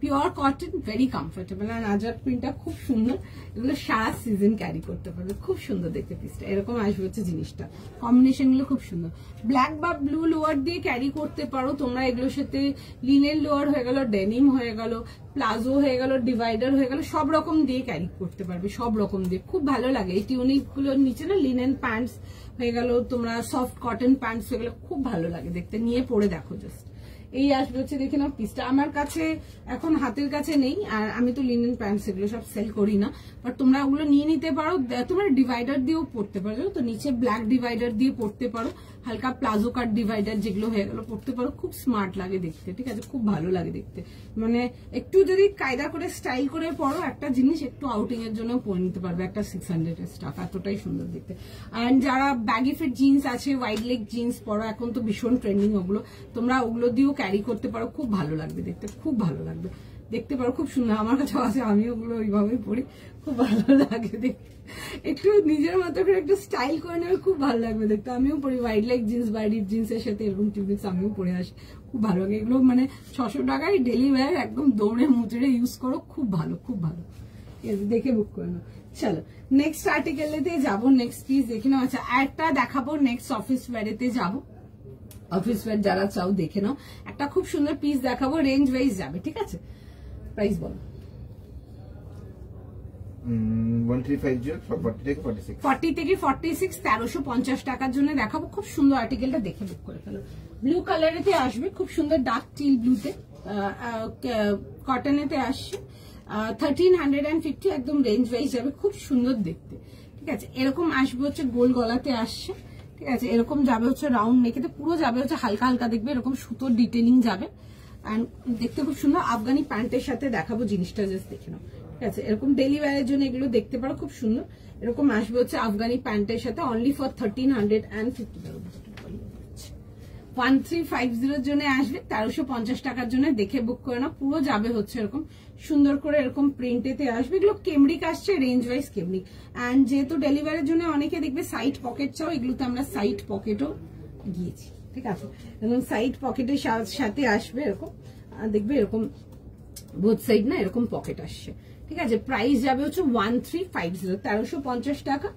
Pure cotton, very comfortable. আর আজরাক প্রিন্টটা খুব সুন্দর, এগুলো সারা সিজন ক্যারি করতে পারবে, খুব সুন্দর দেখতে পিসটা। এরকম আসবে হচ্ছে জিনিসটা, কম্বিনেশন গুলো খুব সুন্দর। ব্ল্যাক বা ব্লু লোয়ার দিয়ে ক্যারি করতে পারো তোমরা, এগুলোর সাথে লিনেন লোয়ার হয়ে গেল, ডেনিম হয়ে গেল, প্লাজো হয়ে গেল, ডিভাইডার হয়ে গেল, সব রকম দিয়ে ক্যারি করতে পারবে, সব রকম দিয়ে খুব ভালো লাগে। এই টিউনিক গুলোর নিচে না লিনেন প্যান্টস হয়ে গেল, তোমরা সফট কটন প্যান্টস হয়ে গেল, খুব ভালো লাগে দেখতে, নিয়ে পরে দেখো জাস্ট। এই আসবে হচ্ছে, দেখে নাও পিসটা। আমার কাছে এখন হাতের কাছে নেই, আর আমি তো লিনেন প্যান্টস এগুলো সব সেল করি না, বাট তোমরা ওগুলো নিয়ে নিতে পারো। তোমরা ডিভাইডার দিয়েও পড়তে পারো, তো নিচে ব্ল্যাক ডিভাইডার দিয়ে পড়তে পারো, হালকা প্লাজো কাট ডিভাইডার যেগুলো হয়ে গেল পড়তে পারো, খুব স্মার্ট লাগে দেখতে, ঠিক আছে, খুব ভালো লাগে দেখতে। মানে একটু যদি কায়দা করে স্টাইল করে পড়ো একটা জিনিস, একটু আউটিং এর জন্য পরে নিতে পারবে, একটা 600 এর স্টাফ, এতটাই সুন্দর দেখতে। আর যারা ব্যাগি ফিট জিন্স আছে, ওয়াইড লেগ জিন্স পরো, এখন তো ভীষণ ট্রেন্ডিং ওগুলো, তোমরা ওগুলো দিয়েও ক্যারি করতে পারো, খুব ভালো লাগবে দেখতে, খুব ভালো লাগবে দেখতে পারো, খুব সুন্দর। আমার কাছে আছে, আমি ওগুলো ওইভাবেই পড়ি, খুব ভালো লাগে দেখতে। একটু নিজের মতো করে একটু স্টাইল করে নেবে, খুব ভালো লাগবে দেখতে। আমিও পড়ি ওয়াইড লেগ জিন্স বা ডিপ জিন্সের সাথে এরকম টিউবিক্স আমিও পরে আসি, খুব ভালো লাগে এগুলো। মানে 600 টাকায় ডেলি ওয়্যার, একদম দৌড়ে মুচড়ে ইউজ করো, খুব ভালো, খুব ভালো। দেখে বুক করে নাও। চলো নেক্সট আর্টিকেলেতে যাবো, নেক্সট পিস দেখে নাও। আচ্ছা, একটা দেখাবো, নেক্সট অফিস ওয়্যারেতে যাবো। অফিস ওয়্যার যারা চাও দেখে নাও, একটা খুব সুন্দর পিস দেখাবো, রেঞ্জ ওয়াইজ যাবে, ঠিক আছে। প্রাইস বলো। 1350 40 থেকে 46, 40 থেকে 46, 1350 টাকার জন্য দেখাবো, খুব সুন্দর। আর্টিকেলটা দেখে বুক করে ফেলো। ব্লু কালারেতে আসবে, খুব সুন্দর ডার্ক টিল ব্লুতে, কটনেতে আসছে, 1350, একদম রেঞ্জ ওয়াইজ যাবে, খুব সুন্দর দেখতে, ঠিক আছে। এরকম আসবে হচ্ছে গোল গলাতে আসছে, ঠিক আছে। এরকম যাবে হচ্ছে রাউন্ড নেকেতে, পুরো যাবে হচ্ছে হালকা হালকা দেখবে, এরকম সুতোর ডিটেলিং যাবে, এন্ড দেখতে খুব সুন্দর। আফগানি প্যান্টের সাথে দেখাবো জিনিসটা, জাস্ট দেখে নাও, ঠিক আছে। এরকম ডেলি ওয়্যারের জন্য এগুলো দেখতে পারো, খুব সুন্দর। এরকম আসবে হচ্ছে আফগানি প্যান্টের সাথে, অনলি ফর 1350, 1350 এর জন্য আসবে, 1350 টাকার জন্য। দেখে বুক করে নাও, পুরো যাবে হচ্ছে এরকম সুন্দর করে, এরকম প্রিন্টেতে আসবে। এগুলো কেমরিক আসছে, রেঞ্জ ওয়াইজ কেমরিক। এন্ড যেহেতু ডেলিভারির জন্য অনেকে দেখবে সাইড পকেট চাও, এগুলোতে আমরা সাইড পকেটও গিয়েছি, ঠিক আছে। এবং সাইড পকেটের সাথে আসবে এরকম, দেখবে এরকম বোথ সাইড না এরকম পকেট আসছে, ঠিক আছে। প্রাইস যাবে হচ্ছে 1350, 1350 টাকা।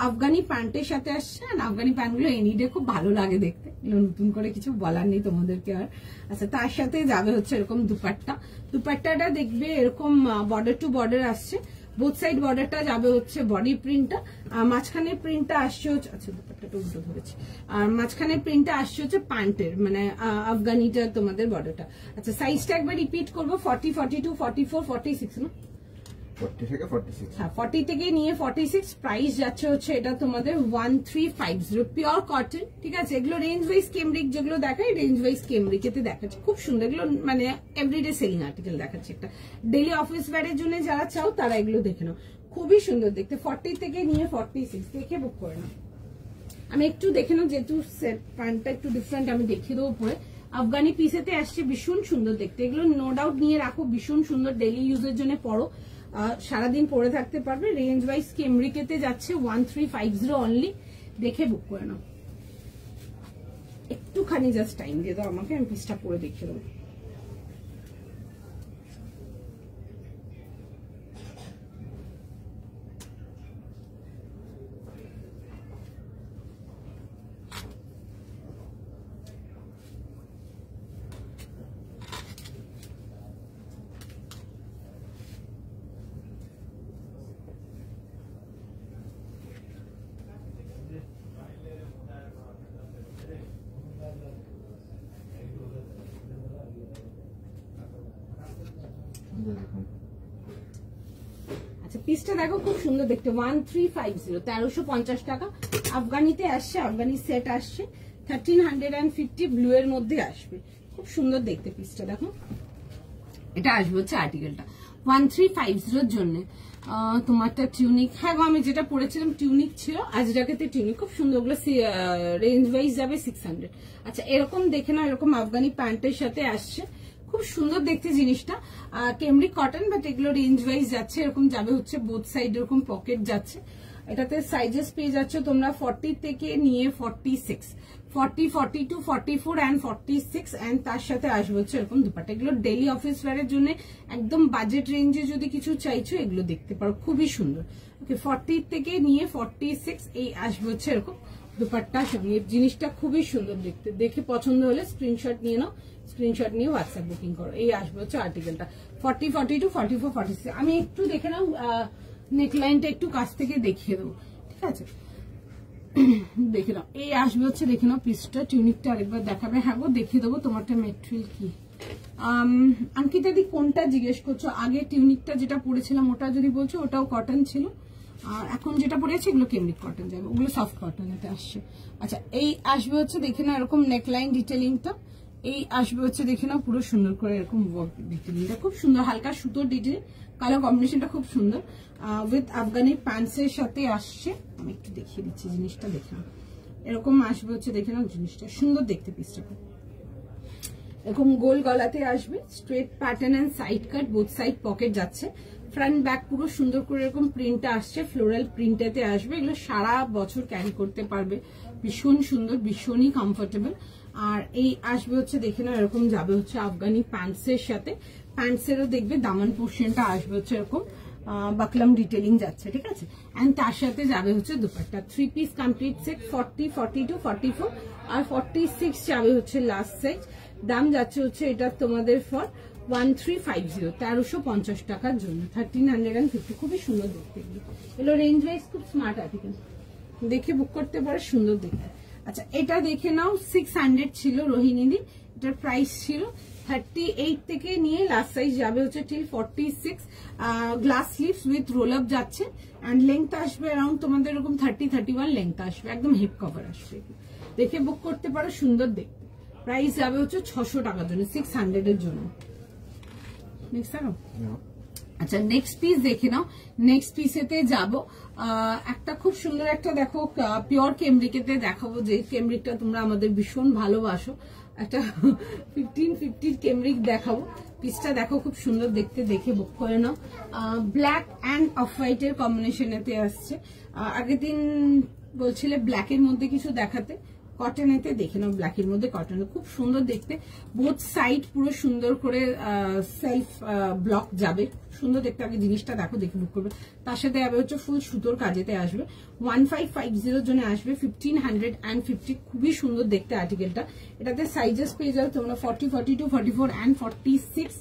আফগানি প্যান্টের সাথে আসছে, আর আফগানি প্যান্টগুলো এনিডে খুব ভালো লাগে দেখতে, নতুন করে কিছু বলার নেই তোমাদেরকে আর। আচ্ছা, তার সাথে যাবে হচ্ছে এরকম দুপাট্টা। দুপাট্টাটা দেখবে এরকম বর্ডার টু বর্ডার আসছে, বোথ সাইড বর্ডারটা যাবে হচ্ছে বডি প্রিন্টটা, আর মাঝখানে প্রিন্টটা আসছে হচ্ছে, আচ্ছা দুপাট্টাটা উল্টো ধরেছে, আর মাঝখানে প্রিন্টটা আসছে হচ্ছে প্যান্টের, মানে আফগানিটা তোমাদের বর্ডারটা। আচ্ছা, সাইজটা একবার রিপিট করবো, 40, 42, 44, 46 না, 40 থেকে 46, হ্যাঁ 40 থেকে নিয়ে 46। প্রাইস যাচ্ছে হচ্ছে এটা তোমাদের 1350, পিওর কটন, ঠিক আছে। এগুলো রেঞ্জ ওয়াইজ কেমরিক যেগুলো দেখায়, রেঞ্জ ওয়াইজ কেমরিকেতে দেখাচ্ছে, খুব সুন্দর। এগুলো মানে এভরিডে সেলিং আর্টিকেল দেখাচ্ছে, একটা ডেলি অফিস ওয়্যারের জন্য যারা চাও তারা এগুলো দেখে নাও, খুবই সুন্দর দেখতে। 40 থেকে নিয়ে 46 দেখে বুক করে নাও। আমি একটু দেখে নাও, যেহেতু সেট প্যান্টটা একটু ডিফারেন্ট, আমি দেখিয়ে দেবো পরে। আফগানি পিসেতে আসছে, ভীষণ সুন্দর দেখতে, এগুলো নো ডাউট নিয়ে রাখো, ভীষণ সুন্দর, ডেলি ইউজের জন্য পরো, সারাদিন পরে থাকতে পারবে। রেঞ্জ ওয়াইজ কেমরিকেতে যাচ্ছে 1350 অনলি, দেখে বুক করে নাও। একটুখানি জাস্ট টাইম দিয়ে দাও আমাকে, আমি পিসটা পরে দেখিয়ে দেবো। পিসটা দেখো খুব সুন্দর দেখতে 1350 1350 টাকা আফগানিতে আসছে আফগানি সেট আসছে 1350 ব্লু এর মধ্যে আসবে খুব সুন্দর দেখতে পিসটা দেখো এটা আসবে হচ্ছে আর্টিকেলটা 1350 এর জন্য তোমারটা টিউনিক হ্যাঁ গো আমি যেটা পরেছিলাম টিউনিক ছিল আজরাকেতে টিউনিক খুব সুন্দর ওগুলো রেঞ্জ ওয়াইজ যাবে 600 আচ্ছা এরকম দেখে না এরকম আফগানি প্যান্টের সাথে আসছে খুব সুন্দর দেখতে জিনিসটা কেমব্রিক কটন বাট এগুলো রেঞ্জ ওয়াইজ যাচ্ছে এরকম যাবে হচ্ছে বোথ সাইড এরকম পকেট যাচ্ছে এটাতে সাইজেস পেয়ে যাচ্ছে তোমরা 40 থেকে নিয়ে 46 40 42 44 এন্ড 46 এন্ড তার সাথে আসবে হচ্ছে এরকম দুপাট্টা এগুলো ডেইলি অফিস ওয়্যারের জন্য একদম বাজেট রেঞ্জে যদি কিছু চাইছো এগুলো দেখতে পারো খুবই সুন্দর ওকে 40 থেকে নিয়ে 46 এই আসবে হচ্ছে এরকম দুপাট্টা সঙ্গে জিনিসটা খুবই সুন্দর দেখতে দেখে পছন্দ হলে স্ক্রিনশট নিয়ে নাও স্ক্রিনশট নিয়ে হোয়াটসঅ্যাপ বুকিং করো এই আসবে হচ্ছে আর্টিকেলটা 40 42 44 46 আমি একটু দেখে নাও নেকলাইনটা একটু কাছ থেকে দেখিয়ে দেবো ঠিক আছে দেখে নাও এই আসবে হচ্ছে দেখে নাও পিসটা টিউনিকটা আরেকবার দেখাবে হ্যাঁ গো দেখিয়ে দেবো তোমারটা মেটেরিয়াল কি অঙ্কিতা দি কোনটা জিজ্ঞেস করছো আগে টিউনিকটা যেটা পরেছিলাম ওটা যদি বলছো ওটাও কটন ছিল আর এখন যেটা পরেছি এগুলো কেমব্রিক কটন যাবে ওগুলো সফট কটন এতে আসছে আচ্ছা এই আসবে হচ্ছে দেখে নাও এরকম নেকলাইন ডিটেলিংটা এই আসবে হচ্ছে দেখে নাও পুরো সুন্দর করে এরকম ওয়ার্ক ডিটেলিংটা খুব সুন্দর হালকা সুতোর ডিটেল কালার কম্বিনেশনটা খুব সুন্দর উইথ আফগানি প্যান্টস এর সাথে আসছে আমি একটু দেখিয়ে দিচ্ছি জিনিসটা দেখে নাও এরকম আসবে হচ্ছে দেখে নাও জিনিসটা সুন্দর দেখতে পিসটা এরকম গোল গলাতে আসবে straight pattern and side cut both side pocket যাচ্ছে ফ্রন্ট ব্যাক পুরো সুন্দর করে এরকম প্রিন্টটা আসছে ফ্লোরাল প্রিন্টেতে আসবে এগুলো সারা বছর ক্যারি করতে পারবে ভীষণ সুন্দর ভীষণই কমফোর্টেবল আর এই আসবে হচ্ছে দেখে নাও এরকম যাবে হচ্ছে আফগানি প্যান্টস এর সাথে প্যান্টস এরও দেখবে দামান পোর্শনটা আসবে হচ্ছে এরকম বাকলাম ডিটেলিং যাচ্ছে ঠিক আছে এন্ড তার সাথে যাবে হচ্ছে দুপাট্টা 3 পিস কমপ্লিট সেট 40 42 44 আর 46 যাবে হচ্ছে লাস্ট সাইজ দাম যাচ্ছে হচ্ছে এটা তোমাদের ফর 1350 1350 টাকার জন্য 1350 খুবই সুন্দর দেখতে এগুলো রেঞ্জ ওয়াইজ খুব স্মার্ট আর্টিকেল দেখে বুক করতে পারো সুন্দর দেখতে আচ্ছা এটা দেখে নাও 600 ছিল রোহিণীদি এটার প্রাইস ছিল 38 থেকে নিয়ে লাস্ট সাইজ যাবে হচ্ছে till 46 glass sleeves with roll up যাচ্ছে এন্ড লেংথ আসবে अराउंड তোমাদের এরকম 30 31 লেংথ আসবে একদম হিপ কভার আসবে দেখে বুক করতে পারো সুন্দর দেখতে প্রাইস যাবে হচ্ছে 600 টাকার জন্য 600 এর জন্য নেক্সট আরো আচ্ছা নেক্সট পিস দেখে নাও নেক্সট পিসেতে যাব একটা খুব সুন্দর একটা দেখো পিওর কেমব্রিকেতে দেখাবো যে কেমব্রিকটা তোমরা আমাদের ভীষণ ভালোবাসো একটা 1550 কেমব্রিক দেখাবো পিসটা দেখো খুব সুন্দর দেখতে দেখে বুক করে নাও ব্ল্যাক এন্ড অফ হোয়াইট এর কম্বিনেশনেতে আসছে আগের দিন বলছিলে ব্ল্যাকের মধ্যে কিছু দেখাতে কটনেতে দেখে নাও ব্ল্যাকের মধ্যে কটনে খুব সুন্দর দেখতে বোথ সাইড পুরো সুন্দর করে সেলফ ব্লক যাবে সুন্দর দেখতে আগে জিনিসটা দেখো দেখে বুক করবে তার সাথে যাবে হচ্ছে ফুল সুতোর কাজেতে আসবে 1550 এর জন্য আসবে 1550 খুবই সুন্দর দেখতে আর্টিকেলটা এটাতে সাইজেস পেয়ে যাবে তোমরা 40 42 44 এন্ড 46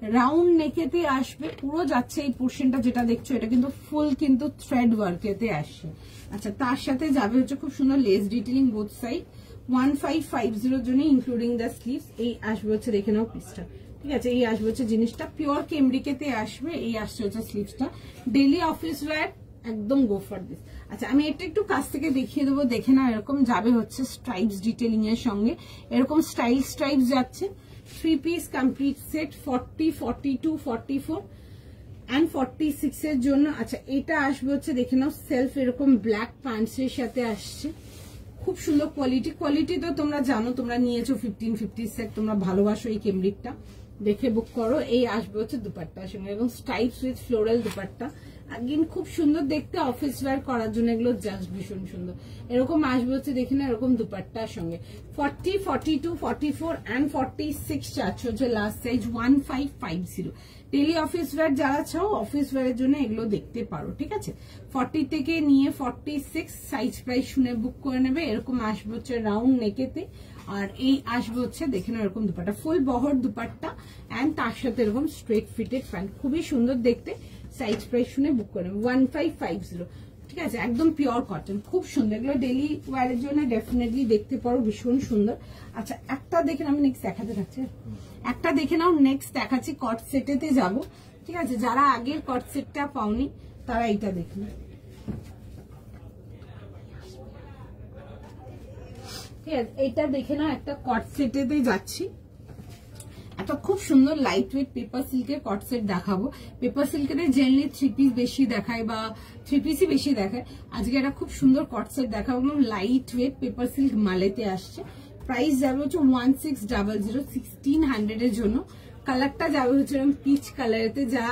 রাউন্ড নেকেতে আসবে পুরো যাচ্ছে এই পোর্শনটা যেটা দেখছো এটা কিন্তু ফুল কিন্তু থ্রেড ওয়ার্কেতে আসছে আচ্ছা তার সাথে যাবে হচ্ছে খুব সুন্দর লেস ডিটেইলিং বোথ সাইড 1550 এর জন্য ইনক্লুডিং দ্য স্লিভস এই আসবে হচ্ছে দেখে নাও পিসটা ঠিক আছে এই আসবে হচ্ছে জিনিসটা পিওর কেমব্রিকেতে আসবে এই আসছে হচ্ছে স্লিভসটা ডেইলি অফিস ওয়্যার একদম গো ফর দিস আচ্ছা আমি এটা একটু কাছ থেকে দেখিয়ে দেবো দেখে নাও এরকম যাবে হচ্ছে স্ট্রাইপস ডিটেইলিং এর সঙ্গে এরকম স্ট্রাইপস যাচ্ছে 3 পিস কমপ্লিট সেট 40 42 44 এন্ড 46 এর জন্য আচ্ছা এটা আসবে হচ্ছে দেখে নাও সেলফ এরকম ব্ল্যাক প্যান্টস এর সাথে আসছে খুব সুন্দর কোয়ালিটি তো তোমরা জানো তোমরা নিয়েছো 1550 সেট তোমরা ভালোবাসো এই কেমব্রিকটা দেখে বুক করো এই আসবে হচ্ছে দুপাট্টার সঙ্গে এবং stripes with floral dupatta again खूब सुंदर देखते ऑफिस वेयर करार জন্য এগুলো জাস্ট ভীষণ সুন্দর এরকম আসবে হচ্ছে দেখেন এরকম দুপাট্টার সঙ্গে 40 42 44 এন্ড 46 চাচ্ছ যে last size 1550 daily office wear যারা চাও অফিস ওয়্যারের জন্য এগুলো দেখতে পারো ঠিক আছে 40 থেকে নিয়ে 46 সাইজ প্রাইস শুনে বুক করে নেবে এরকম আসবে হচ্ছে রাউন্ড নেকেতে আর এই আসবে হচ্ছে দেখেন এরকম দুপাট্টা ফুল বহর দুপাট্টা এন্ড তার সাথে এরকম স্ট্রেট ফিটেড প্যান্ট খুবই সুন্দর দেখতে সাইজ প্রাইস শুনে বুক করে 1550 ঠিক আছে একদম পিওর কটন খুব সুন্দর এগুলো ডেইলি ওয়্যারের জন্য ডেফিনেটলি দেখতে পারো ভীষণ সুন্দর আচ্ছা একটা দেখেন আমি নেক্সট দেখাতে থাকছি একটা দেখে নাও নেক্সট দেখাচ্ছি কট সেটেতে যাব ঠিক আছে যারা আগের কট সেটটা পাওনি তারা এইটা দেখুন। ঠিক আছে, এইটা দেখে না একটা কট সেটেতে যাচ্ছি, একটা খুব সুন্দর লাইট ওয়েট পেপার সিল্কের কট সেট দেখাবো। পেপার সিল্কের জেনারেলি 3 পিস বেশি দেখায় বা 3 পিসই বেশি দেখায়, আজকে একটা খুব সুন্দর কট সেট দেখাবো, লাইট ওয়েট পেপার সিল্ক মালেতে আসছে। প্রাইস যাবে হচ্ছে 1600, 1600 এর জন্য। কালারটা যাবে হচ্ছে এরকম পিচ কালারেতে, যা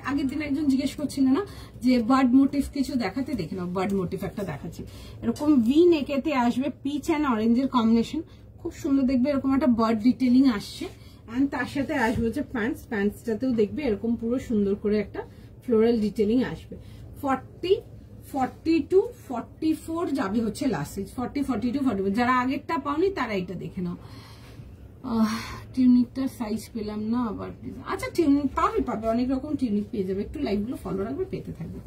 আগের দিন একজন জিজ্ঞেস করছিল না যে বার্ড মোটিভ কিছু দেখাতে, দেখে নাও বার্ড মোটিভ একটা দেখাচ্ছি। এরকম ভি নেকেতে আসবে, পিচ অ্যান্ড অরেঞ্জের কম্বিনেশন, খুব সুন্দর দেখবে, এরকম একটা বার্ড ডিটেলিং আসছে। এন্ড তার সাথে আসবে হচ্ছে প্যান্টসটাতেও দেখবে এরকম পুরো সুন্দর করে একটা ফ্লোরাল ডিটেলিং আসবে। 40, 42, 44 যাবে হচ্ছে লাস্ট সাইজ, 40, 42, 44। যারা আগেরটা পাওনি তারা এটা দেখে নাও। টিউনিকটার সাইজ পেলাম না আবার, আচ্ছা টিউনিক পাবে, অনেক রকম টিউনিক পেয়ে যাবে, একটু লাইভগুলো ফলো রাখবে, পেতে থাকবে।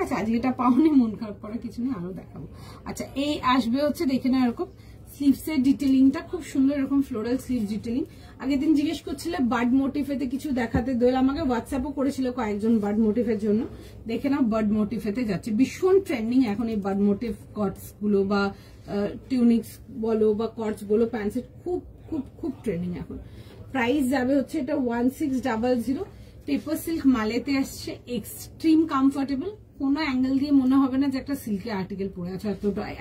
আচ্ছা আজকে এটা পাওনি, মন খারাপ করার কিছু নেই, আরো দেখাবো। আচ্ছা এই আসবে হচ্ছে দেখে না এরকম স্লিভসের ডিটেলিংটা খুব সুন্দর, এরকম ফ্লোরাল স্লিভ ডিটেলিং। আগের দিন জিজ্ঞেস করছিল বার্ড মোটিফেতে কিছু দেখাতে, দোয়েল আমাকে হোয়াটসঅ্যাপও করেছিল কয়েকজন বার্ড মোটিফের জন্য, দেখে নাও বার্ড মোটিফেতে যাচ্ছে, ভীষণ ট্রেন্ডিং এখন এই বার্ড মোটিভ কটস গুলো বা টিউনিক্স বলো বা কটস বলো, প্যান্টসেট খুব খুব খুব ট্রেন্ডিং এখন। প্রাইস যাবে হচ্ছে এটা 1600, পেপার সিল্ক মালেতে আসছে, এক্সট্রিম কমফোর্টেবল, কোনো অ্যাঙ্গেল দিয়ে মনে হবে না যে একটা সিল্কের আর্টিকেল পরে আছে,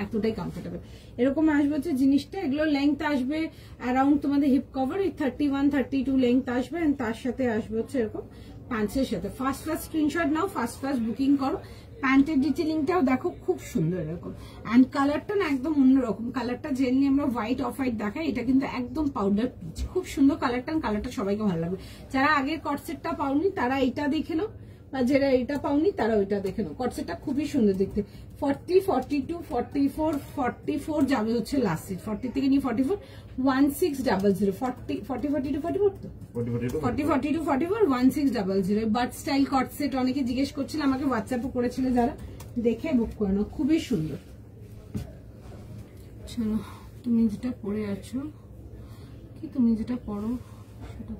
এতটাই কমফোর্টেবল। এরকম আসবে হচ্ছে জিনিসটা, এগুলো লেংথ আসবে অ্যারাউন্ড তোমাদের হিপ কভার 31, 32 লেংথ আসবে, তার সাথে আসবে হচ্ছে এরকম প্যান্টসের সাথে। ফার্স্ট স্ক্রিনশট নাও, ফার্স্ট বুকিং করো। প্যান্টের ডিটেলিংটাও দেখো খুব সুন্দর এরকম, অ্যান্ড কালারটা না একদম অন্যরকম, কালারটা জেনারেলি আমরা হোয়াইট অফ হোয়াইট দেখাই, এটা কিন্তু একদম পাউডার পিচ, খুব সুন্দর কালারটা, কালারটা সবাইকে ভালো লাগবে। যারা আগের কটসেটটা পাওনি তারা এটা দেখে নাও, আর যারা এটা পাওনি তারা ওইটা দেখে নাও, কটসেটটা খুবই সুন্দর দেখতে। 40, 42, 44, 44 যাবে হচ্ছে লাস্ট সিট, 40 থেকে নিয়ে 44, 1600, 40, 42, 44 তো 40, 42, 44, 1600। বাট স্টাইল কটসেট অনেকে জিজ্ঞেস করছিল, আমাকে হোয়াটসঅ্যাপও করেছিল, যারা দেখে বুক করে নাও, খুবই সুন্দর। চলো তুমি যেটা পরে আছো, কি তুমি যেটা পড়ো সেটা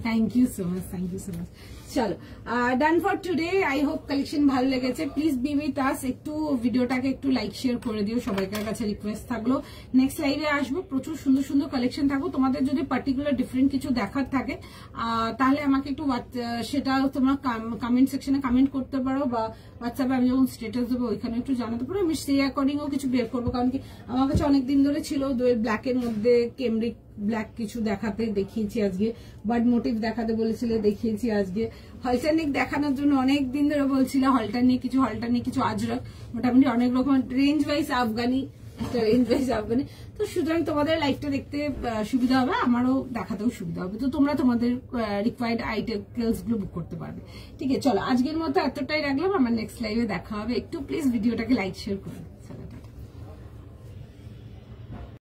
thank you so much, thank you so much. চলো done for today, I hope collection ভালো লেগেছে। প্লিজ বি উইথ আস, একটু ভিডিওটাকে একটু লাইক শেয়ার করে দিও, সবাইকার কাছে রিকোয়েস্ট থাকলো। নেক্সট লাইভে আসবো, প্রচুর সুন্দর সুন্দর কালেকশন থাকবো। তোমাদের যদি পার্টিকুলার ডিফারেন্ট কিছু দেখার থাকে তাহলে আমাকে একটু সেটা তোমরা কমেন্ট সেকশনে কমেন্ট করতে পারো, বা হোয়াটসঅ্যাপে আমি যখন স্টেটাস দেবো ওইখানে একটু জানাতে পারো, আমি সেই অ্যাকর্ডিংও কিছু বের করবো। কারণ কি আমার কাছে অনেকদিন ধরে ছিল ব্ল্যাকের মধ্যে কেমব্রিক ব্ল্যাক কিছু দেখাতে, দেখিয়েছি আজকে। বার্ড মোটিভ দেখাতে বলেছিলে, দেখিয়েছি আজকে। হলটারনিক দেখানোর জন্য অনেক দিন ধরে বলছিল, হলটারনিক কিছু আজরক, মোটামুটি অনেক রকম রেঞ্জ ওয়াইজ আফগানি, একটা রেঞ্জ ওয়াইজ আফগানি। তো সুতরাং তোমাদের লাইভটা দেখতে সুবিধা হবে, আমারও দেখাতেও সুবিধা হবে। তো তোমরা তোমাদের রিকোয়ার্ড আইটেমস গুলো বুক করতে পারবে। ঠিক আছে, চলো আজকের মতো এতটাই রাখলাম, আমার নেক্সট লাইভে দেখা হবে। একটু প্লিজ ভিডিওটাকে লাইক শেয়ার করুন।